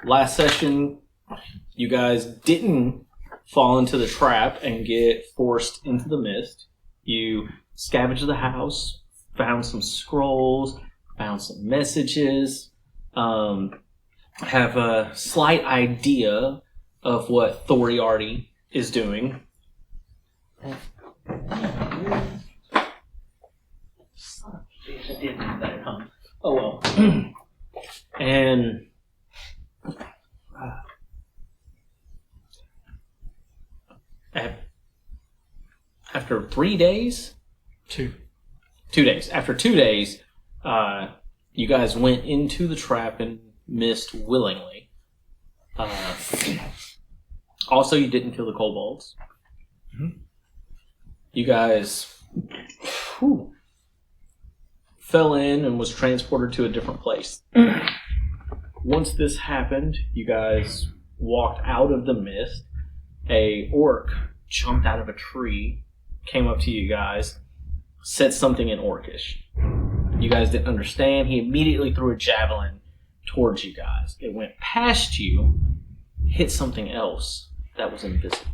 last session, you guys didn't fall into the trap and get forced into the mist. You scavenged the house, found some scrolls, found some messages, have a slight idea of what Thoriarty is doing. Oh well. And after 3 days? 2 days. After 2 days, you guys went into the trap and missed willingly. Also, you didn't kill the kobolds. Mm-hmm. You guys fell in and was transported to a different place. Once this happened, you guys walked out of the mist. A orc jumped out of a tree, came up to you guys, said something in Orcish. You guys didn't understand. He immediately threw a javelin towards you guys. It went past you, hit something else that was invisible.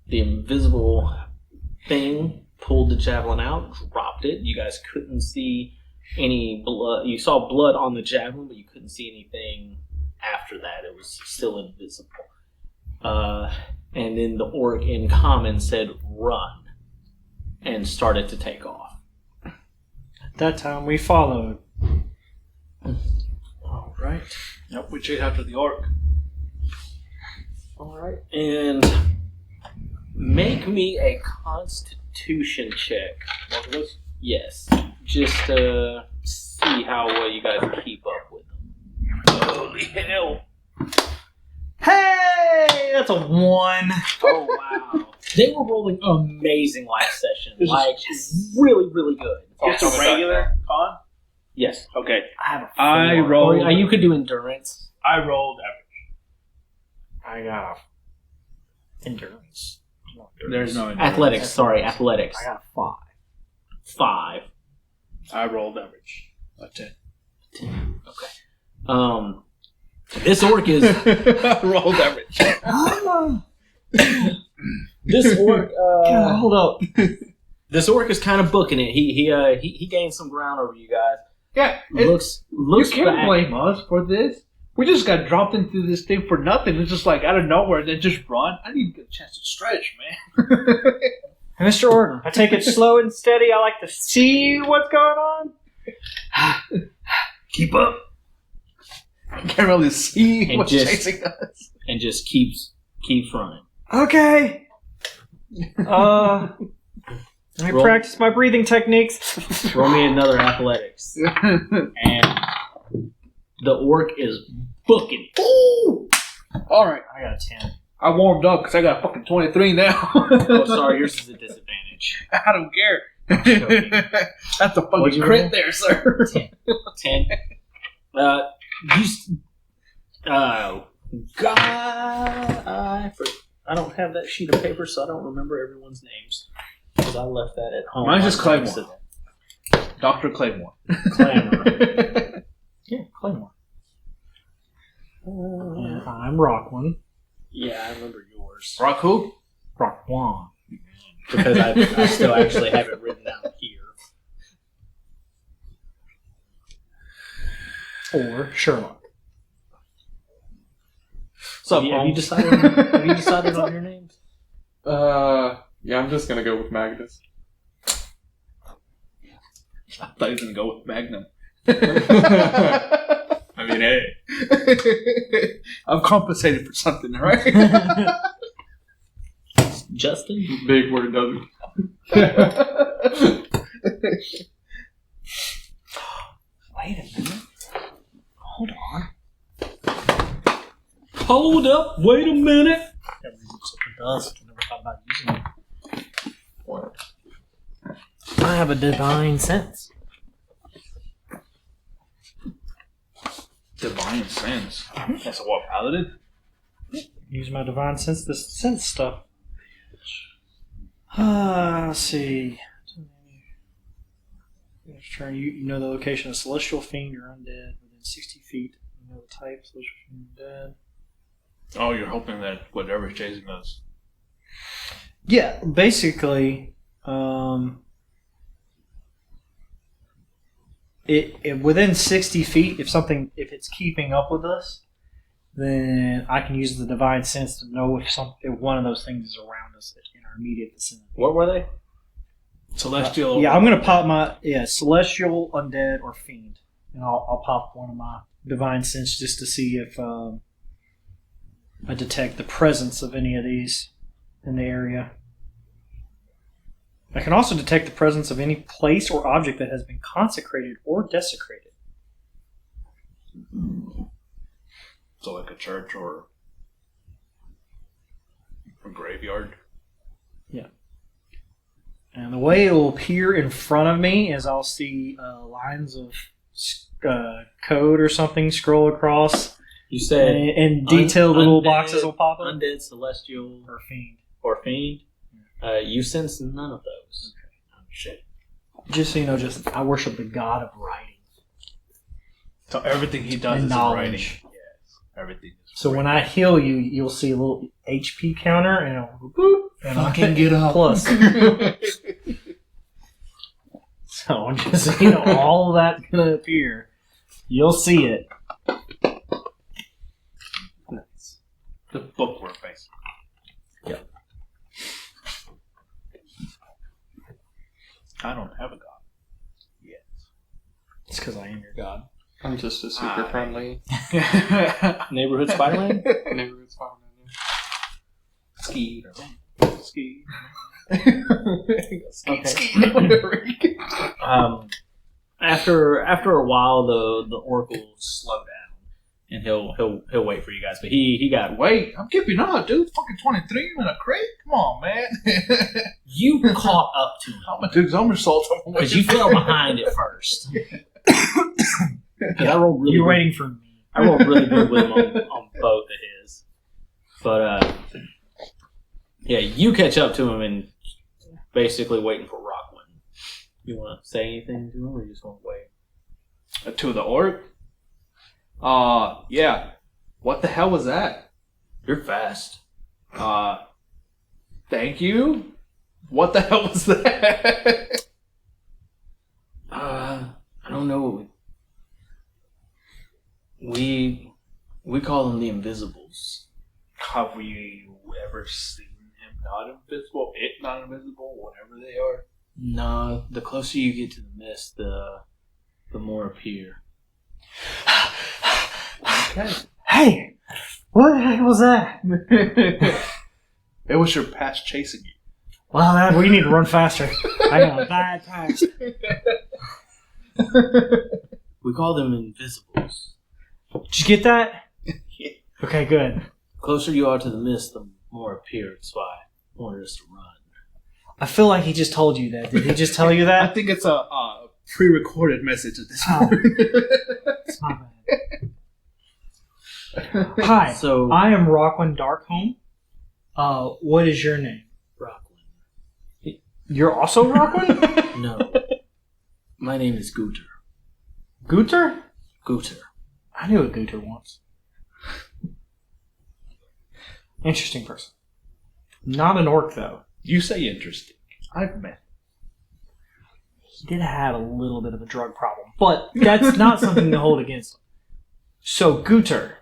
The invisible thing pulled the javelin out, dropped it. You guys couldn't see any blood. You saw blood on the javelin, but you couldn't see anything after that. It was still invisible. And then the orc in common said, "Run," and started to take off. At that time, we followed. All right. Yep, we chased after the orc. All right. And make me a Constitution check. Both of us? Yes. Just to see how well you guys keep up with them. Holy hell. Hey! That's a 1. Oh, wow. They were rolling amazing last session. Like, really, really good. It's a regular con? Yes. Okay. I have a 4. I rolled... Or you could do endurance. I rolled average. I got endurance. There's no endurance. Athletics. Sorry, athletics. I got 5. 5. I rolled average. A 10. 10. Okay. This orc is... I rolled average. This orc... God, hold up. This orc is kind of booking it. He gained some ground over you guys. Yeah. Looks you can't back. blame us for this. We just got dropped into this thing for nothing. It's just like out of nowhere, then just run. I need to get a chance to stretch, man. Mr. Orton, I take it slow and steady. I like to see what's going on. Keep up. I can't really see And what's just- chasing us. And just keeps running. Okay. Let me Roll. practice my breathing techniques. Roll me another athletics. And the orc is booking it. Ooh! All right. I got a 10. I warmed up because I got fucking 23 now. Oh, sorry, yours is a disadvantage. I don't care. Joking. That's a What'd fucking you crit roll? there, sir. 10. God, I don't have that sheet of paper, so I don't remember everyone's names. Because I left that at home. Mine's just on Claymore. accident. Dr. Claymore. Claymore. Yeah, Claymore. I'm Rockwan. Yeah, I remember yours. Rock who? Rockwan. Because I still actually have it written down here. Or Sherlock. What's up, Have you Holmes? decided on your names? Yeah, I'm just gonna go with Magnus. I thought he was going to go with Magnum. I mean, hey. I'm compensated for something, right? Justin? Big word doesn't. Wait a minute. Hold on. Hold up, wait a minute. That reads dust. I never thought about using it. I have a divine sense. Divine sense. That's a what, Paladin? Use my divine sense to sense stuff. Let's see. You know the location of celestial fiend or undead within 60 feet You know the types, which dead. Oh, you're hoping that whatever's chasing us. Yeah, basically, it within 60 feet, if it's keeping up with us, then I can use the divine sense to know if one of those things is around us in our immediate vicinity. What were they? Celestial. Yeah, I'm gonna pop my celestial, undead, or fiend, and I'll pop one of my divine sense just to see if I detect the presence of any of these in the area. I can also detect the presence of any place or object that has been consecrated or desecrated. So like a church or a graveyard. Yeah. And the way it will appear in front of me is I'll see lines of code or something scroll across. You said and detailed little undead, boxes will pop up. Undead, celestial, Or fiend. You sense none of those. Okay. Oh, shit. Just so you know, I worship the god of writing. So everything he does And is knowledge. in writing. Yes. Everything is So writing. when I heal you, you'll see a little HP counter and a boop. And Fucking get up. Plus. So just so you know, all of that's going to appear. You'll see it. Nice. The bookwork, basically. Yep. I don't have a god. Yet. It's because I am your god. I'm just a super friendly Neighborhood Spider-Man? neighborhood Spider-Man. Ski. Ski. Okay. After a while, the orc will slow down, and he'll wait for you guys. But he got Wait, I'm keeping on, dude. Fucking 23 in a crate? Come on, man. you caught up to him I'm gonna do somersaults. because you fell behind at first. 'Cause I rolled really You're good. waiting for me. I rolled really good with him on both of his. But yeah, you catch up to him and basically waiting for Rockland. You want to say anything to him, or you just want to wait? To the orc? Yeah. What the hell was that? You're fast. Thank you? What the hell was that? I don't know. We call them the Invisibles. Have you ever seen him not invisible? It not invisible? Whatever they are? No, the closer you get to the mist, the more appear. Okay. Hey! What the heck was that? It was your past chasing you. Well, we need to run faster. I got a bad pass. We call them Invisibles. Did you get that? Yeah. Okay, good. The closer you are to the mist, the more appear. That's why I wanted us to run. I feel like he just told you that. Did he just tell you I that? think it's a pre-recorded message at this Oh. point. It's my bad. Hi, So, I am Rockland Darkholme. What is your name? Rockland. You're also Rockland? No. My name is Gooter. Gooter? Gooter. I knew a Gooter once. Interesting person. Not an orc, though. You say interesting. I've met. He did have a little bit of a drug problem, but that's not something to hold against him. So, Gooter,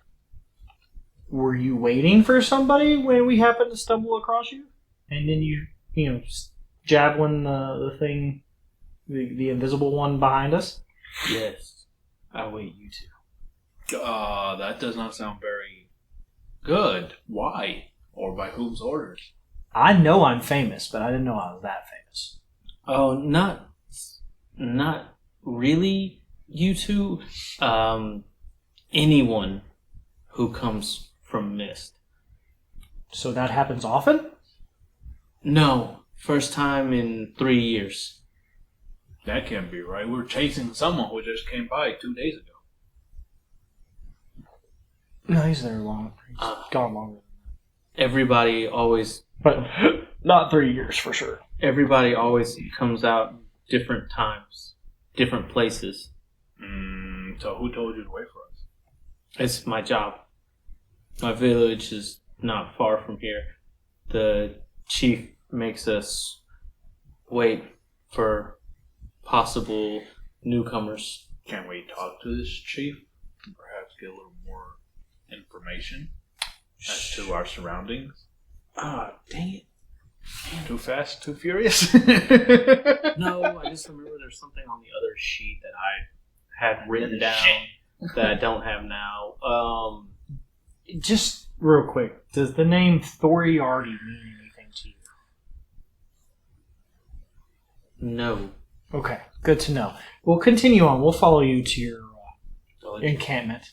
were you waiting for somebody when we happened to stumble across you? And then you javelin the thing, the invisible one behind us? Yes. I wait you two. That does not sound very good. Why? Or by whose orders? I know I'm famous, but I didn't know I was that famous. Oh, not really you two. Anyone who comes from Mist. So that happens often? No. First time in 3 years. That can't be right. We're chasing someone who just came by 2 days ago. No, he's there long. He's gone longer. Everybody always But not 3 years for sure. Everybody always comes out different times, different places. So who told you to wait for us? It's my job. My village is not far from here. The chief makes us wait for possible newcomers. Can we talk to this chief and perhaps get a little more information as to our surroundings? Ah, dang it. Too fast, too furious? No, I just remember there's something on the other sheet that I had written down that I don't have now. Just real quick, does the name Thoriardi mean anything to you? No. Okay, good to know. We'll continue on. We'll follow you to your encampment.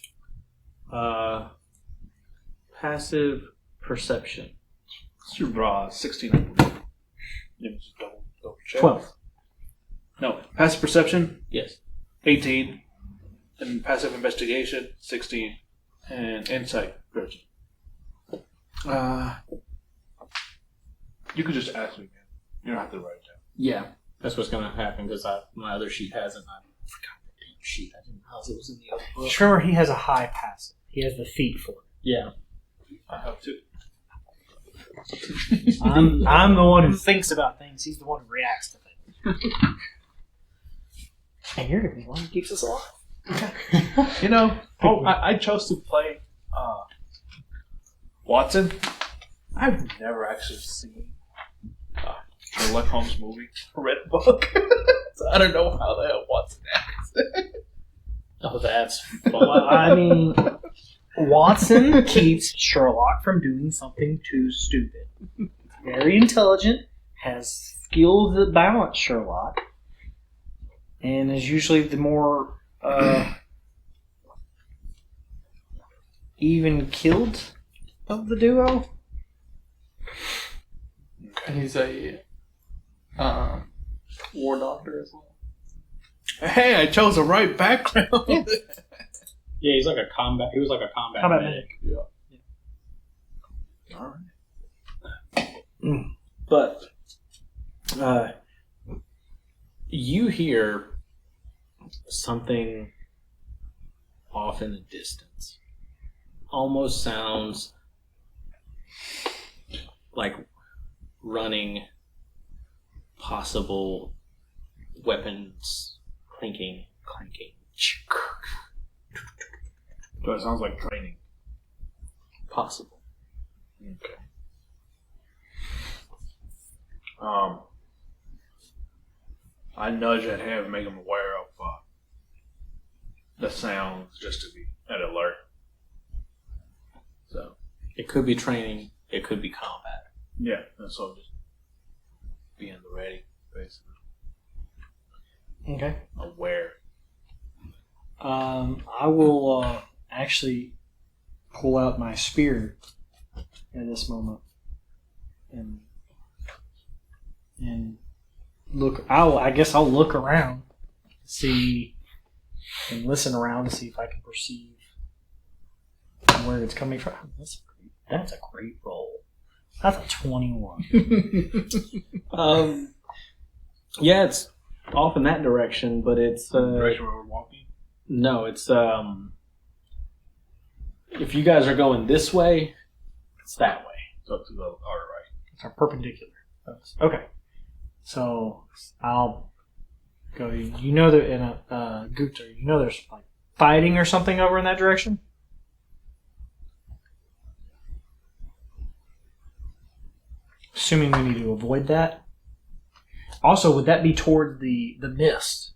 Passive perception. It's your 16, I believe. Yeah, just double check. 12. No, passive perception, Yes. 18. And passive investigation, 16. And insight, 13. You could just ask me again. You don't have to write it down. Yeah. That's what's going to happen because my other sheet hasn't. I forgot the damn sheet. I didn't realize it was in the other book. Just remember, he has a high passive. He has the feat for it. Yeah. I have two. I'm the one who thinks about things. He's the one who reacts to things. And you're going to be the one who keeps us alive. You know, I chose to play Watson. I've never actually seen Sherlock Holmes movie or read a book. So I don't know how the hell Watson acts. Oh, that's Well, I mean, Watson keeps Sherlock from doing something too stupid. Very intelligent, has skills that balance Sherlock, and is usually the more even killed of the duo. And he's a war doctor as well. Hey, I chose the right background. Yeah, he's like a combat. He was like a combat medic. Yeah. All right. But you hear something off in the distance. Almost sounds like running possible weapons clanking. So it sounds like training. Possible. Okay. I nudge at him and make him aware of the sounds just to be at alert. So It could be training. It could be combat. yeah, and so just being ready, basically. Okay. Aware. I will actually pull out my spear at this moment and look. I guess I'll look around, see, and listen around to see if I can perceive where it's coming from. That's a great roll. That's a 21. Yeah, it's off in that direction, but it's Direction where we're walking. no, it's if you guys are going this way, it's that way. So to the right. It's a perpendicular. Okay. So I'll go. You know that in a Gupta, you know there's like fighting or something over in that direction. Assuming we need to avoid that. Also, would that be toward the mist?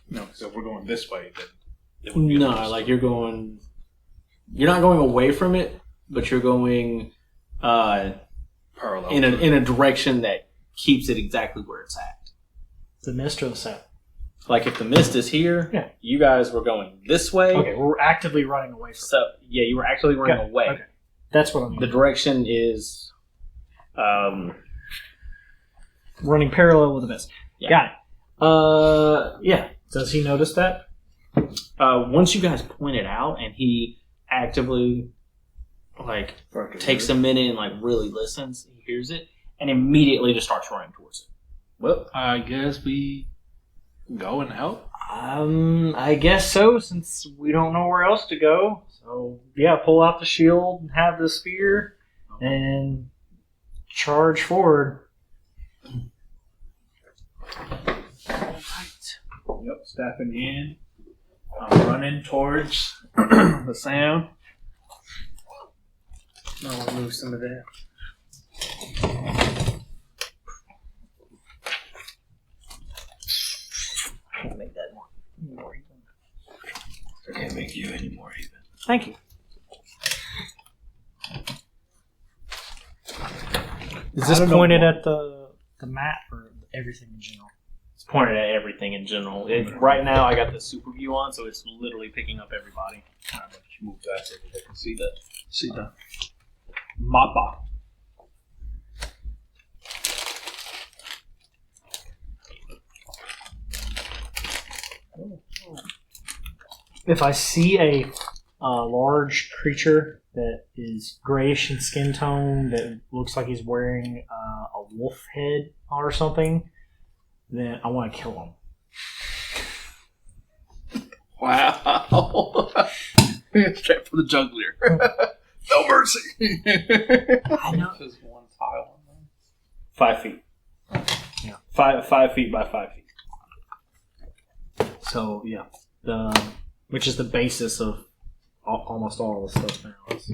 No, so if we're going this way, then it would be No, the like you're not going away from it, but you're going parallel. in a direction that keeps it exactly where it's at. The mist or the south? Like if the mist is here, Yeah. you guys were going this way. Okay, we're actively running away from So yeah, you were actually running Okay, away. okay. That's what I'm The direction is running parallel with the mist. Yeah. Got it. Yeah. Does he notice that? once you guys point it out and he actively like takes a minute and like really listens, he hears it and immediately just starts running towards it. Well, I guess we go and help. I guess so, since we don't know where else to go. So, yeah, pull out the shield, have the spear, and charge forward. Alright. Yep, staff in hand. I'm running towards the sound. I'll remove some of that. I can't make that more even. I can't make you any more even. Thank you. Is this pointed at the map or everything in general? It's pointed at everything in general. Right now, I got the super view on, so it's literally picking up everybody. Alright, but you move that so that they can see the mappa. If I see a large creature that is grayish in skin tone that looks like he's wearing a wolf head or something, then I want to kill him. Wow. Straight for the juggler. No mercy. I know. Just one tile on there. 5 feet. Yeah. 5 feet by 5 feet. So yeah, which is the basis of almost all the stuff now. It's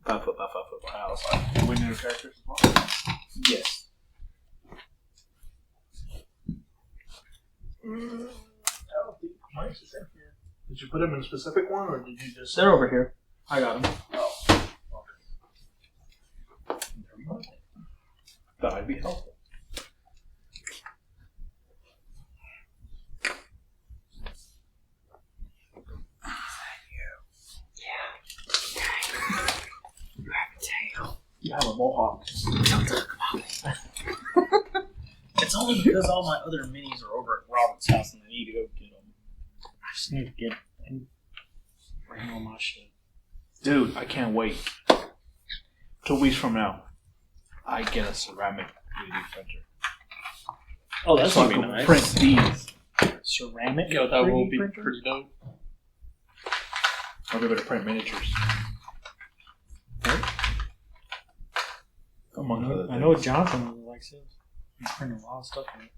5 foot by 5 foot by house. Do we know characters as well? Yes. I don't think Mike's is in here. Did you put him in a specific one, or did you just... They're over here. I got them. Oh. Okay. Never mind. Thought I'd be helpful. You have a mohawk. Don't talk about it. It's only because all my other minis are over at Robert's house and I need to go get them. I just need to get and bring all my shit. Dude, I can't wait. 2 weeks from now, I get a ceramic 3D printer. Oh, that's So I gonna be can nice. print these. Ceramic. Yo, that 3D will be printer? pretty dope. I'll be able to print miniatures. Among other I know things. Jonathan really likes his. He's printing a lot of stuff in it.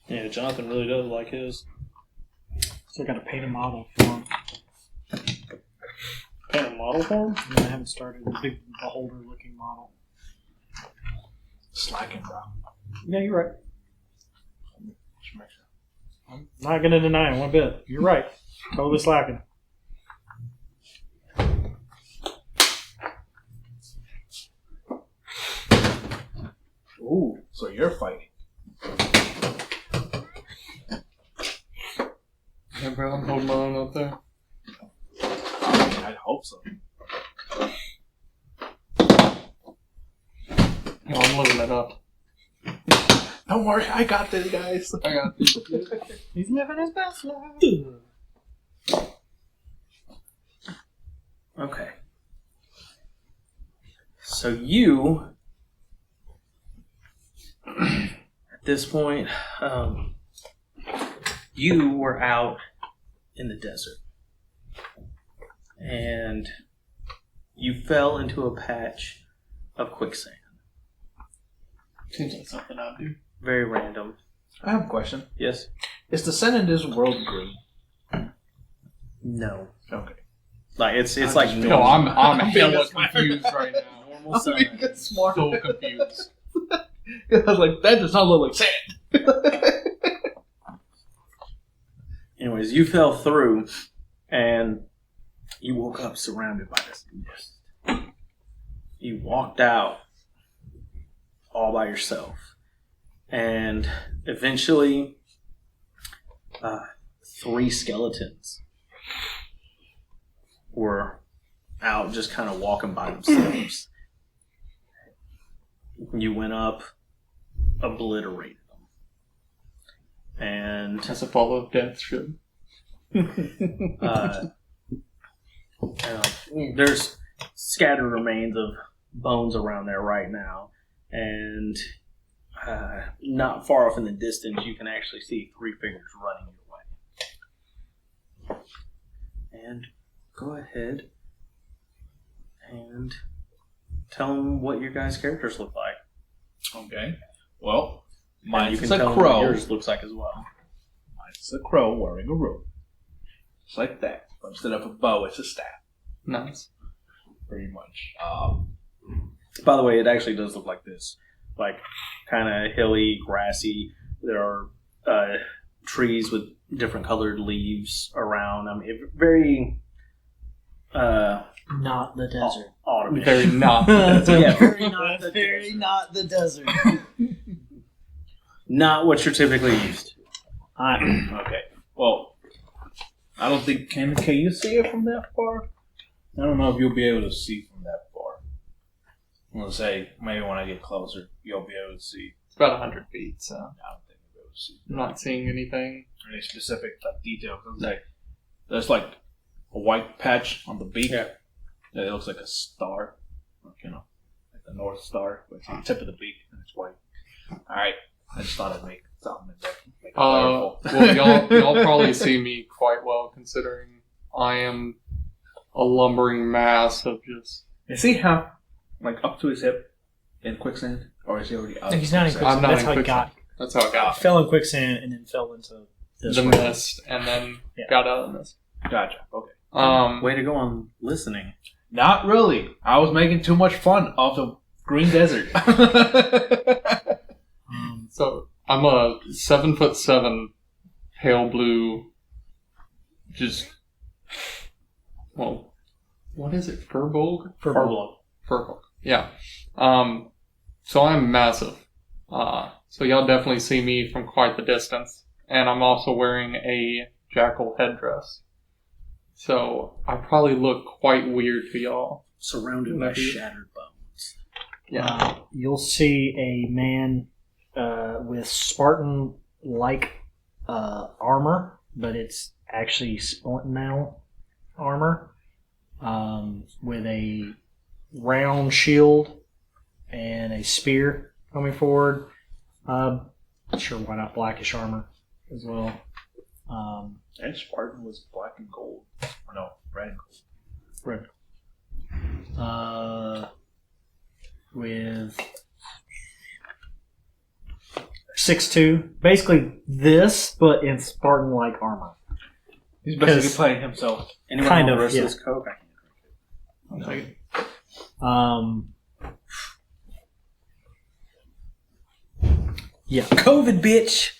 Yeah, Jonathan really does like his. Still got to paint a model for him. Paint a model for him? And I haven't started the big beholder looking model. Slacking, bro. Yeah, you're right. Just make sure. I'm not going to deny it one bit. You're right. Totally slacking. Ooh, so you're fighting. Yeah, bro, I'm holding on up there. I'd hope so. No, I'm living it up. Don't worry, I got this, guys. I got this. He's living his best life. Okay. So you, at this point, you were out in the desert. And you fell into a patch of quicksand. Seems like something I'd do. Very random. I have a question. Yes? Is the sun in this world green? No. Okay. Like it's like just- No, I'm being hella a smart- confused right now. normal sun. smart. So confused. I was like, that does not look like sand. Anyways, you fell through and you woke up surrounded by this mist. You walked out all by yourself. And eventually, 3 skeletons were out just kind of walking by themselves. You went up, obliterated them. And As a fall of death should. there's scattered remains of bones around there right now, and not far off in the distance, you can actually see 3 figures running your way. And go ahead and tell them what your guys' characters look like. Okay. Well, And mine's you can a tell them what crow. yours looks like as well. Mine's a crow wearing a robe. Just like that. But instead of a bow, it's a staff. Nice. Pretty much. By the way, it actually does look like this. Like, kind of hilly, grassy. There are trees with different colored leaves around. I mean, very... Not the desert. autumn. Very not. Yeah, very not the desert. not what you're typically used to. Okay. Well, I don't think... Can you see it from that far? I don't know if you'll be able to see from that far. I'm going to say, maybe when I get closer, you'll be able to see. It's about 100 feet, so I don't think you'll be able to see. I'm not seeing anything. Any specific details. Like, there's like a white patch on the beak. Yeah. That it looks like a star. Like the North Star. But it's on the tip of the beak, and it's white. Alright. I just thought I'd make something that make it colorful. Well, y'all probably see me quite well, considering I am a lumbering mass of just... Is he how, like, up to his hip in quicksand? Or is he already out? He's not in quicksand. I'm not That's in how he quicksand. got. That's how I got Fell in quicksand and then fell into this the room. mist, and then got out of the mist. Gotcha. Okay. Way to go on listening. Not really. I was making too much fun of the green desert. So I'm a 7'7", pale blue, just what is it? Firbolg? Firbolg. Yeah. So I'm massive. So y'all definitely see me from quite the distance, and I'm also wearing a jackal headdress. So I probably look quite weird to y'all. Surrounded by shattered bones. Yeah. You'll see a man with Spartan-like armor, but it's actually Splintinel armor, with a round shield and a spear coming forward. Sure, why not blackish armor as well? And Spartan was black and gold. Or no, red and gold. Red. With 6'2", basically this, but in Spartan-like armor. He's basically 'Cause- playing himself. Anyone Kind want of, the rest yeah. of this Coke? I'll take it. Yeah. COVID, bitch!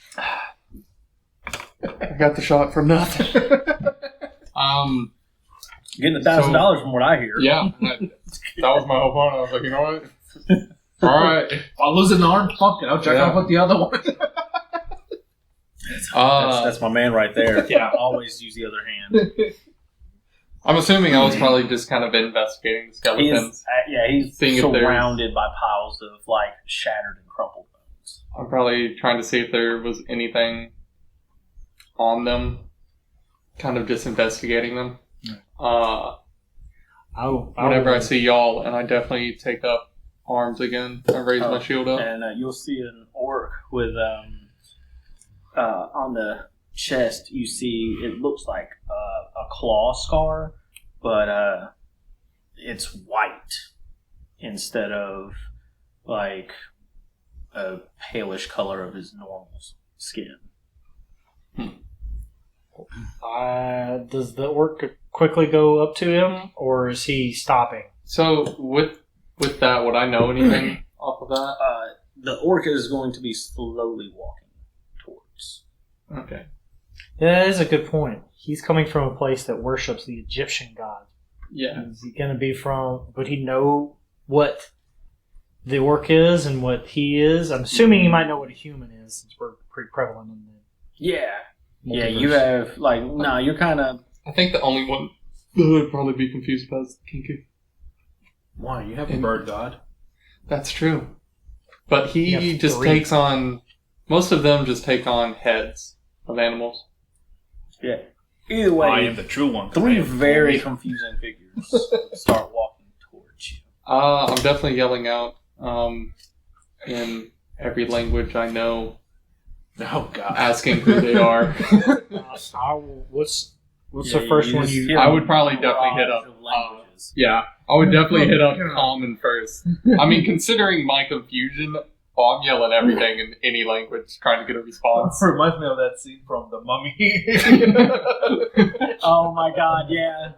I got the shot for nothing. Getting $1,000 from what I hear. Yeah. That was my whole point. I was like, you know what? All right. I'll lose an arm. Fuck it. I'll check out with the other one. That's my man right there. Yeah, always use the other hand. I'm assuming I was probably just kind of investigating the skeletons. He's Seeing if there's- surrounded by piles of like shattered and crumpled bones. I'm probably trying to see if there was anything on them. Kind of just investigating them. Whenever I see y'all, and I definitely take up arms again and raise my shield up. And you'll see an orc with on the chest. You see it looks like a claw scar, but it's white instead of like a palish color of his normal skin. Does the orc quickly go up to him, or is he stopping? So with that, would I know anything off of that? The orc is going to be slowly walking towards. Okay. Yeah, that is a good point. He's coming from a place that worships the Egyptian god. Yeah. Is he going to be from... Would he know what the orc is and what he is? I'm assuming he might know what a human is, since we're pretty prevalent in the... Yeah, multiverse. you have you're kind of. I think the only one that I'd probably be confused about is Kenku. Why? You have a bird god. That's true. But he Yeah, just 3. takes on... Most of them just take on heads of animals. Yeah. Either way, I am the true one. 3 very confusing figures start walking towards you. I'm definitely yelling out in every language I know, Oh God. asking who they are. What's the first one you? I would probably definitely hit up. Yeah, I would definitely hit up common first. I mean, considering my confusion, I'm yelling everything in any language, trying to get a response. Reminds me of that scene from The Mummy. Oh my god, yeah.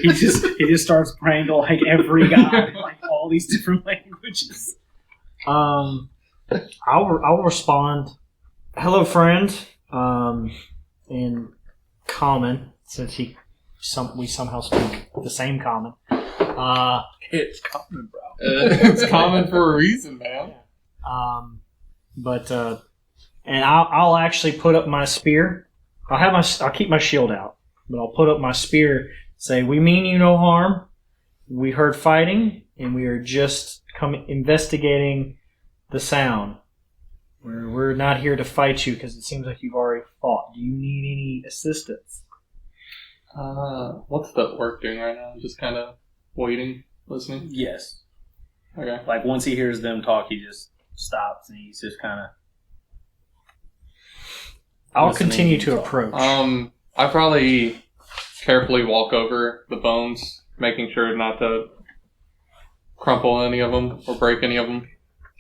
He just starts praying to like every god in like all these different languages. I'll respond. Hello, friend. In common, since we somehow speak the same common. It's common, bro. It's common for a reason, man. And I'll actually put up my spear. I'll keep my shield out, but I'll put up my spear. Say, we mean you no harm. We heard fighting, and we are just investigating the sound. We're not here to fight you because it seems like you've already fought. Do you need any assistance? What's the orc doing right now? Just kind of waiting, listening? Yes. Okay. Like, once he hears them talk, he just stops and he's just kind of... I'll continue to approach. I probably carefully walk over the bones, making sure not to crumple any of them or break any of them,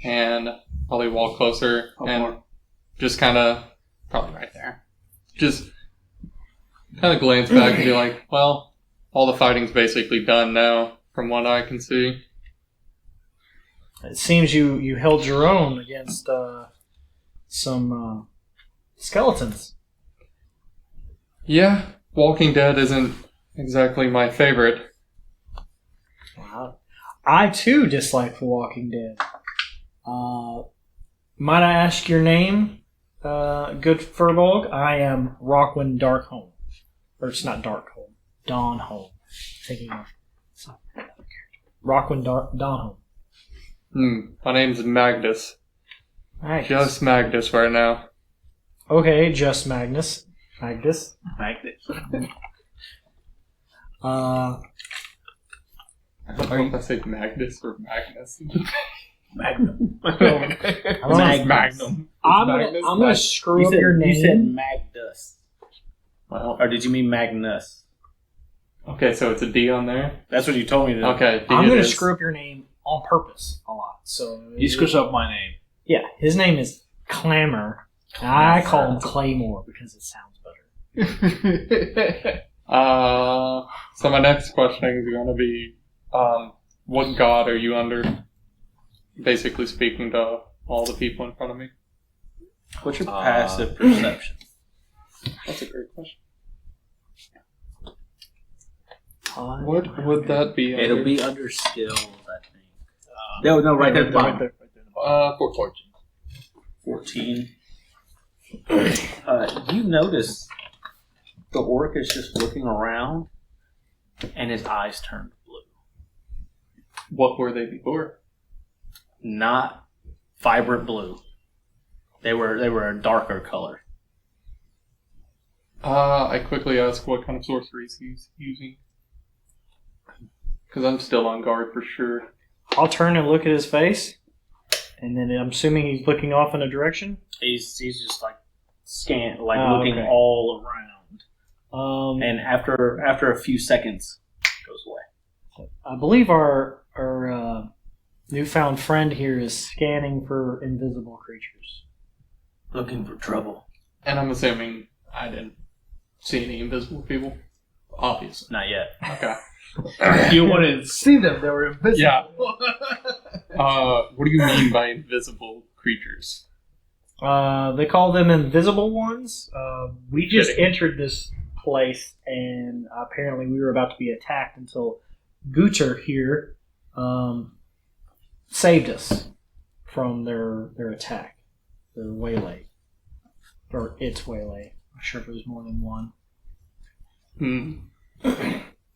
and probably walk closer and just kind of, probably right there, just kind of glance back and be like, well, all the fighting's basically done now, from what I can see. It seems you held your own against some skeletons. Yeah, Walking Dead isn't exactly my favorite. Wow. I too dislike The Walking Dead. Might I ask your name, good Firbolg? I am Rockwind Darkholm. Or it's not Darkholm. Dawnholm. Thinking of Rockwind Dawnholm. My name's Magnus. Nice. Just Magnus right now. Okay, just Magnus. Magnus. I don't know if I say Magnus or Magnus. Magnum. Magnum. I'm gonna screw up your name. You said Magnus. Well, Or did you mean Magnus? okay, so it's a D on there. That's what you told me to do. Okay, D I'm it gonna is. screw up your name on purpose a lot. So You screws up my name. Yeah, his name is Clamor. I call him Claymore because it sounds better. So my next question is going to be, what god are you under? Basically speaking to all the people in front of me. What's your passive perception? That's a great question. What What would that be? It'll be under skills, I think. No, right there at the bottom. 14. 14. You notice the orc is just looking around, and his eyes turned blue. What were they before? Not vibrant blue. They were a darker color. I quickly ask what kind of sorceries he's using. Because I'm still on guard for sure. I'll turn and look at his face, and then I'm assuming he's looking off in a direction. He's just like looking okay. all around. And after a few seconds, it goes away. I believe our newfound friend here is scanning for invisible creatures. Looking for trouble. And I'm assuming I didn't see any invisible people. Obviously. Not yet. Okay. You wanted to see them. They were invisible. Yeah. What do you mean by invisible creatures? They call them invisible ones. We just entered this place, and apparently we were about to be attacked until Guter here saved us from their attack, their waylay, or its waylay. I'm not sure if it was more than one.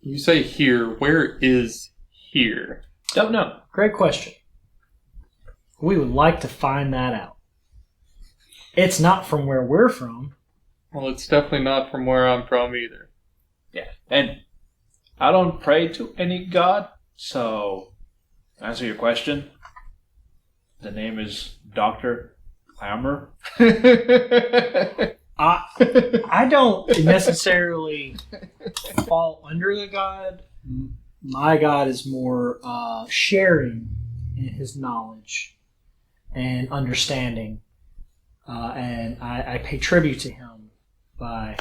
You say here. Where is here? Don't know. Great question. We would like to find that out. It's not from where we're from. Well, it's definitely not from where I'm from either. Yeah. And I don't pray to any god, so to answer your question, The name is Dr. Clamor. I don't necessarily fall under the god. My god is more sharing in his knowledge and understanding, and I pay tribute to him by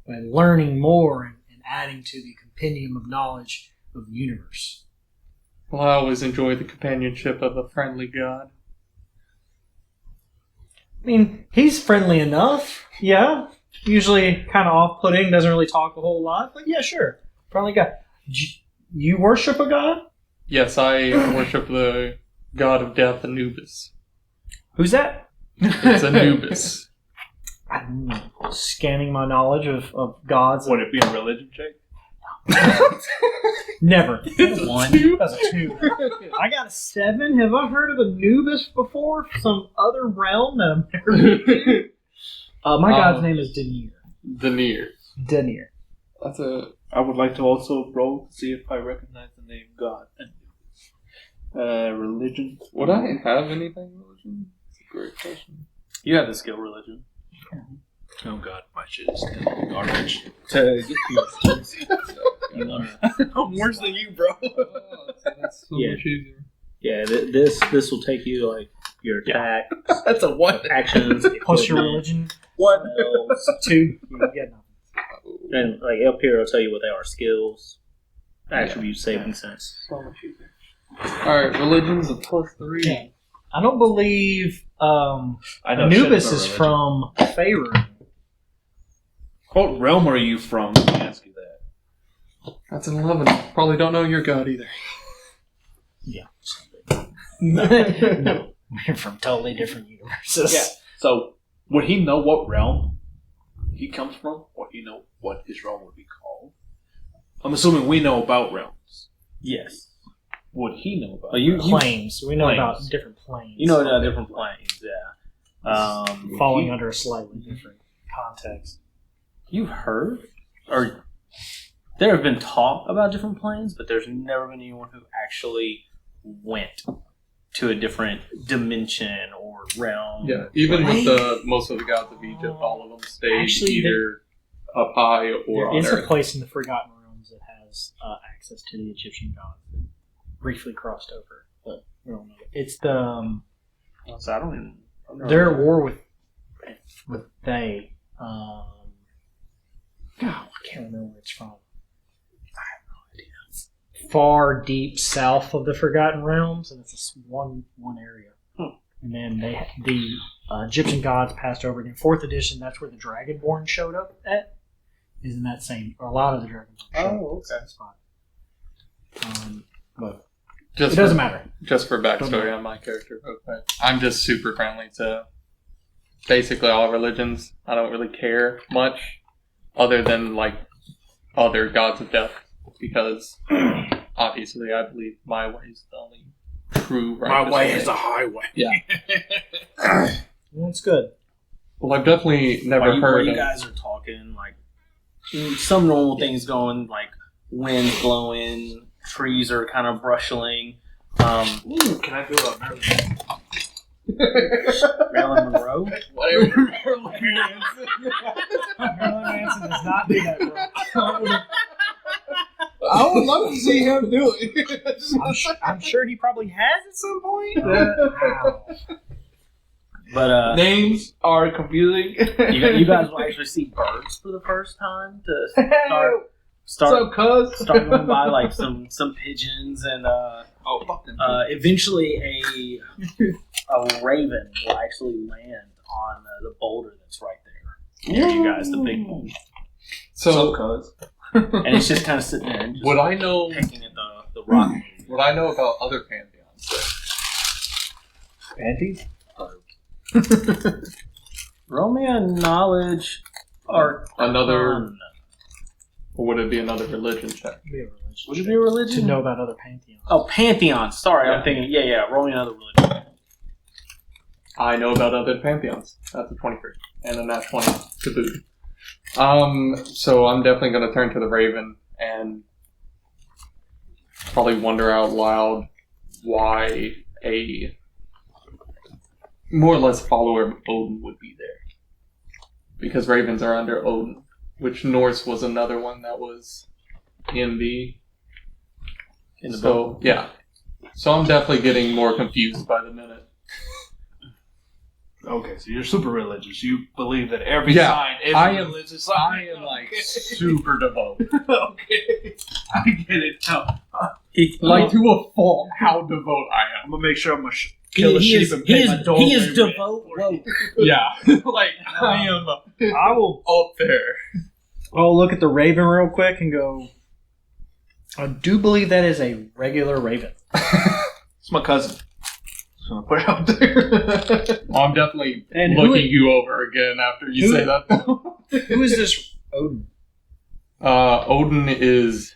learning more and adding to the compendium of knowledge of the universe. Well, I always enjoy the companionship of a friendly god. I mean, he's friendly enough, yeah. Usually kind of off-putting, doesn't really talk a whole lot, but yeah, sure. Friendly guy. You worship a god? Yes, I worship the god of death, Anubis. Who's that? It's Anubis. I'm scanning my knowledge of gods. Would it be a religion check? Never. One. That's a 2. I got a 7. Have I heard of Anubis before? Some other realm that I'm never been to? My god's name is Denir. Denir. That's a... I would like to also roll to see if I recognize the name God. Religion. Would I have anything religion? That's a great question. You have the skill religion. Oh God, my shit is still garbage. I'm worse than you, bro. That's so Yeah. much easier. Yeah, this will take you like your attack, That's a 1. actions, Plus your equipment, religion. 1. spells, 2. You get nothing. and like up here, I'll tell you what they are: skills, attributes, saving sense. So much easier. Alright, religion's a +3. Yeah. I don't believe I know Anubis shit about is religion. from Faerun. What realm are you from? Let me ask you that. That's an 11. Probably don't know your god either. No. We're from totally different universes. Yeah. So, would he know what realm he comes from? Would he know what his realm would be called? I'm assuming we know about realms. Yes. Would he know about? Planes. We know Planes. about different planes. You know about different planes, yeah. falling under a slightly different context. You've heard, or there have been talk about different planes, but there's never been anyone who actually went to a different dimension or realm. Yeah, even with most of the gods of Egypt, all of them stayed Actually, either up high or There on is a earth. place in the Forgotten Realms that has access to the Egyptian gods that briefly crossed over, but we don't know. It's the So I don't even. they're at war with they. I can't remember where it's from. I have no idea. Far deep south of the Forgotten Realms, and it's just one area. And then the Egyptian gods passed over. In 4th edition, that's where the Dragonborn showed up at. Is in that same, or a lot of the Dragonborn showed up at the same spot. But Just it doesn't matter. Just for backstory on my character, okay. I'm just super friendly to basically all religions. I don't really care much, other than like other gods of death, because obviously I believe my way is the only true righteous way. the highway. Yeah. Well, it's good. Well, I've definitely never While heard you of. guys are talking, like some normal things going, like winds blowing, trees are kind of brushling. Can I do a Marilyn Monroe. whatever? Marilyn Manson does not do that, bro. I would love to see him do it. I'm sure he probably has at some point. Wow. But Names are confusing. you guys will actually see birds for the first time to start cuz? start going by, like some pigeons, and eventually a raven will actually land on the boulder that's right there near you guys, the big one, So, cuz. and it's just kind of sitting there and just would I know? pecking at the rock. Would I know about other pantheons? Panties? Roll me a knowledge or Another, or would it be another religion check? Would it be a religion? To know about other pantheons. Oh, pantheon. Sorry, Yeah. I'm thinking. Yeah. Roll me another religion. I know about other pantheons. That's a 23. And then that's 20 to boot. So I'm definitely going to turn to the Raven and probably wonder out loud why a more or less follower of Odin would be there. Because ravens are under Odin, which Norse was another one that was in the book. Yeah. So I'm definitely getting more confused by the minute. Okay, so you're super religious. You believe that every Yeah, sign is I a am- religious sign. I am like super devout. Okay, I get it now. Like to a fault how devout I am. I'm gonna make sure I'm gonna kill a sheep and pay my doorway he is rent. devout. Whoa. Yeah. Like I am I will. up there. I'll look at the raven real quick and go. I do believe that is a regular raven. It's my cousin. Just gonna put it out there. I'm definitely And who looking is- you over again after you who- say that. Who is this Odin? Odin is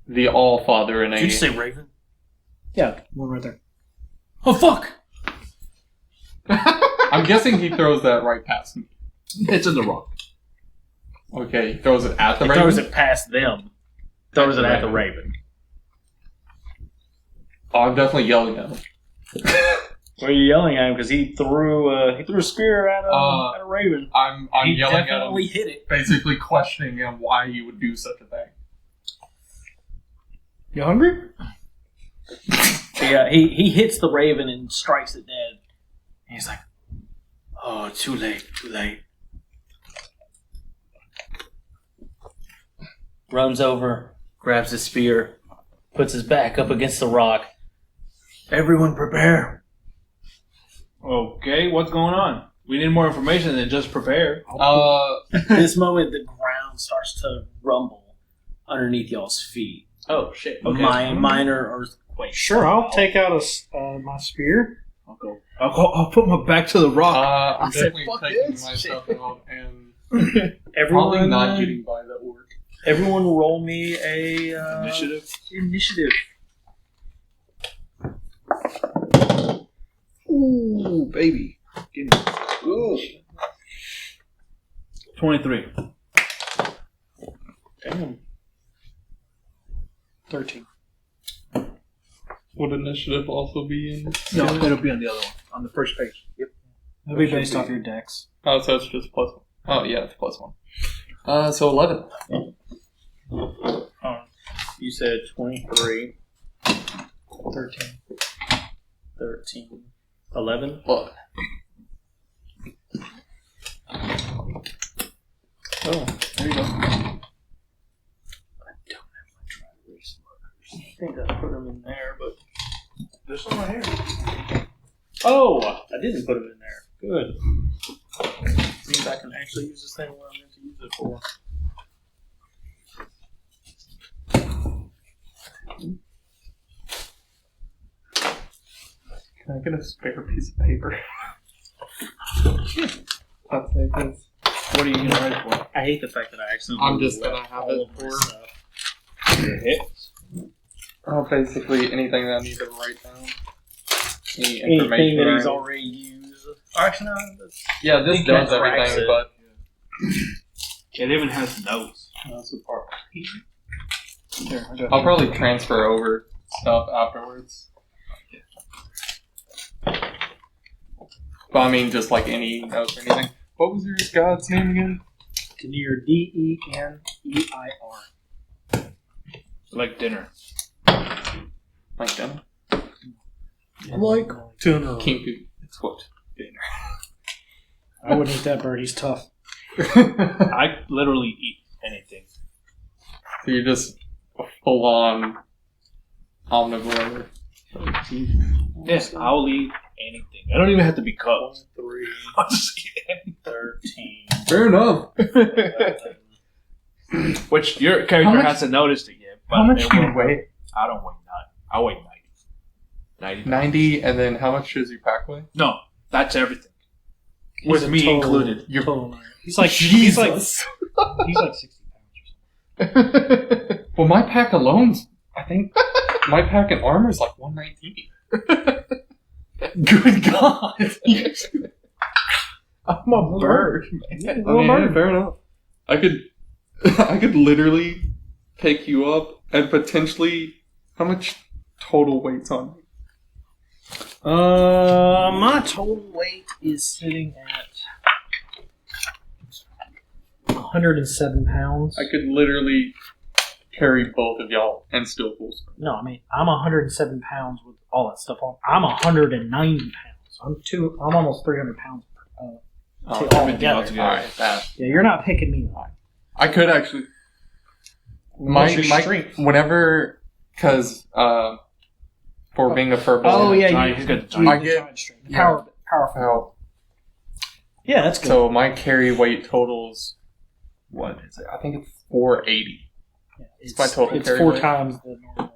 the All-Father in Did you say raven? Yeah, one right there. Oh fuck! I'm guessing he throws that right past me. It's in the rock. Okay, he throws it at the He raven. throws it past them. Throws it at the raven. Oh, I'm definitely yelling at him. What are you yelling at him? Because he threw a spear at a raven. I'm He yelling at him, definitely hit it. basically questioning him why he would do such a thing. You hungry? Yeah, he hits the raven and strikes it dead. And he's like, "Oh, too late, too late." Runs over, grabs his spear, puts his back up against the rock. Everyone prepare. Okay, what's going on? We need more information than just prepare. This moment, the ground starts to rumble underneath y'all's feet. Oh shit! Okay. Minor earthquake. Sure, I'll take out my spear. I'll go. I'll put my back to the rock. I'm I said, definitely "Fuck taking this myself shit." out and Everyone, probably not getting by that orc. everyone, roll me a Initiative. Initiative. Ooh, baby. Give me. Ooh. 23. Damn. 13. Would initiative also be in? No, it'll be on the other one, on the first page. Yep. It'll be based off your dex. Oh, so it's just +1. Oh, yeah, it's +1. So 11. You said 23, 13. 13, 11. Look. Oh, There you go. I think I put them in there, but There's some right here. oh, I didn't put them in there. Good. Means I can actually use this thing where I'm meant to use it for. Can I get a spare piece of paper? I'll take this. What are you going to write for? I hate the fact that I accidentally I'm just gonna left have all it of my for- stuff. Your hits. Oh, basically anything that I need to write down. Any Anything information. that or he's anything. already used. Actually, no. Yeah, this He does tracks everything, it. but It even has notes. That's the part. Here, I got I'll probably transfer over stuff afterwards. But I mean, just like any notes or anything. What was your god's name again? Denir. Deneir. Like dinner. Like dinner? Like dinner. Kenku. It's what? I wouldn't eat that bird. He's tough. I literally eat anything. So you're just a full-on omnivore. Yes, I'll eat anything. I don't even have to be cooked. 3, I'll just eat anything. 13. Fair enough. 11. Which your character How much- hasn't noticed it yet. But How much it do will- you weigh? I don't weigh 9. I weigh 90. 90. 90, and then how much does your pack weigh? No, that's everything. He's With a me total- included. You're- Total nine. He's like he's like 60 pounds or something. Well, my pack alone's, I think, my pack and armor is like 119. Good God. I'm a bird, man. I mean, yeah, fair enough. I could literally pick you up and potentially, how much total weight's on you? My total weight is sitting at 107 pounds. I could literally carry both of y'all and still full strength. No, I mean I'm 107 pounds with all that stuff on. I'm 190 pounds. I'm almost 300 pounds. All together. Alright, Yeah, you're not picking me up. I could actually. My strength? whenever, because for being a Firbolg, Oh yeah, giant- you he's got the you- I the get- giant strength. Powerful. Yeah, that's good. so my carry weight totals. What is it? I think it's 480. Yeah, it's my total It's carry 4 weight. times the normal.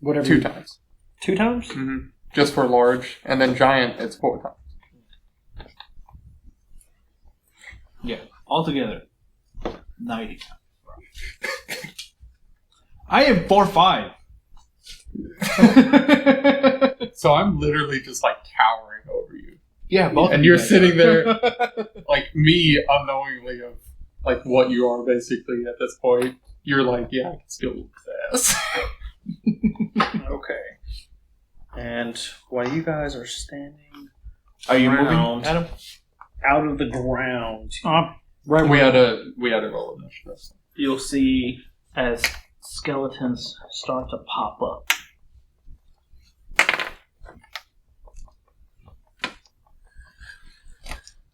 Whatever. 2 times. 2 times? Mm-hmm. Just for large, and then giant, it's 4 times. Yeah, altogether, 90. I am 4'5". So I'm literally just like towering over you. Yeah, both. And of you you're guys sitting are. there, like me, unknowingly of like what you are basically at this point. You're like, yeah, I can still whoop his ass. Okay. And while you guys are standing Are you Round. moving, Adam? out of the ground, Right. we had a roll initiative. you'll see as skeletons start to pop up.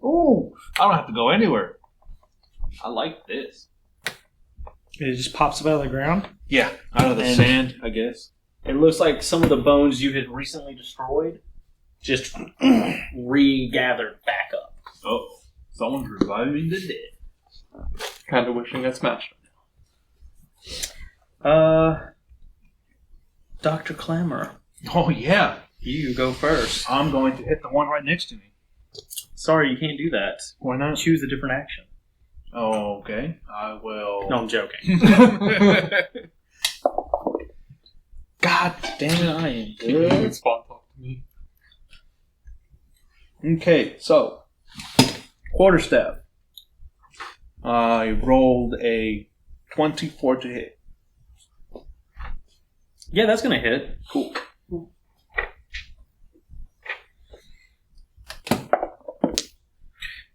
Ooh, I don't have to go anywhere. I like this. It just pops up out of the ground. Yeah, out of the And- sand, I guess. It looks like some of the bones you had recently destroyed just regathered back up. Oh, someone's reviving the dead. Kind of wishing I smashed it. Dr. Clamor, Oh yeah, you go first. I'm going to hit the one right next to me. Sorry, you can't do that. Why not? Choose a different action. Oh, okay. I will. No, I'm joking. God damn it, I am You can good. spawn talk to me. Okay, so quarterstaff. I rolled a 24 to hit. Yeah, that's gonna hit. Cool.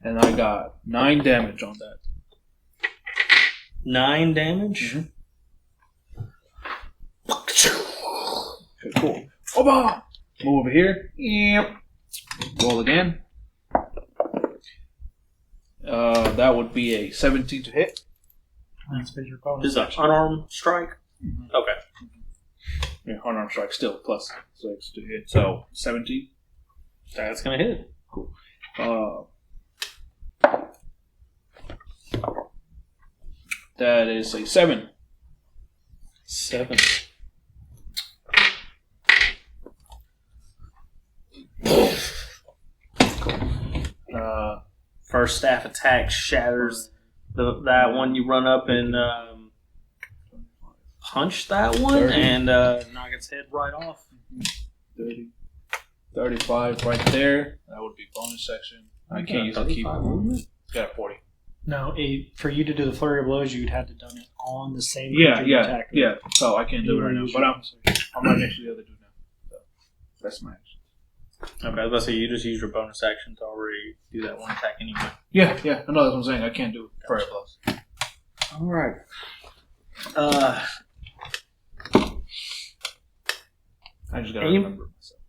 And I got 9 damage on that. 9 damage. Okay, cool. Oba! Move over here. Yep. Roll again. That would be a 17 to hit. That's your bonus. This is an unarmed strike. Okay. Yeah, unarmed strike still plus 6 to hit. So 17. That's gonna hit. That is a 7. 7. First staff attack shatters that one. You run up and punch that one 30. and knock its head right off. 30. 35 right there. That would be bonus section. I can't use a keyboard. movement. It's got a 40. No, for you to do the flurry of blows, you'd have to done it on the same Yeah, creature you yeah, attacked. yeah. So I can't do it right now. use But your I'm right next to the other dude now. So that's my action. Okay, I was about to say you just used your bonus action to already do that one attack anyway. Yeah, yeah. I know that's what I'm saying. I can't do it. Fire blows. All right. I just gotta Aim. remember myself.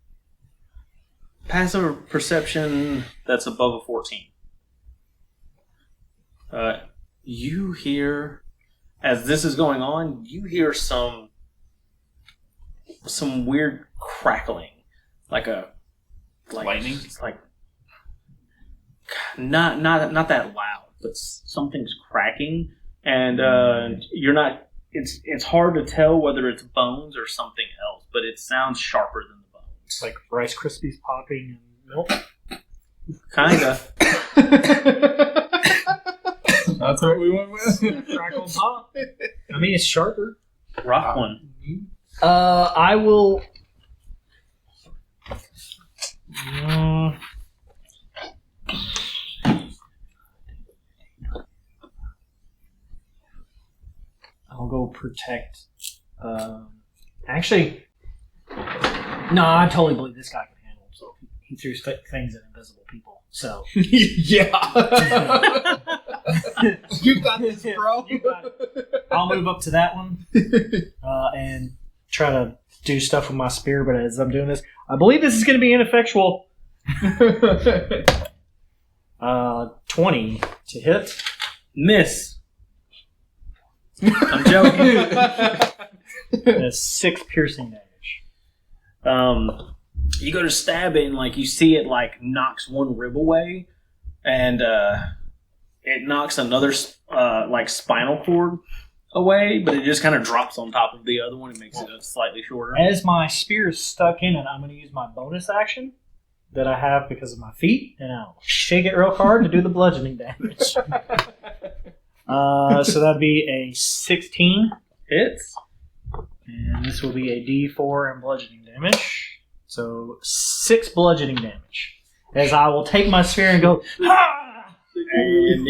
Passive perception that's above a 14. You hear, as this is going on, you hear some weird crackling, like Lightning? like not that loud, but something's cracking, and you're not. It's hard to tell whether it's bones or something else, but it sounds sharper than the bones. It's like Rice Krispies popping and milk. Kinda. That's what we went with. Crackle and pop. I mean, it's sharper. Rock one. I will. I'll go protect. Actually, No, I totally believe this guy can handle himself. He threw things at invisible people. So Yeah. You got this, bro. You got it. I'll move up to that one and try to do stuff with my spear. But as I'm doing this, I believe this is going to be ineffectual. 20 to hit. Miss. I'm joking. That's 6 piercing damage. You go to stab it and like you see it like knocks one rib away, and it knocks another like spinal cord away, but it just kind of drops on top of the other one and makes it slightly shorter. As my spear is stuck in it, I'm going to use my bonus action that I have because of my feet, and I'll shake it real hard to do the bludgeoning damage. So that'd be a 16 Hits. and this will be a D4 and bludgeoning damage. So 6 bludgeoning damage. As I will take my spear and go, "Ah!" And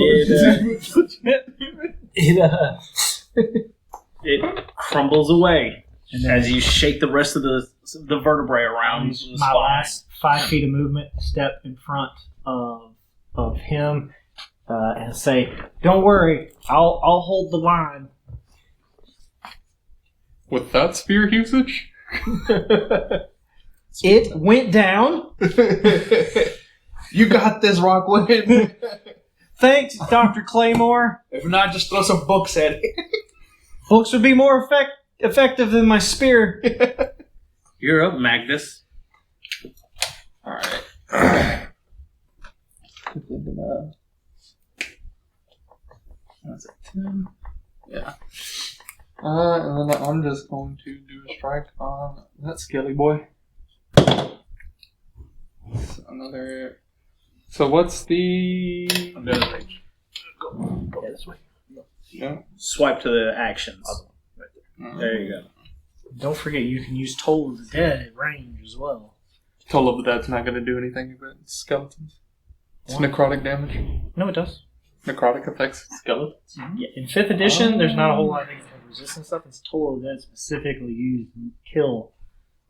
it crumbles away And then as you shake the rest of the vertebrae around. use the my spine. last 5 feet of movement, step in front of him, and say, "Don't worry, I'll hold the line." With that spear usage? It went down. You got this, Rockwood. Thanks, Dr. Claymore. If not, just throw some books at it. Books would be more effective than my spear. You're up, Magnus. Alright. That's a 10. Yeah. And then I'm just going to do a strike on that skilly boy. So another. So what's the. Another range. Yeah. Swipe to the actions. There you go. Don't forget, you can use Toll of the Dead at range as well. Toll of the Dead's not going to do anything against skeletons. It's necrotic damage. No, it does. Necrotic affects skeletons. Yeah, in 5th edition, there's not a whole lot of things that have resistance stuff. It's Toll of the Dead specifically used to kill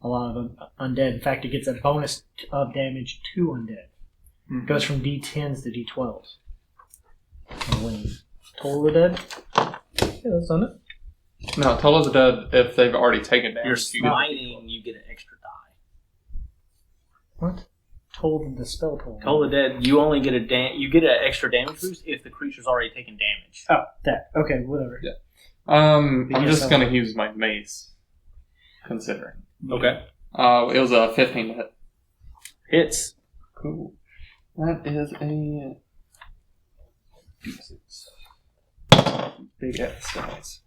a lot of undead. In fact, it gets a bonus of damage to undead. It goes from D10s to D12s. And when Toll of the Dead, yeah, that's done it. No, Toll of the Dead, if they've already taken damage, You're you get- smiting, you get an extra die. What? Toll the spell toll. Toll the Dead, you only get you get an extra damage boost if the creature's already taken damage. Oh, that. Okay, whatever. Yeah. I'm Yes, just going to use my mace, considering. Okay. It was a 15 to hit. Hits. Cool. That is a D6. Big ass dice.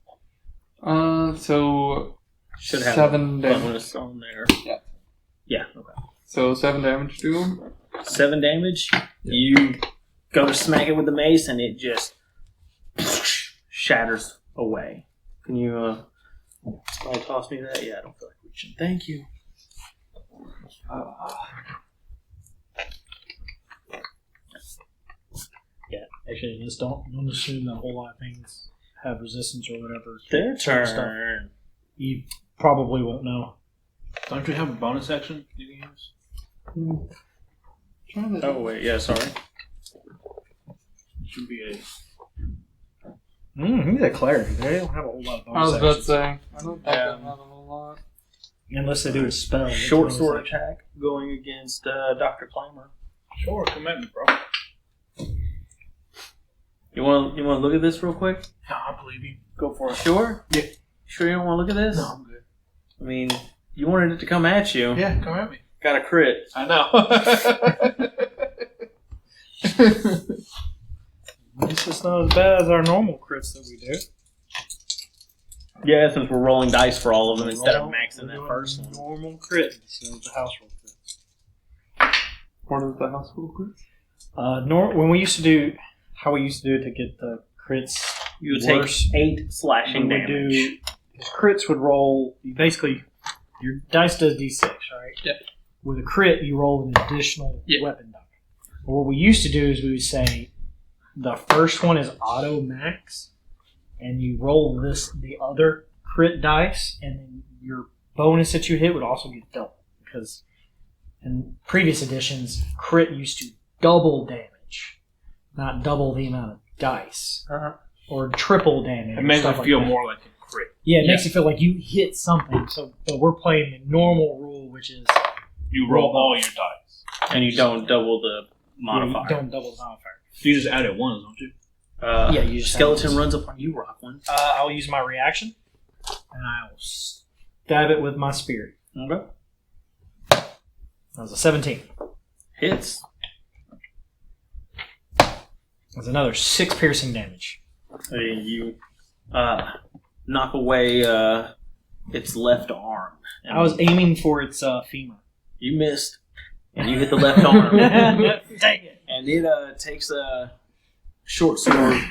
So Should have 7 a damage. bonus on there. Yeah. Yeah, okay. So 7 damage to him. 7 damage. You go to smack it with the mace and it just shatters away. Can you somebody toss me that? Yeah, I don't feel like reaching. Thank you. Yeah, actually, just don't assume that a whole lot of things have resistance or whatever. Their Certain stuff. turn. You probably won't know. Don't you have a bonus action you can use? Oh wait, yeah, sorry. Should be a. He's a cleric. They don't have a whole lot of bonus I was about to actions. say. I don't think Yeah. I have a whole lot. Unless they do a spell. it's Short bonus sword action. attack going against Dr. Clamor. Sure, come at me, bro. You want to look at this real quick? Yeah, I believe you. Go for it. Sure. Yeah. Sure you don't want to look at this? No, I'm good. I mean, you wanted it to come at you. Yeah, come at me. Got a crit. I know. It's just not as bad as our normal crits that we do. Yeah, since we're rolling dice for all of them instead of We're maxing that doing first one. Normal crit instead of the house roll crit. What is the household group? When we used to do how we used to do it to get the crits, You would worse, take 8 slashing we would damage. do crits would roll. You basically, your dice does d6, right? Yeah. With a crit, you roll an additional Yeah. weapon die. But what we used to do is we would say the first one is auto max, and you roll the other crit dice, and then your bonus that you hit would also get double. because in previous editions, crit used to double damage, not double the amount of dice, or triple damage. It makes stuff it like feel that. more like a crit. Yeah, it makes you feel like you hit something. So we're playing the normal rule, which is You roll all your dice. And you don't double the modifier. you don't double the modifier. You just add it once, don't you? Yeah, you just skeleton have runs up on you, Rockland. I'll use my reaction, and I will stab it with my spear. Okay. That was a 17. Hits. That's another 6 piercing damage. You knock away its left arm. I was aiming for its femur. You missed, and you hit the left arm. Dang it! And it takes a short sword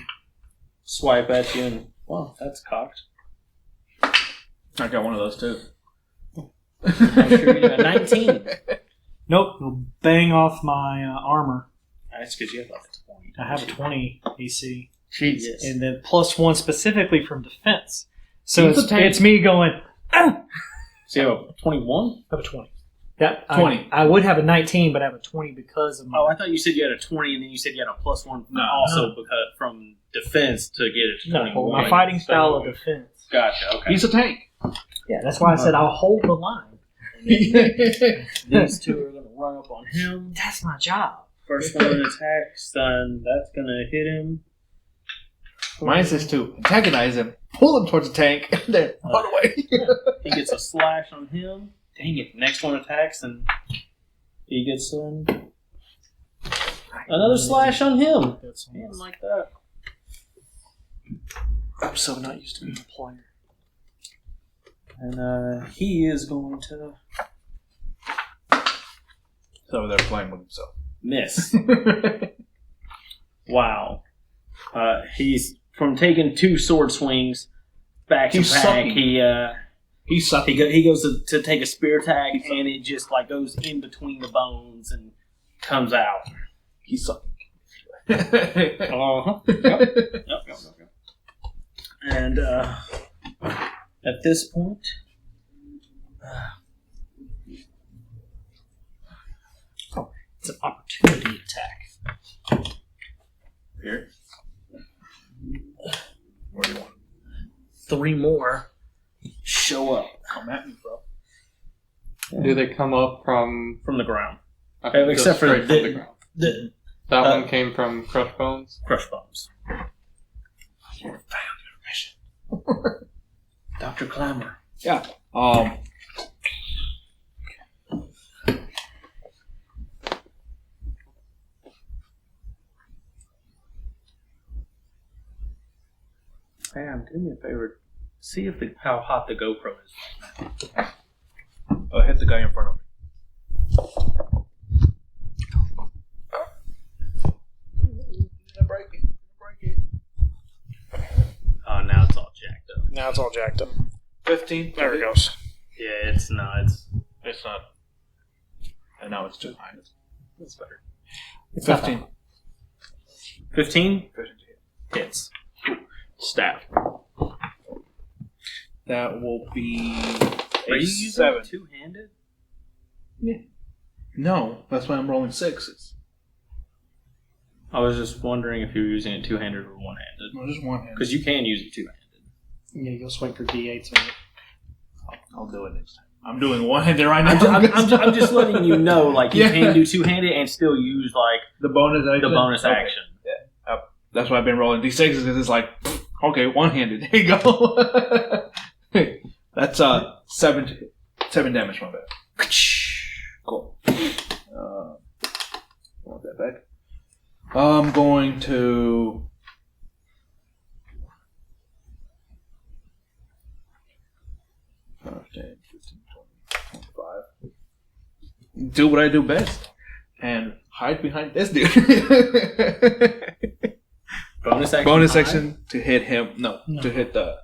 swipe at you, and wow, that's cocked. I got one of those too. I'm sure you got 19. Nope, it'll bang off my armor. That's because you have like a 20. I have a 20 AC. Jesus. And then +1 specifically from defense. So He's a tank. it's me going, ah! So you have a 21? I have a 20. That 20. I would have a 19, but I have a 20 because of my... Oh, I thought you said you had a 20, and then you said you had a +1 because from defense to get it to 21. my fighting style of defense. Gotcha, okay. He's a tank. Yeah, that's why I said I'll hold the line. These two are going to run up on him. That's my job. First one attacks, and that's going to hit him. Mine says to antagonize him, pull him towards the tank, and then run away. He gets a slash on him. Dang it. Next one attacks, and he gets another slash on him. Man, like that. I'm so not used to being a player. And he is going to So they're playing with himself. miss. Wow. He's from taking 2 sword swings back to He's back. sucking. He's sucking. He goes to take a spear attack, and it just like goes in between the bones and comes out. He's sucking. Uh-huh. Yep. And at this point, It's an opportunity attack. Here. What do you want? 3 more show up Come at me, bro. Do they come up from from the ground. okay, Except just for straight the- from the ground? The That one came from Crush Bones. crush bombs. Dr. Clamor. Yeah. Sam, do me a favor. See if how hot the GoPro is. Hit the guy in front of me. Break it. Oh, now it's all jacked up. Now it's all jacked up. 15. There it goes. Yeah, it's not. It's not. And now it's too high. It's better. It's not 15. 15 15. hits. Staff. That will be Are a you using 7. two-handed? No, that's why I'm rolling 6s. I was just wondering if you were using it two-handed or one-handed. No, just one hand. Because you can use it two-handed. Yeah, you'll swing for D8s on it. I'll do it next time. I'm doing one-handed right now. I'm just letting you know, like, you Yeah. can do two-handed and still use, like, the bonus action. the bonus Okay. action. Yeah, that's why I've been rolling D6s because it's like, okay, one-handed. There you go. That's 7 damage from that. Cool. Want that back? I'm going to. Okay, 15, 20, 25. Do what I do best and hide behind this dude. Bonus action. Bonus high? action to hit him. No, No. to hit the.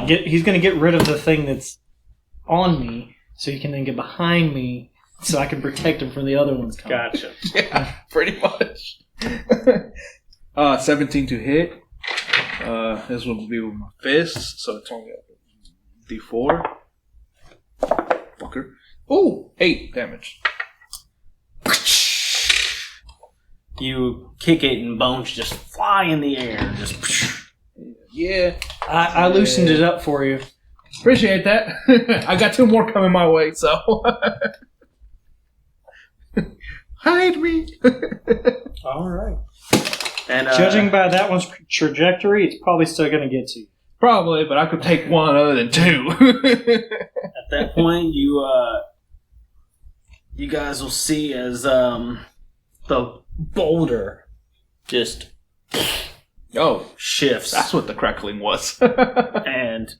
He's gonna get rid of the thing that's on me, so he can then get behind me, so I can protect him from the other ones coming. Gotcha. Yeah, pretty much. 17 to hit. This will be with my fists, so it's only a D4. Fucker. Ooh, 8 damage. You kick it and bones just fly in the air. Just Yeah. I loosened it up for you. Appreciate that. I got 2 more coming my way, so. Hide me. all right. And Judging by that one's trajectory, it's probably still going to get to you. Probably, but I could take one other than 2. at that point, you guys will see as the boulder just Oh, shifts. that's what the crackling was. And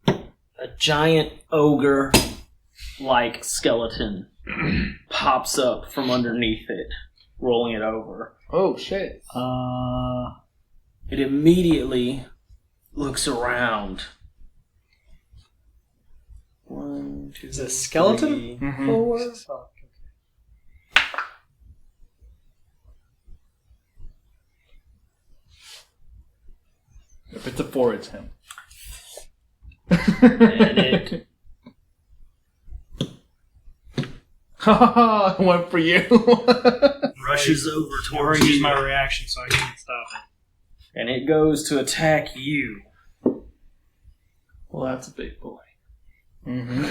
a giant ogre-like skeleton pops up from underneath it, rolling it over. Oh, shit. It immediately looks around. 1, 2, Is it a skeleton? 3, Mhm. 4. If it's a 4, it's him. And it I went for you. rushes over I towards already used you. my reaction, so I can't stop it. And it goes to attack you. Well, that's a big boy. Mm-hmm.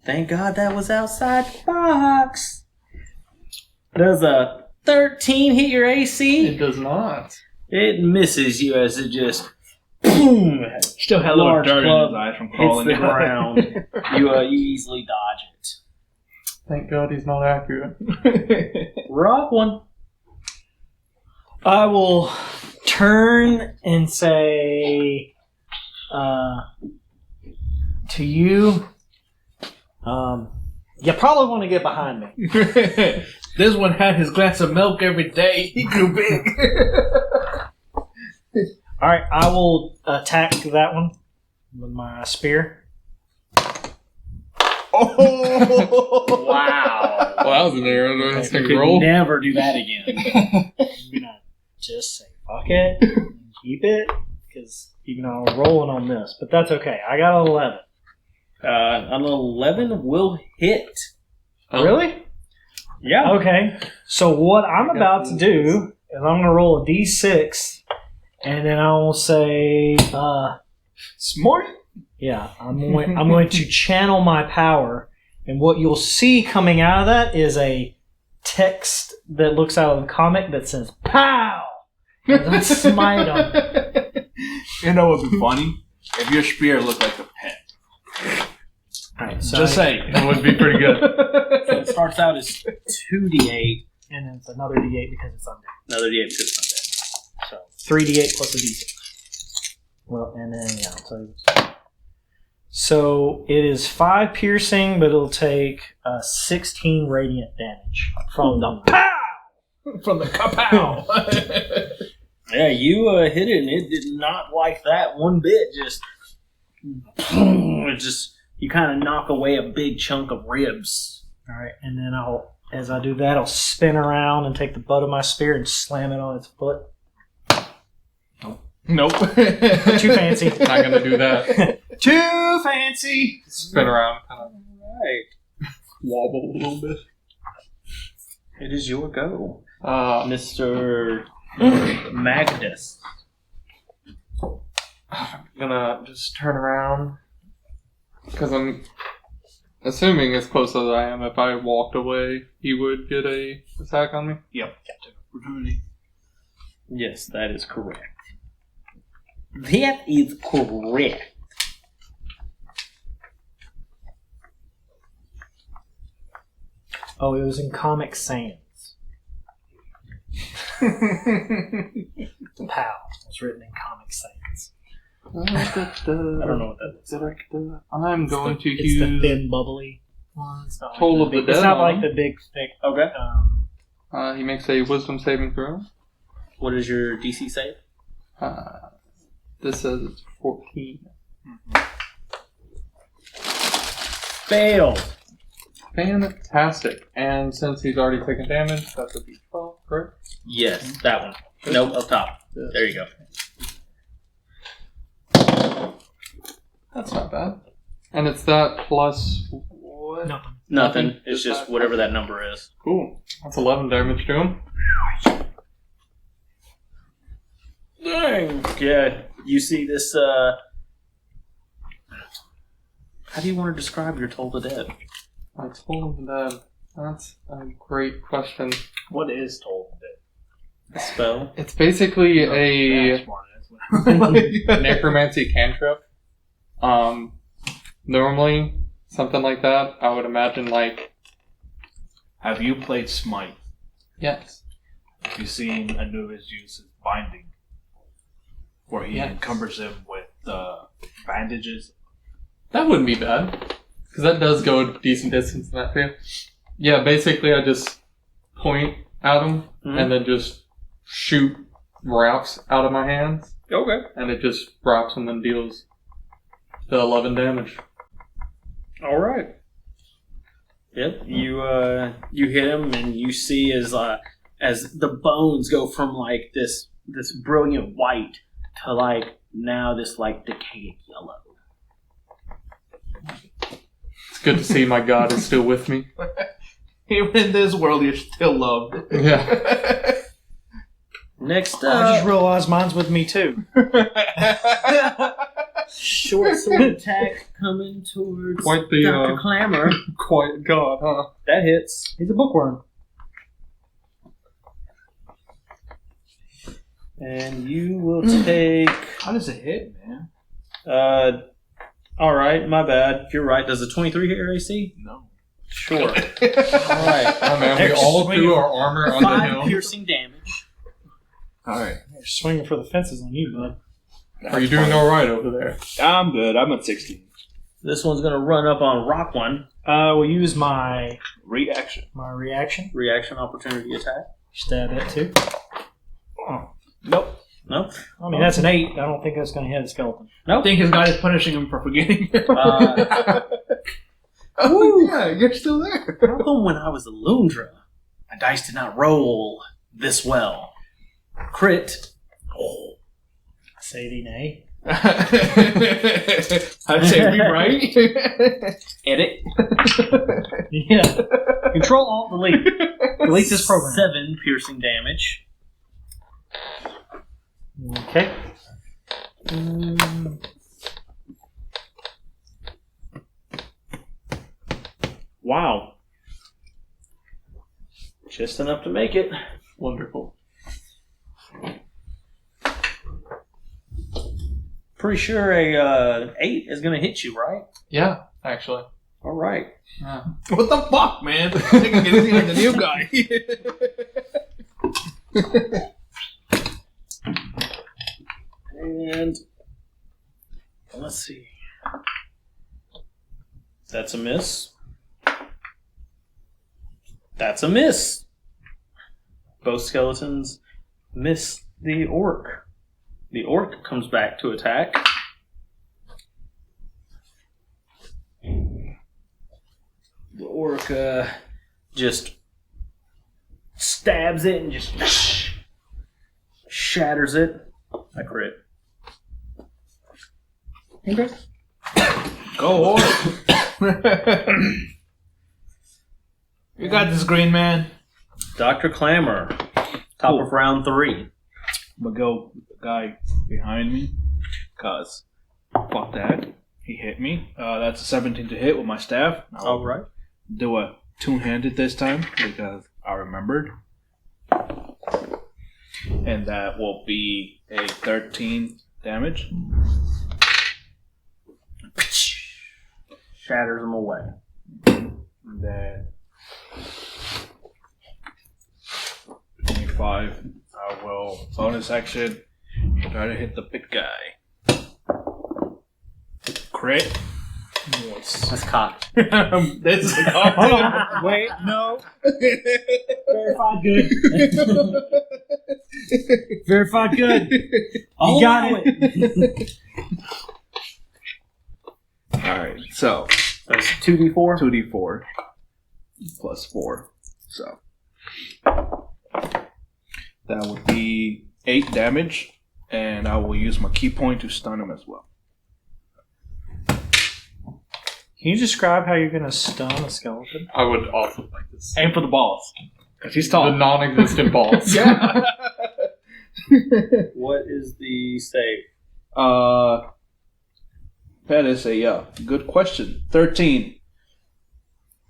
Thank God that was outside the box. Does a 13 hit your AC? It does not. It misses you as it just boom, Still had a little Large dirt in club his eyes from hits crawling the out. ground. You easily dodge it. Thank God he's not accurate. Rock one. I will turn and say to you, you probably want to get behind me. This one had his glass of milk every day. He grew big. All right, I will attack that one with my spear. Oh! Wow. Well, that was an interesting Could roll. never do that again. I'm gonna just say fuck it and keep it because you know I'm rolling on this, but that's okay. I got an 11. An 11 will hit. Oh. Really? Yeah. Okay. So what I'm about to do is I'm gonna roll a d6, and then I will say, Smart. yeah, I'm going to channel my power, and what you'll see coming out of that is a text that looks out of the comic that says "Pow." And I smite them. You know what would be funny? If your spear looked like a pen. All right, so Just say. It would be pretty good. So it starts out as 2d8. and then it's another d8 because it's undead. Another d8 because it's undead. So 3d8 plus a d6. Well, and then yeah, I'll tell you. So it is 5 piercing, but it'll take 16 radiant damage from the pow. From the kapow. Yeah, you hit it, and it did not like that one bit. Just, you kind of knock away a big chunk of ribs. All right, and then as I do that, I'll spin around and take the butt of my spear and slam it on its foot. Nope. Too fancy. Not gonna do that. Too fancy. Spin around, kind of Right. wobble a little bit. It is your go, Mr. Mr. Magnus. I'm gonna just turn around because I'm assuming as close as I am. If I walked away, he would get a attack on me. Yep. Opportunity. Yes, that is correct. That is correct. Oh, it was in Comic Sans. Pow. It's written in Comic Sans. I don't know what that is. I'm going to It's use the thin, bubbly one. It's not Toll like of the the big, it's Dead not on like him. the big, thick. Okay. He makes a Wisdom saving throw. What is your DC save? This says it's 14. Fail. Fantastic. And since he's already taken damage, that would be 12, correct? Yes, that one. Nope, up top. There you go. That's not bad. And it's that plus what? Nothing. Nothing. It's just whatever that number is. Cool. That's 11 damage to him. Dang. Yeah, you see this, how do you want to describe your Toll the Dead? I told him that. That's a great question. What is Toll the Dead? A spell? It's basically a Smart necromancy cantrip. Normally, something like that, I would imagine like... Have you played Smite? Yes. Have you seen Anubis use his binding? Where he Yes. encumbers him with bandages? That wouldn't be bad. Because that does go a decent distance in that too. Yeah, basically I just point at him and then just shoot wraps out of my hands. Okay. And it just wraps him and deals the 11 damage. Alright. Yep, you hit him and you see as the bones go from like this brilliant white to like now this like decaying yellow. It's good to see my god is still with me. Even in this world, you're still loved. Yeah. Next I just up, realized mine's with me too. short sword attack coming towards Quite the, Dr. Clamor. Quiet god, huh? That hits. He's a bookworm. And you will take... How does it hit, man? Alright, my bad. You're right. Does a 23 hit your AC? No. Sure. Alright. Oh man, we They're all swinging threw our armor on the 5 hill. piercing damage. Alright. They're swinging for the fences on you, bud. Are you doing alright over there? I'm good. I'm at 16. This one's going to run up on Rock One. We'll use my Reaction. reaction. Reaction opportunity attack. Stab it too. Nope. Nope. I mean, that's an 8. I don't think that's going to hit a skeleton. I think his guy is punishing him for forgetting. Woo. Yeah, you're still there. How come when I was a Lundra, my dice did not roll this well? Crit. I say thee nay. I'd say we right. Edit. Yeah. Control Alt Delete. Delete this program. 7 piercing damage. Okay. Wow. Just enough to make it. Wonderful. Pretty sure a 8 is going to hit you, right? Yeah, actually. All right. Yeah. What the fuck, man? Thinking anything like the new guy. And let's see. That's a miss. That's a miss. Both skeletons miss the orc. The orc comes back to attack. The orc just stabs it and just shatters it. I crit. Okay. Go on. You got this, green man. Dr. Clamor, top of round 3. I'm gonna go with the guy behind me, cause fuck that. He hit me. That's a 17 to hit with my staff. All right. Do a two-handed this time because I remembered. And that will be a 13 damage. Shatters them away. And then 25. I will bonus action try to hit the big guy. Crit. That's cocked. This is Hold on. Wait. No. Verified good. Verified good. You got it. Alright, so That's 2d4. 2d4 plus 4. So that would be 8 damage, and I will use my key point to stun him as well. Can you describe how you're going to stun a skeleton? I would also like this. Aim for the balls. Because he's The tall. non-existent balls. Yeah. What is the save? That is a good question. 13.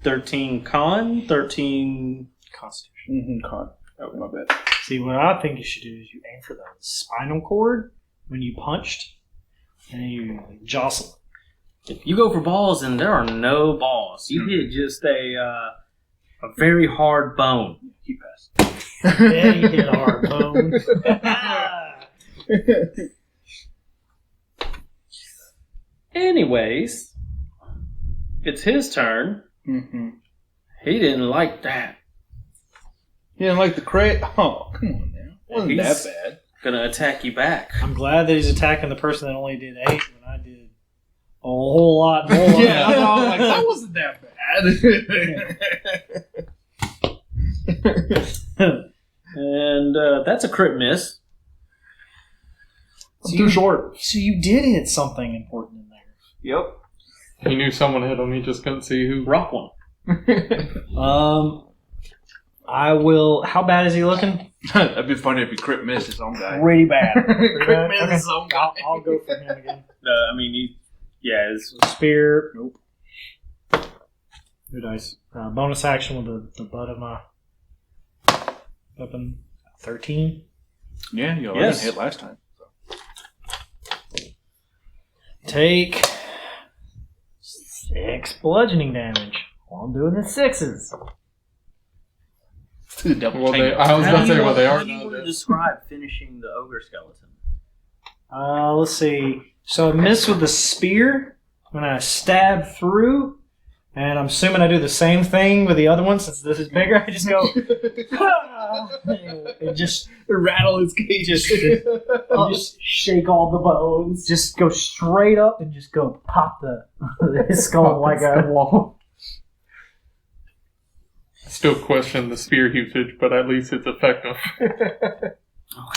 13 con, 13 constitution. Con. Oh, my bad. See, what I think you should do is you aim for the spinal cord when you punched, and then you jostle If you go for balls and there are no balls, you hit just a very hard bone. Keep pass. it. Yeah, you hit our bone. Anyways, it's his turn. Mm-hmm. He didn't like that. You didn't like the crate? Oh, come on now. Wasn't He's- that bad. Gonna attack you back. I'm glad that he's attacking the person that only did 8 when I did a whole lot more. Yeah, I know, like, that wasn't that bad. And that's a crit miss. So Too you, short. so you did hit something important in there. Yep. He knew someone hit him. He just couldn't see who. Rock one. I will. How bad is he looking? That'd be funny if he crit missed his own guy. Pretty bad. Crit miss Okay. his own guy. I'll go for him again. I mean, it's Spear. Nope. 2 dice. Bonus action with the butt of my weapon. 13. Yeah, you already Yes. hit last time. Take 6 bludgeoning damage. All I'm doing is 6s. Let's do the double Well, tank. I was going to say what they How are do you now. want to describe finishing the ogre skeleton? Let's see. So I miss with the spear when I stab through, and I'm assuming I do the same thing with the other one since this is bigger. I just go, and just rattle his cage. just shake all the bones. Just go straight up and just go pop his skull like a wall. Still question the spear usage, but at least it's effective.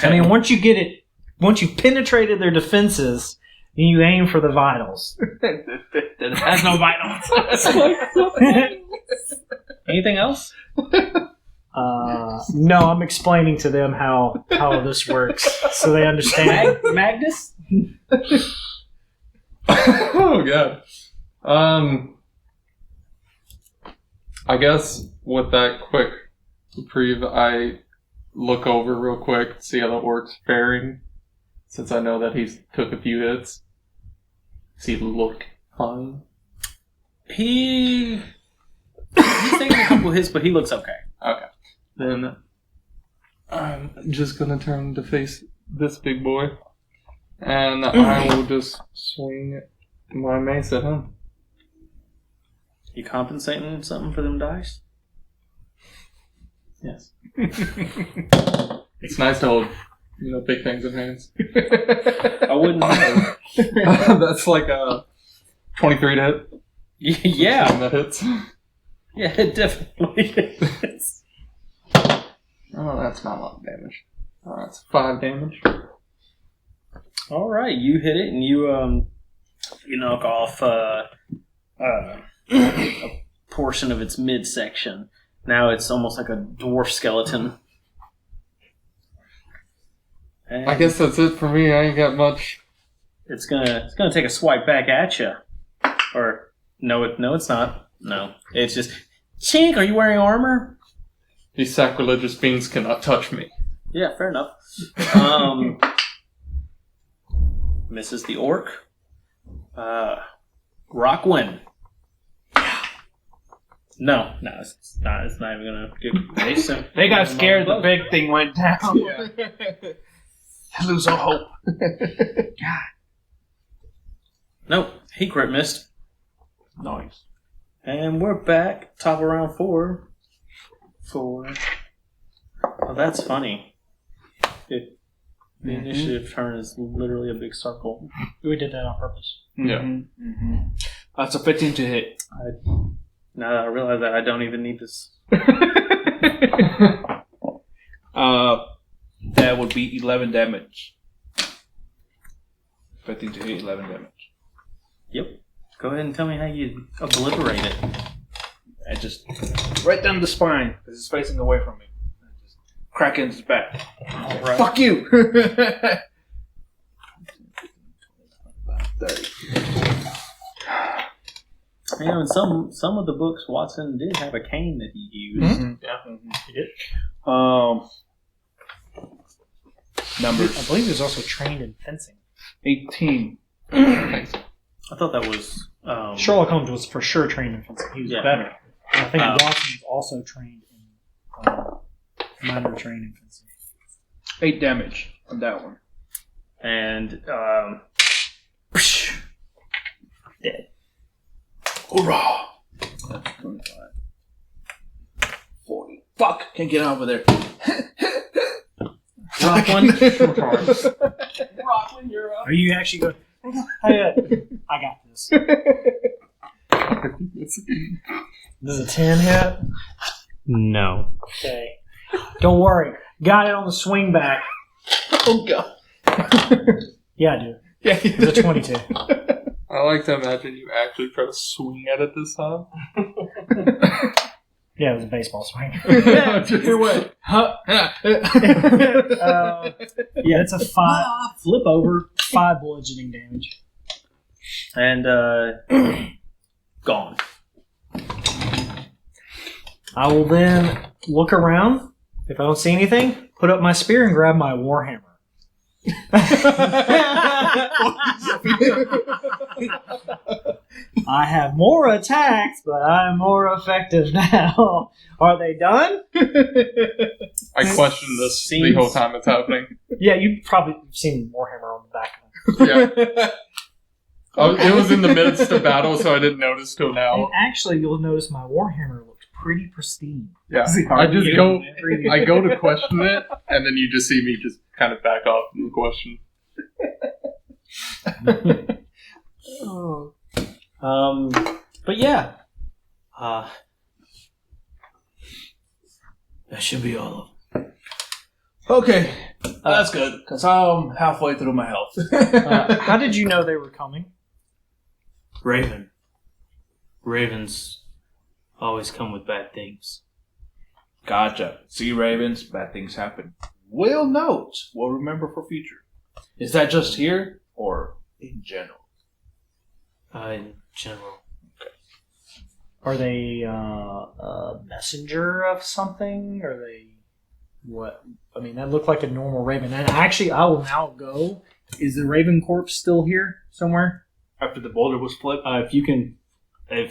I mean, once you penetrated their defenses, and you aim for the vitals. That has no vitals. Anything else? No, I'm explaining to them how this works, so they understand. Magnus? Oh god. I guess with that quick reprieve, I look over real quick, see how the orc's faring, since I know that he's took a few hits. Does he look fine? He's taking a couple hits, but he looks okay. Okay. Then I'm just gonna turn to face this big boy, and I will just swing my mace at him. You compensating something for them dice? Yes. It's nice to hold, big things in hands. I wouldn't know. That's like a 23 to hit. Yeah. And that hits. Yeah, it definitely is. Oh, that's not a lot of damage. Oh, that's 5 damage. All right, you hit it, and you knock off a portion of its midsection. Now it's almost like a dwarf skeleton. And I guess that's it for me. I ain't got much. it's gonna take a swipe back at you. Or no, it's not. No, it's just Chink. Are you wearing armor? These sacrilegious beings cannot touch me. Yeah, fair enough. Misses the orc. Rockwin. No, it's not even gonna do. They got scared. The big thing went down. Yeah. I lose all hope. Nope, he crit missed. Nice. And we're back, top of round 4. Oh, that's funny. The initiative turn is literally a big circle. We did that on purpose. Yeah. Mm-hmm. That's a 15 to hit. Now that I realize that, I don't even need this. That would be 11 damage. 15 to hit, 11 damage. Yep. Go ahead and tell me how you obliterate it. I just right down the spine because it's facing away from me. I just crack into his back. Right. Fuck you. 30. You know, in some of the books, Watson did have a cane that he used. Mm-hmm. Yeah. He did. Numbers I believe he was also trained in fencing. 18. I thought that was Sherlock Holmes was for sure trained in fencing. He was Yeah. better. And I think Watson was also trained in minor training in fencing. 8 damage on that one. and dead. Hoorah! That's 25. 40. Fuck! Can't get over there. Rockland. Rockland, you're up. Are you actually going? I got this. This is a 10 hit. No. Okay. Don't worry. Got it on the swing back. Oh god. Yeah, I do. Yeah. It's a 22. I like to imagine you actually try to swing at it this time. Yeah, it was a baseball swing. Your way. Yeah, it's a 5. Flip over. 5 bludgeoning damage. And gone. I will then look around. If I don't see anything, put up my spear and grab my warhammer. I have more attacks, but I'm more effective now. Are they done? I question this the whole time it's happening. Yeah, you've probably seen Warhammer on the back of it. Yeah. It was in the midst of battle, so I didn't notice till And now. actually, you'll notice my Warhammer looks pretty pristine. Yeah, I just go to question it, and then you just see me just kind of back off from the question. But yeah. That should be all of them. Okay. That's good, because I'm halfway through my health. How did you know they were coming? Raven. Ravens always come with bad things. Gotcha. See, Ravens, bad things happen. We'll note. We'll remember for future. Is that just here, or in general? In general. Are they a messenger of something? Are they what? I mean, that looked like a normal raven. And actually, I will now go. Is the raven corpse still here somewhere? After the boulder was flipped? If you can,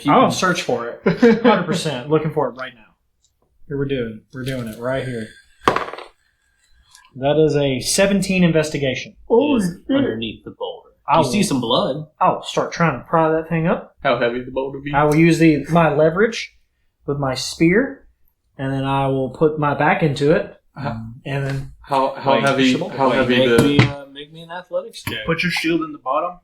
I'll search for it. 100%. Looking for it right now. Here we're doing it right here. That is a 17 investigation. It is underneath the boulder. You see some blood. I'll start trying to pry that thing up. How heavy the boulder be? I will use my leverage with my spear, and then I will put my back into it, and then How heavy? How heavy Make me an athletics check. Put your shield in the bottom,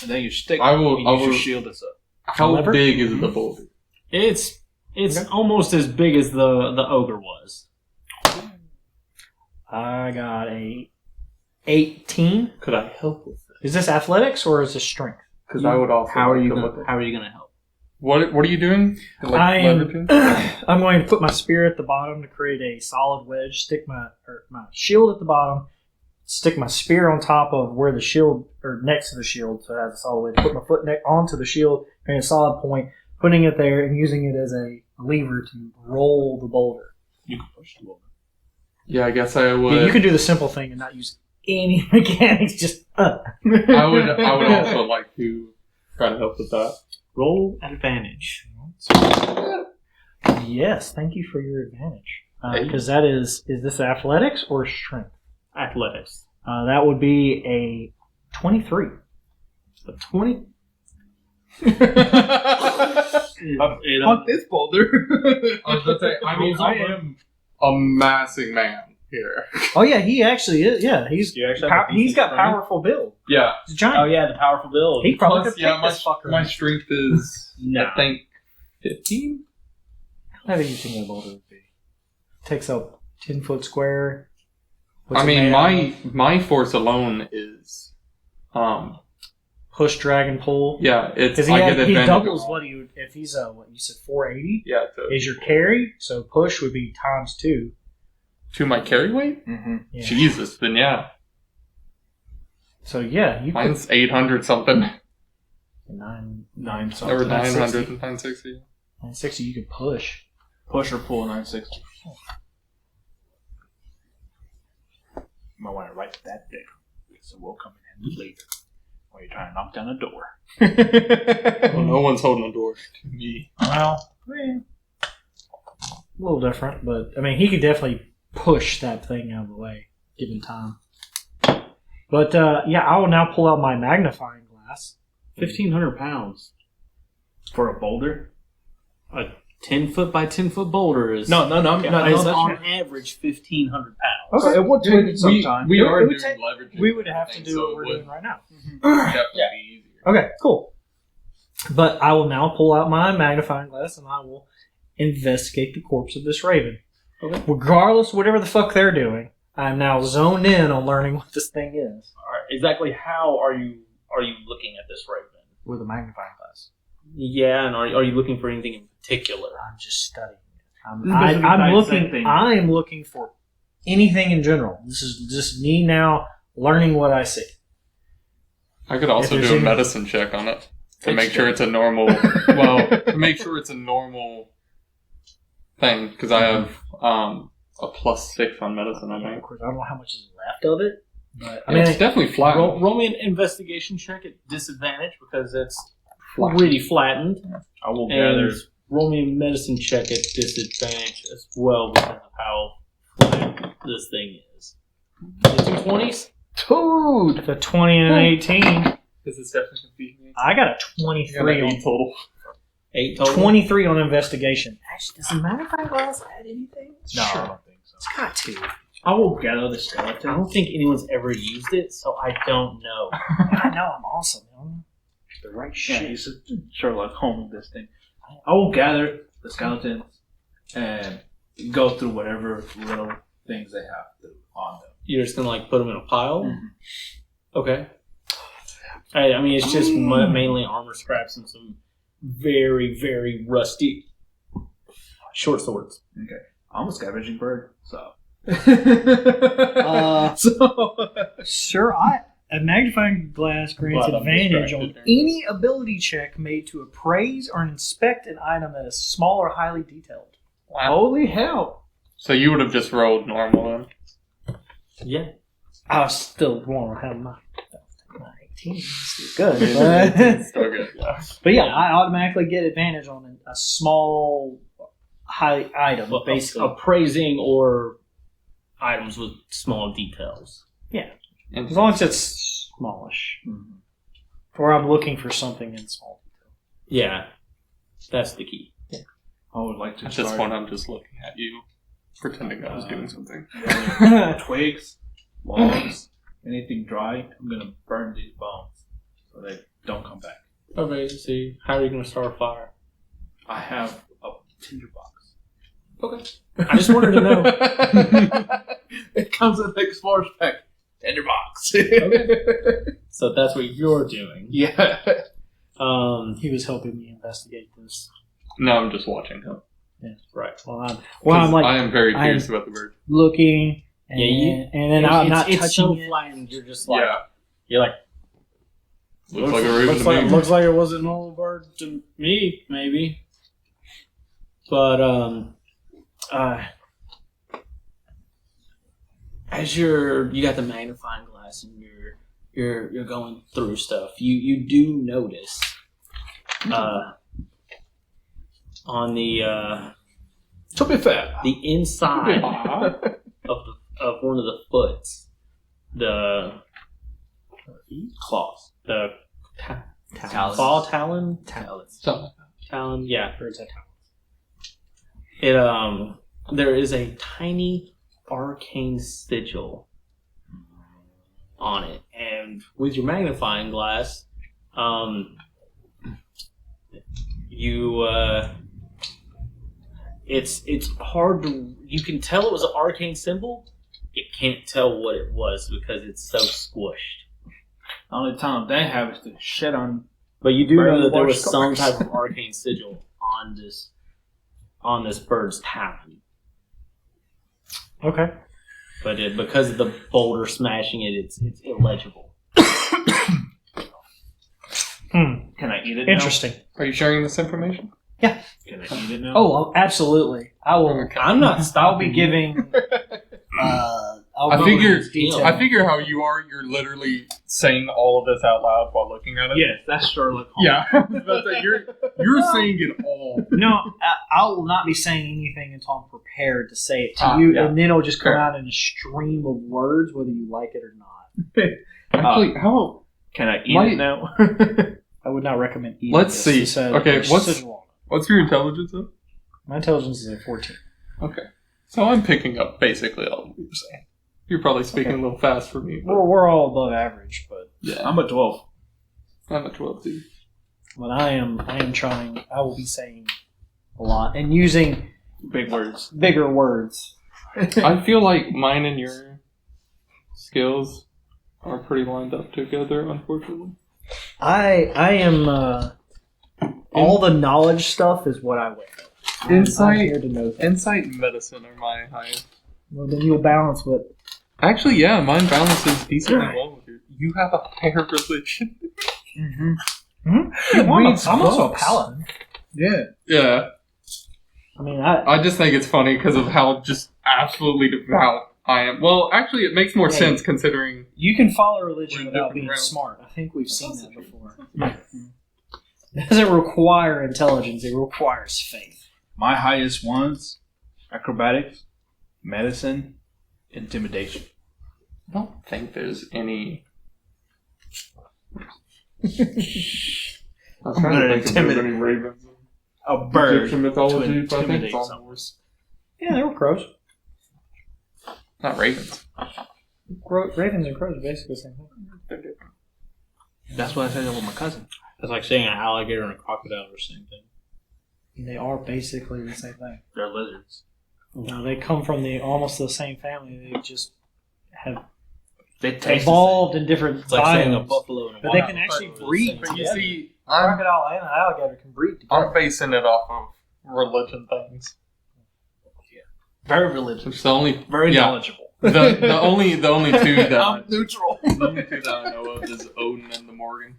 and then your stick. I will- and I use your will- shield as a... How lever? big is the boulder? It's almost as big as the ogre was. I got a 18. Could I help with it? Is this athletics or is this strength? Because I would also. How are like you to gonna look at- How are you gonna help? What are you doing? I am. leveraging? I'm going to put my spear at the bottom to create a solid wedge. Stick my shield at the bottom. Stick my spear on top of where the shield, or next to the shield, so it has a solid wedge. Put my foot onto the shield and a solid point, putting it there and using it as a lever to roll the boulder. You can push the boulder. Yeah, I guess I would. Yeah, you can do the simple thing and not use any mechanics. Just I would also like to try to help with that. Roll advantage. Yes, thank you for your advantage. Because that is this athletics or strength? Athletics. That would be a 23. A 20. Fuck this boulder. I was going to say, I mean, I am a massive man here. Oh yeah, he actually is. Yeah, he's You actually have a he's got decent strength? powerful build. Yeah. He's a giant. Oh yeah, the powerful build. He probably Plus, could yeah, pick this fucker. my strength is, No. I think, 15? How heavy do you think that boulder would be? Takes up 10-foot square. I mean, my force alone is, push, drag, and pull? Yeah, it's Because I get he advantage. doubles on- what he would if he's what you said 480 Yeah, is your carry. So push would be ×2. to my carry weight. Mm-hmm. Yeah. Jesus, then yeah, So yeah, you could mine's 800 something 9 something. or 900 960. 960. 960. You could push. Push or pull 960. Might want to write that down. So we'll come in handy later when you're trying to knock down a door. Well, no one's holding the door to me. Well, a little different, but I mean, he could definitely push that thing out of the way, given time. But yeah, I will now pull out my magnifying glass. 1,500 pounds for a boulder. A 10-foot by 10-foot boulder is No, is that's on right. average 1,500 pounds. Okay. It would take it some time. We are It would doing take- leveraging. We would have to things, do so what it we're would doing right now. definitely be easier. Okay, cool. But I will now pull out my magnifying glass and I will investigate the corpse of this raven. Okay. Regardless of whatever the fuck they're doing, I'm now zoned in on learning what this thing is All right, exactly how are you looking at this raven? with a magnifying glass. Yeah, and are you looking for anything in particular? I'm just studying it. I'm looking for anything in general. This is just me now learning what I see. I could also If there's do a any- medicine check on it to make sure it's a normal. Well, to make sure it's a normal thing because I have a +6 on medicine. I Of think. course, I don't know how much is left of it, but I I mean, mean, it's definitely flat. Roll me an investigation check at disadvantage because it's Flat. pretty flattened. I will And gather. roll me a medicine check at disadvantage as well because of how flat this thing is. The 220s? dude, the 20 and an 18. This is definitely confusing. I got a 23 on total. 8 total? 23 on investigation. Actually, does the magnifying glass add anything? No, I Sure. don't think so. It's got to. I will gather the skeleton. I don't think anyone's ever used it, so I don't know. I know I'm awesome. Man. The right Yeah, shit. he's Sherlock Holmes this thing. I will gather the skeletons and go through whatever little things they have on them. You're just gonna put them in a pile? Mhm. Okay. I mean, it's just mainly armor scraps and some very, very rusty short swords. I'm a scavenging bird, so. Sir, a magnifying glass grants Glad I'm advantage distracted on during any ability check made to appraise or inspect an item that is small or highly detailed. Wow. Holy hell! So you would have just rolled normal then. Yeah. I still want to have my 18. It's good. It's still good. Yeah. But yeah, I automatically get advantage on a small high item, Well, basically. appraising or items with small details. As long as it's smallish. Mhm. Or I'm looking for something in small Yeah. That's the key. I would like to At this start point, I'm just looking at you, pretending I was doing something. detail. twigs, logs, anything dry. I'm gonna burn these bones so they don't come back. Okay, see. How are you going to start a fire? I have a tinderbox. Okay. I just wanted to know. It comes in the explorer's pack. Tinderbox. So that's what you're doing. Yeah. He was helping me investigate this. No, I'm just watching him. Right. Well, I'm like I am very I am- curious about the bird. looking, and, Yeah, you- and then I'm not it's touching so it. flattened. You're just like, Yeah, you're like, looks like a raven looks to like, me. looks like it was an old bird to me, maybe. But as you got the magnifying glass and you're going through stuff, you do notice on the To be fair. the inside of one of the foots, the claws, the Talons. claw talon, So, talon, yeah. Birds have talons. It there is a tiny arcane sigil on it, and with your magnifying glass, you it's hard to, you can tell it was an arcane symbol. You can't tell what it was because it's so squished. The only time they have is to shit on. But you do Burn know the that there was wash some scars. type of arcane sigil on this bird's talon. Okay. But because of the boulder smashing it, it's illegible. Can I eat it now? Interesting. Are you sharing this information? Can I eat it now? Oh, absolutely. I will. I'm not I'll stopping be giving. I figure how you are. You're literally saying all of this out loud while looking at it. Yes, that's Sherlock Holmes. Yeah. I was about to say, you're saying it all. No, I will not be saying anything until I'm prepared to say it to Ah, you, yeah. and then it'll just come Fair. out in a stream of words, whether you like it or not. Actually, how? Can I eat Might- it now? I would not recommend eating. Let's this. see. This has Okay, a what's- sigil on it. What's your intelligence of? My intelligence is a 14. Okay. So I'm picking up basically all of what you're saying. You're probably speaking a little fast for me, but We're all above average, but yeah, I'm a 12. I'm at 12 too. I am trying. I will be saying a lot and using Big words. bigger words. I feel like mine and your skills are pretty lined up together, unfortunately. I am. All the knowledge stuff is what I wear. I'm Insight, here to know things. insight, and medicine are my highest. Well, then you'll balance with. Actually, yeah, mine balances decently well with yours. You have a higher religion. I'm also a paladin. Yeah. Yeah, I mean, I just think it's funny because of how just absolutely devout I am. Well, actually, it makes more Hey. sense considering. you can follow religion We're in without different being realms. smart. I think we've seen that before. It doesn't require intelligence; it requires faith. My highest ones: acrobatics, medicine, intimidation. I don't think there's any. I was I'm trying gonna to think if there's intimidate- any ravens in A bird Egyptian mythology, to but I think intimidate it's all someone. Norse. Yeah, they were crows. Not ravens. Ravens and crows are basically the same thing. That's what I said with my cousin. It's like saying an alligator and a crocodile are the same thing. They are basically the same thing. They're lizards. No, they come from almost the same family. They just have They taste evolved in different It's like saying a biomes. buffalo and a But they wild can actually buffalo are the breed same But thing. you together. see, A crocodile and an alligator can breed together. I'm basing it off of religion things. Very religious. It's the only Very yeah, knowledgeable. the only two that I'm neutral. the only two that I know of is Odin and the Morgan,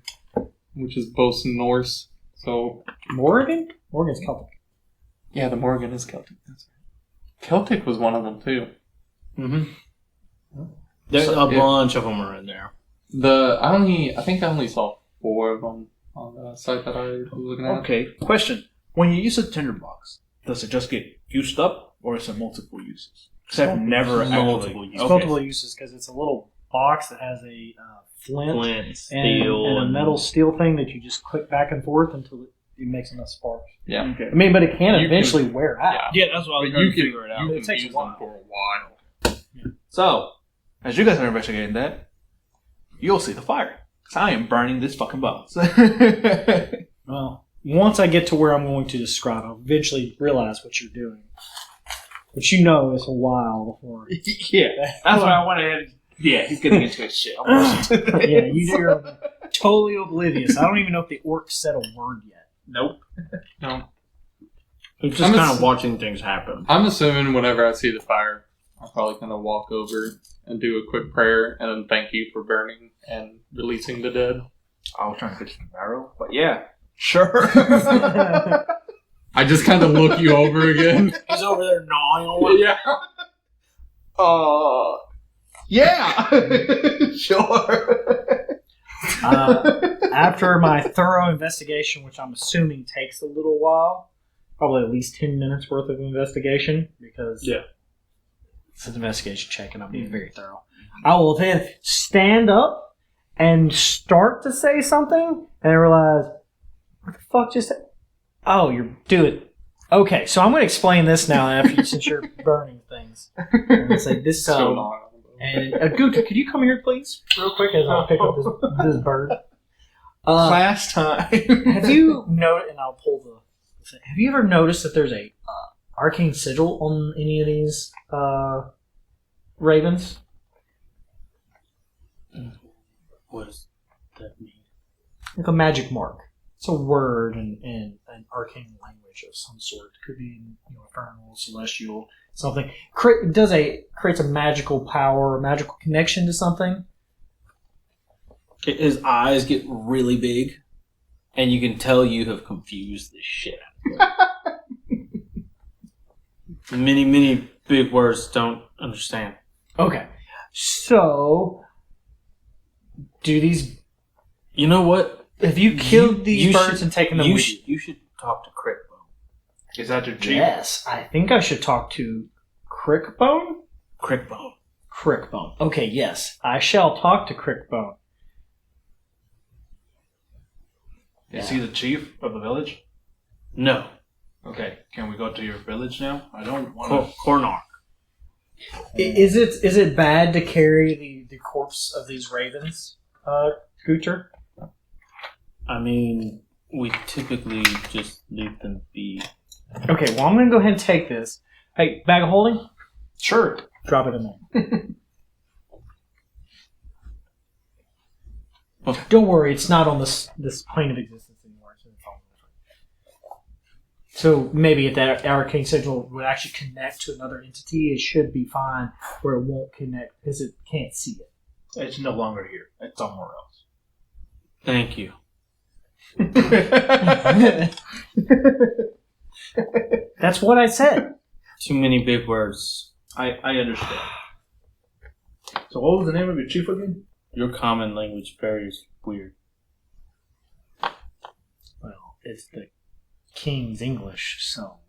which is both Norse. So Morgan? Morgan's Celtic. yeah, the Morgan is Celtic. That's right. Celtic was one of them too. Mm-hmm. There's So, a yeah. bunch of them are in there. I think I only saw 4 of them on the site that I was looking at. Okay, question. When you use a tinderbox, does it just get used up, or is it multiple uses? Because I've never Multiple actually... uses. It's multiple uses because it's a little box that has a flint, Flint, and, steel, and a metal steel thing that you just click back and forth until it makes enough sparks. Yeah. Okay. I mean, but it can You eventually wear out. Yeah, that's what I was But going you to can, figure it out. you It can takes a use while. them for a while. So, as you guys are investigating that, you'll see the fire. Because I am burning this fucking box. Well, once I get to where I'm going to describe, I'll eventually realize what you're doing. But you know it's a while before. yeah, that's what I wanted. Yeah, he's getting into his shit. Yeah, you're totally oblivious. I don't even know if the orc said a word yet. Nope. No. It's I'm just kind ass- of watching things happen. I'm assuming whenever I see the fire, I'm probably going to walk over and do a quick prayer and then thank you for burning and releasing the dead. I was trying to fix the barrel, but yeah, sure. I just kind of look you over again. He's over there gnawing on Yeah. Yeah, sure. After my thorough investigation, which I'm assuming takes a little while, probably at least 10 minutes worth of investigation, because it's an investigation check and I'm being very thorough. I will then stand up and start to say something, and I realize, what the fuck just... Oh, you're doing... Okay, so I'm going to explain this now after since you're burning things. I'm going to say this... So long. And Guta, could you come here, please, real quick, as I pick up this bird? Class time. Have you noticed? And I'll pull the. Have you ever noticed that there's a arcane sigil on any of these ravens? What is? that mean? Like a magic mark. It's a word in an arcane language of some sort. It could be infernal, celestial, something. Creates a magical power, a magical connection to something. His eyes get really big, and you can tell you have confused the shit out of him. Many, many big words don't understand. Okay. So, do these... You know what? Have you killed these birds and taken them with you? You should talk to Crickbone. Is that your chief? Yes, I think I should talk to Crickbone? Crickbone. Crickbone. Okay, yes. I shall talk to Crickbone. Is he the chief of the village? No. Okay, can we go to your village now? I don't want to... Cornar. Is it bad to carry the corpse of these ravens, Gooter? I mean, we typically just leave them be. Okay, well, I'm going to go ahead and take this. Hey, bag of holding? Sure. Drop it in there. Don't worry, it's not on this plane of existence anymore. So maybe if that Arcane Sigil would actually connect to another entity, it should be fine where it won't connect because it can't see it. It's no longer here. It's somewhere else. Thank you. That's what I said. Too many big words. I understand. So what was the name of your chief again? Your common language varies weird. Well, it's the King's English, so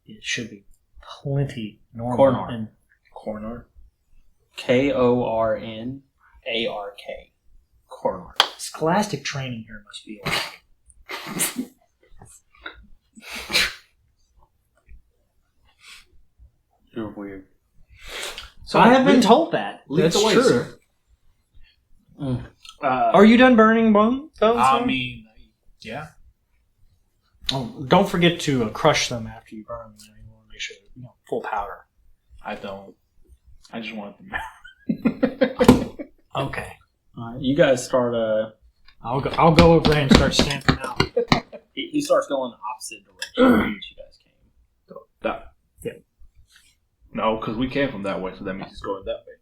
it should be plenty normal. Cornar. And Cornar. Kornark. Cornar. scholastic training here must be like. You're weird. So I have been told that. Lead the way, true. sir. Are you done burning bones? I mean, yeah. Oh, don't forget to crush them after you burn them. You want to make sure full powder. I don't. I just want them. Okay. You guys start. I'll go over there and start stamping out. He starts going the opposite direction from which you guys came. That. Yeah. No, because we came from that way, so that means he's going that way.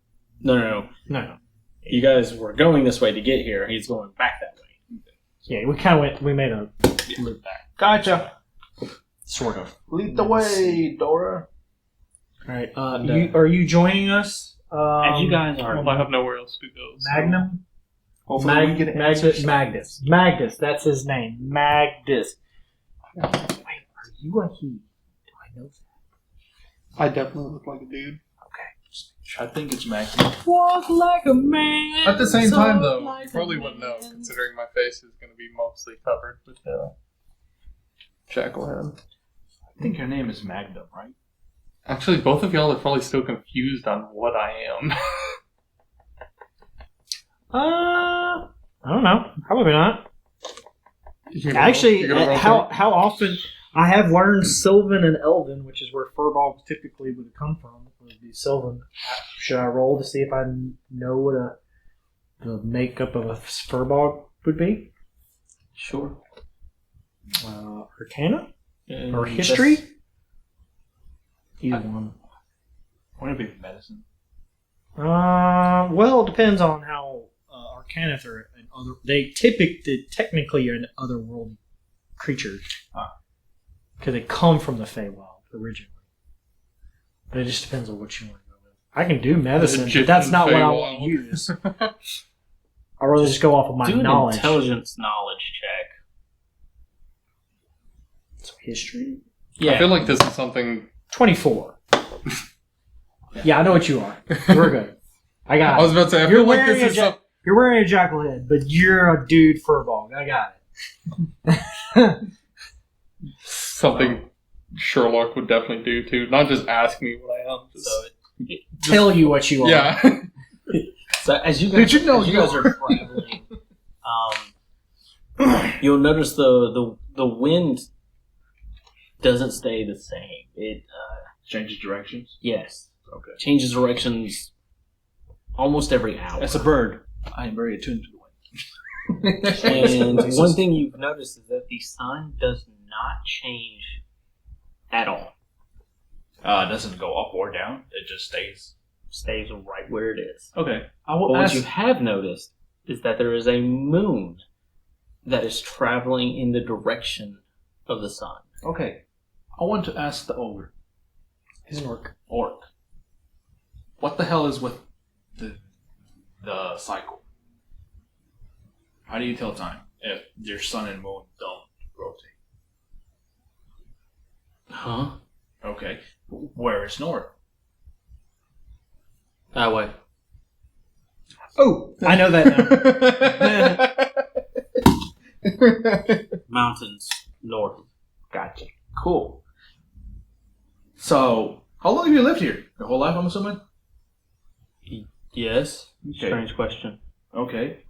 No. You guys were going this way to get here. He's going back that way. Yeah, we kind of went. We made a loop back. Gotcha. Sort of. Lead the way, Dora. All right. Are you joining us? And you guys are. Well, I have nowhere else to go. So. Magnum. Hopefully we get answers. Magnus. That's his name. Magnus. Wait, are you a he? Do I know that? I definitely look like a dude. I think it's Magnum. Walk like a man. At the same time, though, like you probably wouldn't know, considering my face is going to be mostly covered with Jackal-head. I think your name is Magnum, right? Actually, both of y'all are probably still confused on what I am. I don't know. Probably not. You know, Actually, you gotta roll how often I have learned Sylvan and Elven, which is where Firbolg typically would come from. Would be Sylvan. Should I roll to see if I know what the makeup of a Firbolg would be? Sure. Arcana or history? Either one. Wouldn't it be medicine? Well, it depends on how Arcana are an other. They technically are an otherworldly creature because they come from the Feywild originally. But it just depends on what you want to go with. I can do medicine, but that's not what I want to use. I'd rather just go off of my Do an knowledge. intelligence knowledge check. So history? Yeah. I feel like this is something... 24. Yeah, I know what you are. We're good. I got it. I was about to say, I You're feel like wearing this is something... You're wearing a jackal head, but you're a dude Firbolg. I got it. Something Sherlock would definitely do, too. Not just ask me what I am. Just... Tell you what you are. Yeah. So as you guys, Did you know as you guys are traveling, you'll notice the wind doesn't stay the same. It Changes directions? yes, Okay. changes directions almost every hour. As a bird, I am very attuned to the wind. And one thing you've noticed is that the sun does not change at all. It doesn't go up or down. It just stays. Stays right where it is. Okay. But what you have noticed is that there is a moon that is traveling in the direction of the sun. Okay. I want to ask the ogre. He's an orc. Orc. What the hell is with the cycle? How do you tell time if your sun and moon don't rotate? Huh? Okay. Where is north? That way. Oh, I know that now. Mountains north. Gotcha. Cool. So, how long have you lived here? Your whole life, I'm assuming? Yes. Okay. Strange question. Okay.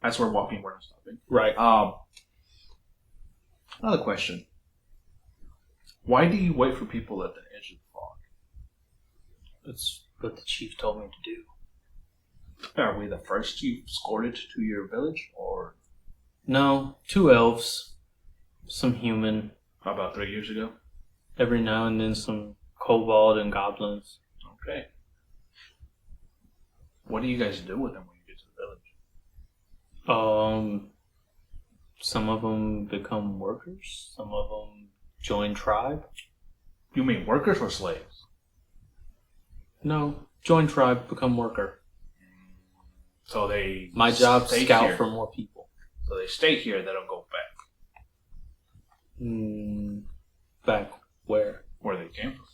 As we're walking, we're not stopping. Right. Another question. Why do you wait for people at the edge of the fog? That's what the chief told me to do. Are we the first you've escorted to your village, or No, 2 elves, some human, about 3 years ago? every now and then some kobold and goblins. Okay. What do you guys do with them when you get to the village? Some of them become workers. Some of them join tribe. You mean workers or slaves? No, join tribe, become worker. So they My job, stay scout here. for more people. So they stay here. They don't go back Back where? where they came from.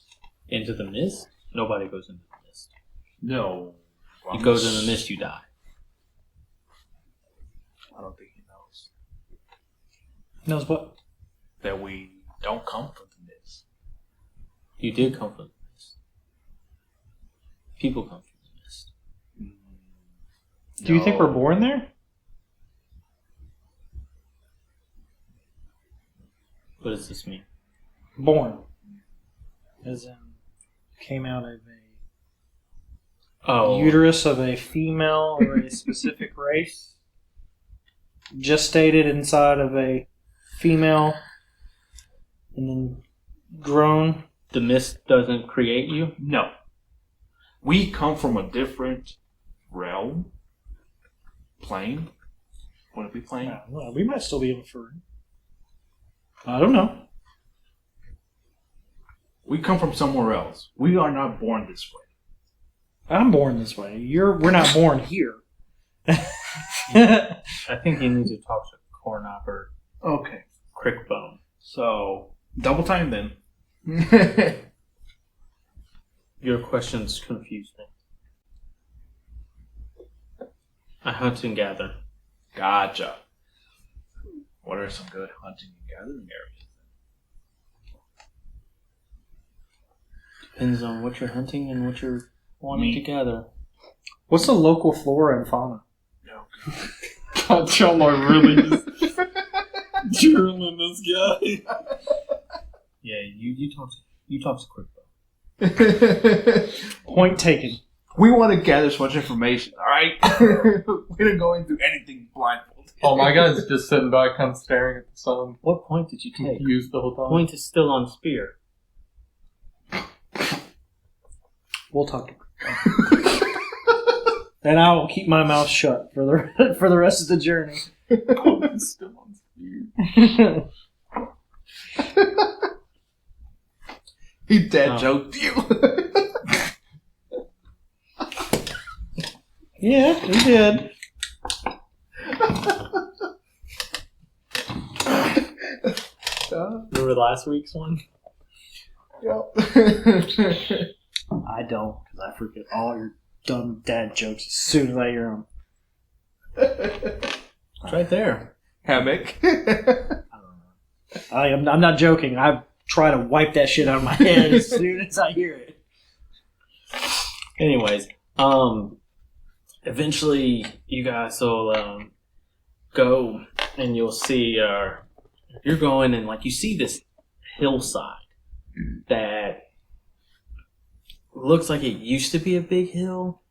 Into the mist? Nobody goes into the mist. No. You goes in the mist, you die. I don't think he knows Knows what? that we don't come from the mist. You did come from the mist. People come from the mist. Do you think we're born there? What does this mean? Born. As in, came out of a Oh, uterus of a female or a specific race. Gestated inside of a female. And then grown. the mist doesn't create you? No. We come from a different realm. Plane. Would it be plane? Well, we might still be inferring. I don't know. We come from somewhere else. We are not born this way. I'm born this way. We're not born here. I think you need to talk to Cornhopper Okay. Crickbone. So, double time then. Your questions confuse me. I hunt and gather. Gotcha. What are some good hunting and gathering areas? Depends on what you're hunting and what you're wanting to gather. What's the local flora and fauna? No. God, y'all are really just drilling this guy. Yeah, you talk to Crickbone. Point taken. We want to gather as much information, alright? We don't go into anything blindfolded. Oh, my guy's just sitting back, kind of staring at the sun, What point did you take? confused the whole time. Point is still on spear. We'll talk to and I will keep my mouth shut for the rest of the journey. It's still on speed. He dead Oh. joked you. Yeah, he did. Remember last week's one? I don't, because I forget all your dumb dad jokes as soon as I hear them. It's right there. Hammock. I'm not joking. I try to wipe that shit out of my head as soon as I hear it. Anyways, eventually you guys will go and you'll see. You're going and like you see this hillside that looks like it used to be a big hill,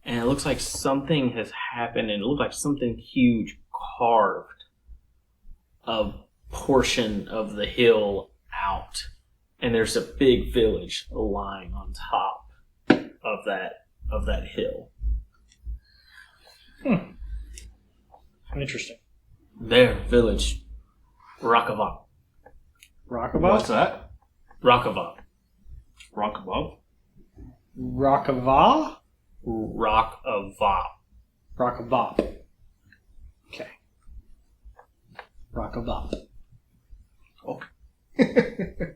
and it looks like something has happened, and it looks like something huge carved a portion of the hill out, and there's a big village lying on top of that hill. Interesting. Their village, Rockavop. Rockabop? What's that? Rockavop. Rock above? Rockava? Rockavop. Rockabop. Okay. Rockabop. Okay.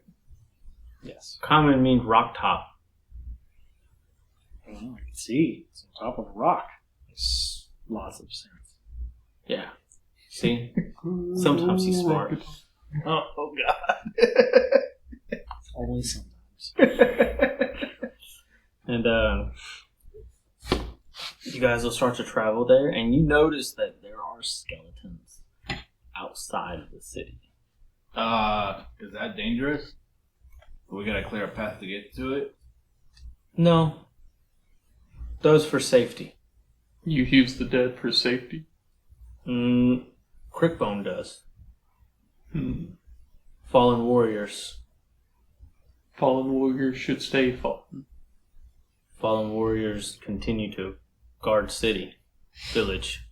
Yes. Common means rock top. I can see. It's on top of a rock. Makes lots of sense. Yeah. See? Sometimes he's smart. Oh God. Only sometimes. And you guys will start to travel there, and you notice that there are skeletons outside of the city. Is that dangerous? We gotta clear a path to get to it. No. Those for safety. You use the dead for safety. Crickbone does. Fallen warriors. Fallen warriors should stay fallen. Fallen warriors continue to guard city, village.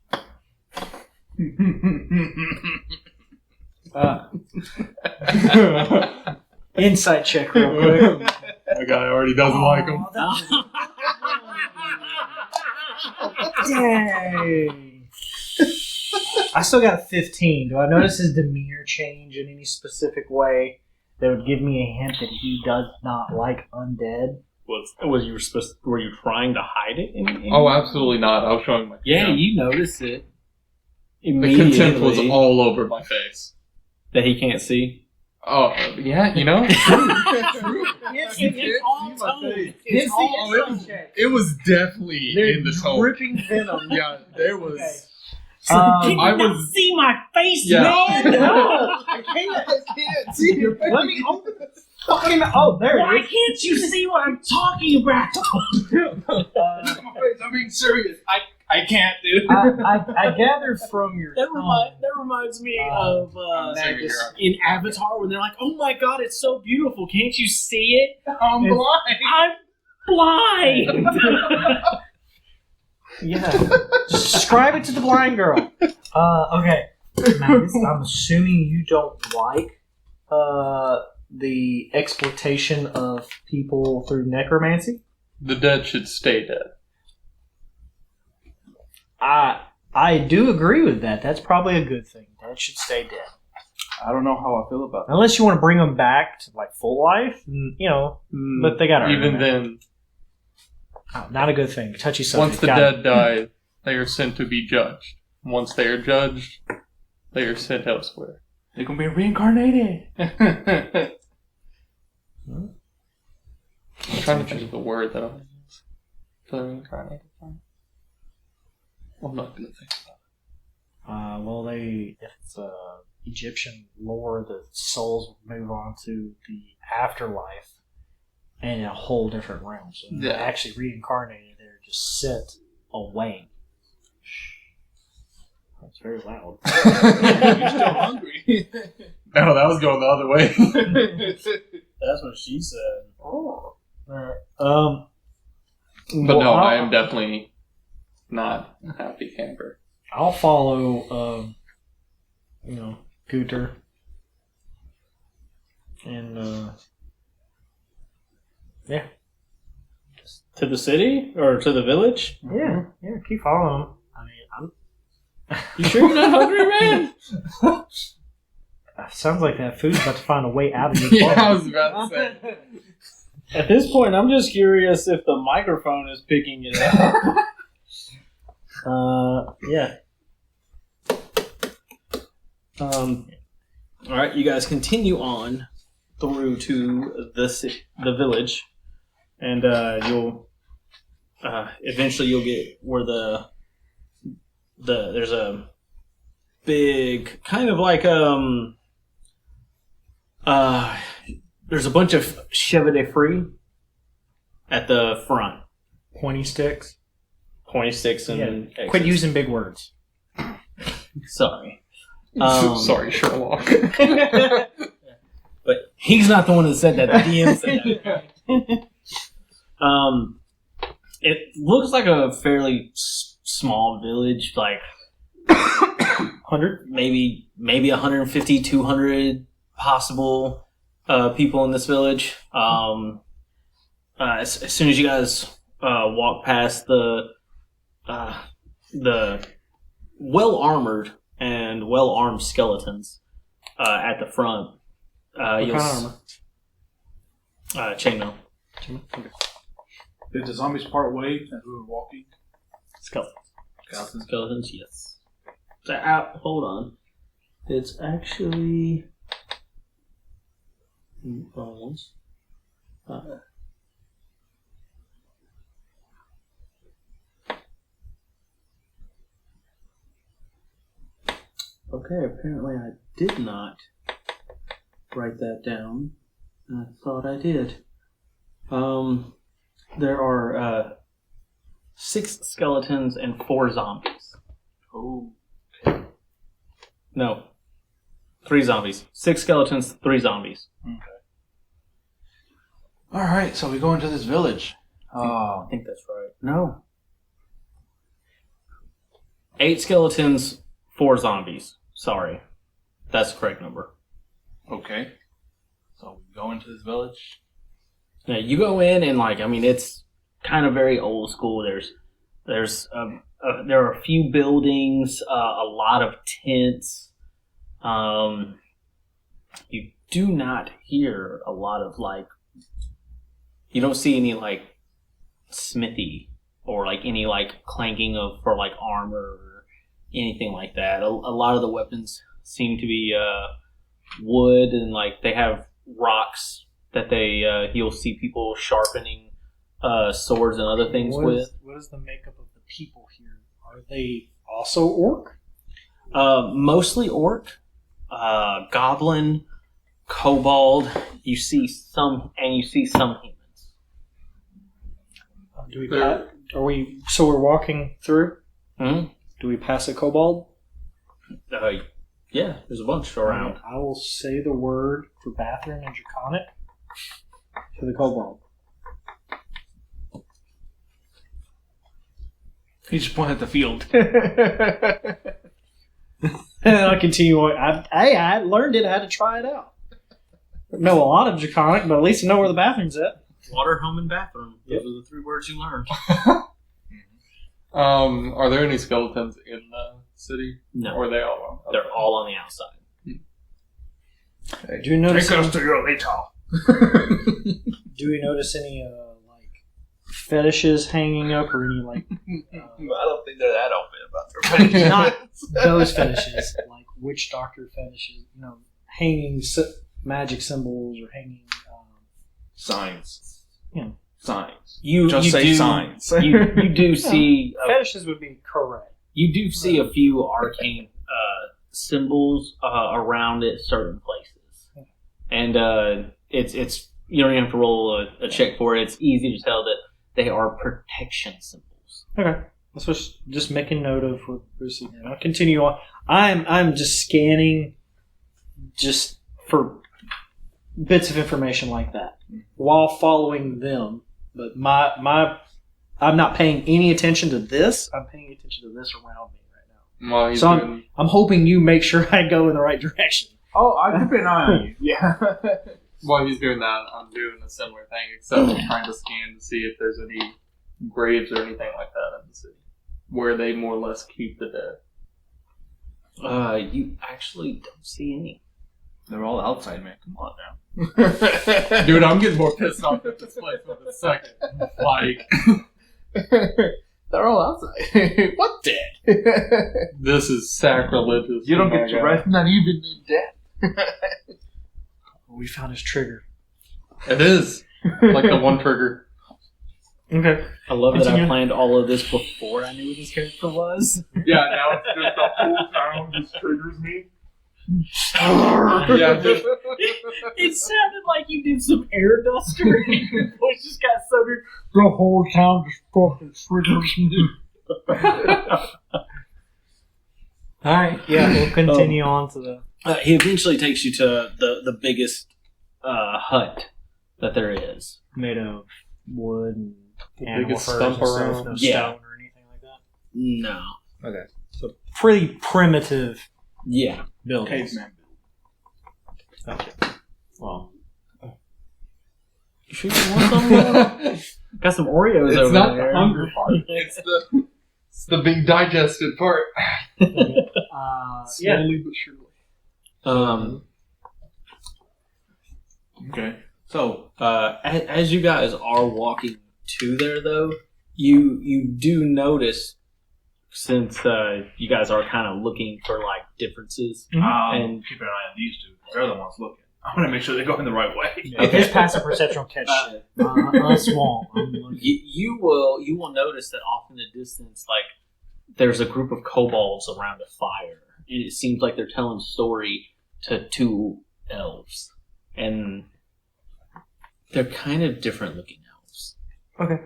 Insight check real quick. That guy already doesn't like him. Dang. I still got a 15. Do I notice his demeanor change in any specific way that would give me a hint that he does not like undead? Were you trying to hide it? Oh, absolutely not. I was showing my Yeah, contempt. you notice it. The contempt was Immediately all over my face. that he can't see. Oh, yeah, you know? It's all tone. It's all tone check. It was definitely in the tone. Dripping venom. Yeah, there was... Okay. I was... see my face, Yeah. man? No, I can't see your face. Let me open the fucking... Oh, there it is. Why can't you see what I'm talking about? I'm being serious. I can't, dude. I gather from your That tone. reminds me of Same here. in Avatar when they're like, "Oh my God, it's so beautiful! Can't you see it? I'm blind. I'm blind." Yeah. Just describe it to the blind girl. Okay. Magus, I'm assuming you don't like the exploitation of people through necromancy. The dead should stay dead. I do agree with that. That's probably a good thing. Dead should stay dead. I don't know how I feel about that. Unless you want to bring them back to like full life, you know. But they gotta Even earn then, that. Not a good thing. Touchy subject. once the Got it. dead die, they are sent to be judged. Once they are judged, they are sent elsewhere. They're gonna be reincarnated. I'm trying to think of the word that I'm going to use. For the reincarnated. I'm not going to think about Well, if it's Egyptian lore, the souls move on to the afterlife and in a whole different realm. So they're Yeah. actually reincarnated. They're just sent away. That's very loud. You're still hungry. it. No, that was going the other way. That's what she said. But But no, I am definitely not a happy camper. I'll follow, Gooter. And, yeah. To the city? Or to the village? Yeah, keep following him. I mean, You sure you're not hungry, man? sounds like that food's about to find a way out of your Yeah, I body. was about to say. At this point, I'm just curious if the microphone is picking it up. Yeah. Alright, you guys continue on through to the village. And you'll eventually you'll get where there's a big kind of like there's a bunch of chevaux de frise at the front. Pointy sticks. Pointy sticks and Yeah. exits. Quit using big words. Sorry. Sorry, Sherlock. But he's not the one that said that. The DM said that. It looks like a fairly small village, like 100, maybe 150, 200 possible people in this village. As soon as you guys walk past the well-armored and well-armed skeletons at the front, What kind of armor? Chainmail. Did the zombies part way as we were walking? Skeletons, yes. Hold on. It's actually bones. Okay, apparently I did not write that down. I thought I did. There are 6 skeletons and 4 zombies. Oh. No. 3 zombies. 6 skeletons, 3 zombies. Okay. Alright, so we go into this village. I think that's right. No. 8 skeletons, 4 zombies. Sorry. That's the correct number. Okay. So we go into this village. Now, you go in and, it's kind of very old school. There are a few buildings, a lot of tents. You do not hear a lot of, you don't see any, smithy or, any, clanking for armor or anything like that. A lot of the weapons seem to be wood, and, they have rocks that you'll see people sharpening swords and other things with. What is the makeup of the people here? Are they also orc? Mostly orc, goblin, kobold. You see some humans. Do we? Are we? So we're walking through. Hmm? Do we pass a kobold? Yeah, there's a bunch around. I will say the word for bathroom in Draconic to the kobold. He just pointed at the field. And I'll continue on. I learned it. I had to try it out. Know a lot of Draconic, but at least I know where the bathroom's at. Water, home, and bathroom. Those are the 3 words you learned. Are there any skeletons in the city? No. Or are they all? Okay. They're all on the outside. Do you notice? Take us to your later. Do we notice any fetishes hanging up, or any I don't think they're that open about their fetishes. not those fetishes, like witch doctor fetishes? Hanging magic symbols or hanging Signs. Yeah. Signs. You say do, signs. You do see fetishes would be correct. You do see a few arcane symbols around at certain places, and it's you don't even have to roll a check for it. It's easy to tell that they are protection symbols. Okay, let's just make a note of what we're seeing. I'll continue on. I'm just scanning, just for bits of information like that while following them. But I'm not paying any attention to this. I'm paying attention to this around me right now. Well, So I'm hoping you make sure I go in the right direction. Oh, I keep an eye on you. Yeah. while he's doing that, I'm doing a similar thing, except I'm trying to scan to see if there's any graves or anything like that in the city, where they more or less keep the dead. You actually don't see any. They're all outside, man. Come on now. Dude, I'm getting more pissed off at this place with a second. Like, they're all outside. What dead? this is sacrilegious. You don't Oh get my your God. rest, not even in death. We found his trigger. It is. Like the one trigger. Okay. I love that I Continue. planned all of this before I knew what his character was. Yeah, now it's just the whole sound just triggers me. Yeah, it sounded like you did some air duster and your voice just got so deep. The whole town just fucking triggers me. All right, yeah, we'll continue on to the. He eventually takes you to the biggest hut that there is. Made of wood and The animal biggest furs stump and stuff, around. no Yeah. stone or anything like that. No. Okay, so pretty primitive Yeah. building. Caveman. Gotcha. Well, You sure you want some? Got some Oreos It's over not there. the hunger part. It's the being digested part. yeah. Slowly but surely. Okay. So, as you guys are walking to there, though, you do notice, since you guys are kind of looking for like differences, And keep an eye on these two. They're the ones looking. I want to make sure they go in the right way. If his passive perception will catch shit, us won't. you will notice that off in the distance, like there's a group of kobolds around a fire, and it seems like they're telling a story to two elves, and they're kind of different looking elves. Okay.